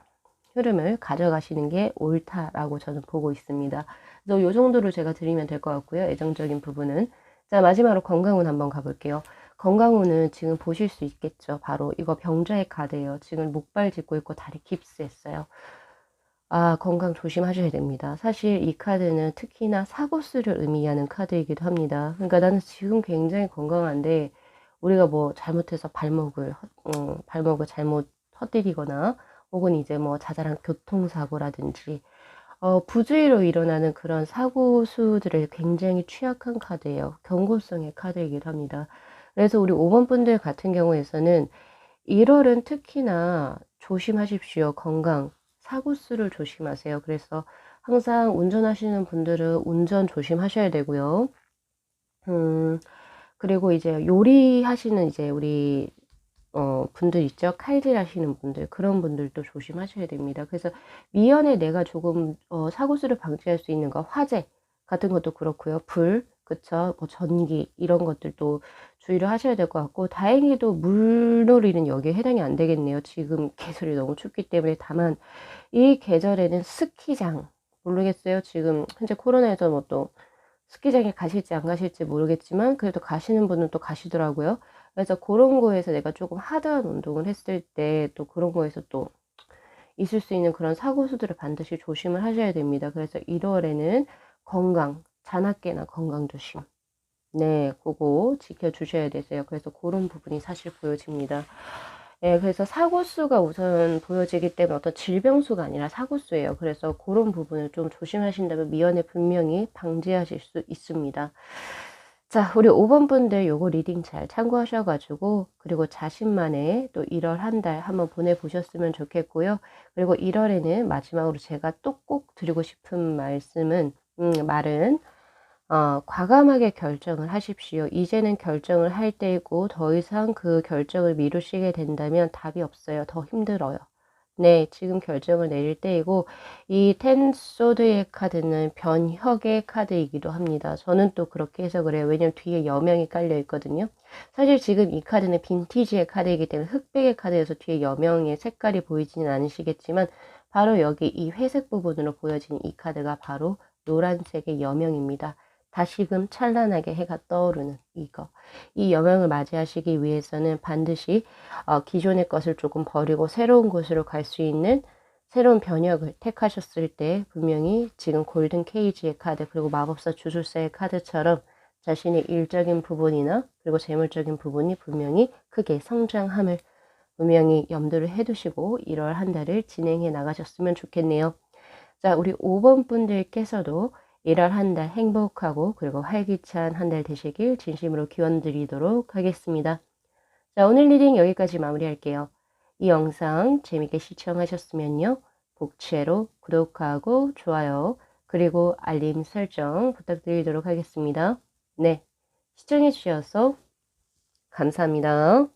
흐름을 가져가시는 게 옳다라고 저는 보고 있습니다. 그래서 요 정도로 제가 드리면 될 것 같고요. 애정적인 부분은. 자, 마지막으로 건강운 한번 가볼게요. 건강운은 지금 보실 수 있겠죠. 바로 이거 병자의 카드예요. 지금 목발 짚고 있고 다리 깁스했어요. 아, 건강 조심하셔야 됩니다. 사실 이 카드는 특히나 사고수를 의미하는 카드이기도 합니다. 그러니까 나는 지금 굉장히 건강한데 우리가 뭐 잘못해서 발목을 잘못 헛디디거나 혹은 이제 뭐 자잘한 교통사고라든지 부주의로 일어나는 그런 사고수들에 굉장히 취약한 카드예요. 경고성의 카드이기도 합니다. 그래서 우리 5번 분들 같은 경우에서는 1월은 특히나 조심하십시오. 건강, 사고수를 조심하세요. 그래서 항상 운전하시는 분들은 운전 조심하셔야 되고요. 그리고 이제 요리하시는 이제 우리 분들 있죠. 칼질 하시는 분들, 그런 분들도 조심하셔야 됩니다. 그래서 미연에 내가 조금 사고수를 방지할 수 있는 거, 화재 같은 것도 그렇고요. 불, 그쵸? 뭐 전기 이런 것들도 주의를 하셔야 될 것 같고, 다행히도 물놀이는 여기에 해당이 안 되겠네요. 지금 계절이 너무 춥기 때문에. 다만 이 계절에는 스키장, 모르겠어요. 지금 현재 코로나에서 뭐 또 스키장에 가실지 안 가실지 모르겠지만 그래도 가시는 분은 또 가시더라고요. 그래서 그런 거에서 내가 조금 하드한 운동을 했을 때 또 그런 거에서 또 있을 수 있는 그런 사고수들을 반드시 조심을 하셔야 됩니다. 그래서 1월에는 건강, 자나깨나 건강 조심. 네, 그거 지켜주셔야 되세요. 그래서 그런 부분이 사실 보여집니다. 예, 그래서 사고수가 우선 보여지기 때문에 어떤 질병수가 아니라 사고수예요. 그래서 그런 부분을 좀 조심하신다면 미연에 분명히 방지하실 수 있습니다. 자, 우리 5번 분들 요거 리딩 잘 참고하셔가지고, 그리고 자신만의 또 1월 한 달 한번 보내보셨으면 좋겠고요. 그리고 1월에는 마지막으로 제가 또 꼭 드리고 싶은 말은, 과감하게 결정을 하십시오. 이제는 결정을 할 때이고 더 이상 그 결정을 미루시게 된다면 답이 없어요. 더 힘들어요. 네, 지금 결정을 내릴 때이고 이 텐 소드의 카드는 변혁의 카드이기도 합니다. 저는 또 그렇게 해석을 해요. 왜냐면 뒤에 여명이 깔려 있거든요. 사실 지금 이 카드는 빈티지의 카드이기 때문에 흑백의 카드여서 뒤에 여명의 색깔이 보이지는 않으시겠지만 바로 여기 이 회색 부분으로 보여진 이 카드가 바로 노란색의 여명입니다. 다시금 찬란하게 해가 떠오르는 이거. 이 여명을 맞이하시기 위해서는 반드시 기존의 것을 조금 버리고 새로운 곳으로 갈 수 있는 새로운 변혁을 택하셨을 때 분명히 지금 골든 케이지의 카드 그리고 마법사 주술사의 카드처럼 자신의 일적인 부분이나 그리고 재물적인 부분이 분명히 크게 성장함을 분명히 염두를 해두시고 1월 한 달을 진행해 나가셨으면 좋겠네요. 자, 우리 5번 분들께서도 1월 한 달 행복하고 그리고 활기찬 한 달 되시길 진심으로 기원 드리도록 하겠습니다. 자, 오늘 리딩 여기까지 마무리할게요. 이 영상 재밌게 시청하셨으면요. 복채로 구독하고 좋아요 그리고 알림 설정 부탁드리도록 하겠습니다. 네, 시청해 주셔서 감사합니다.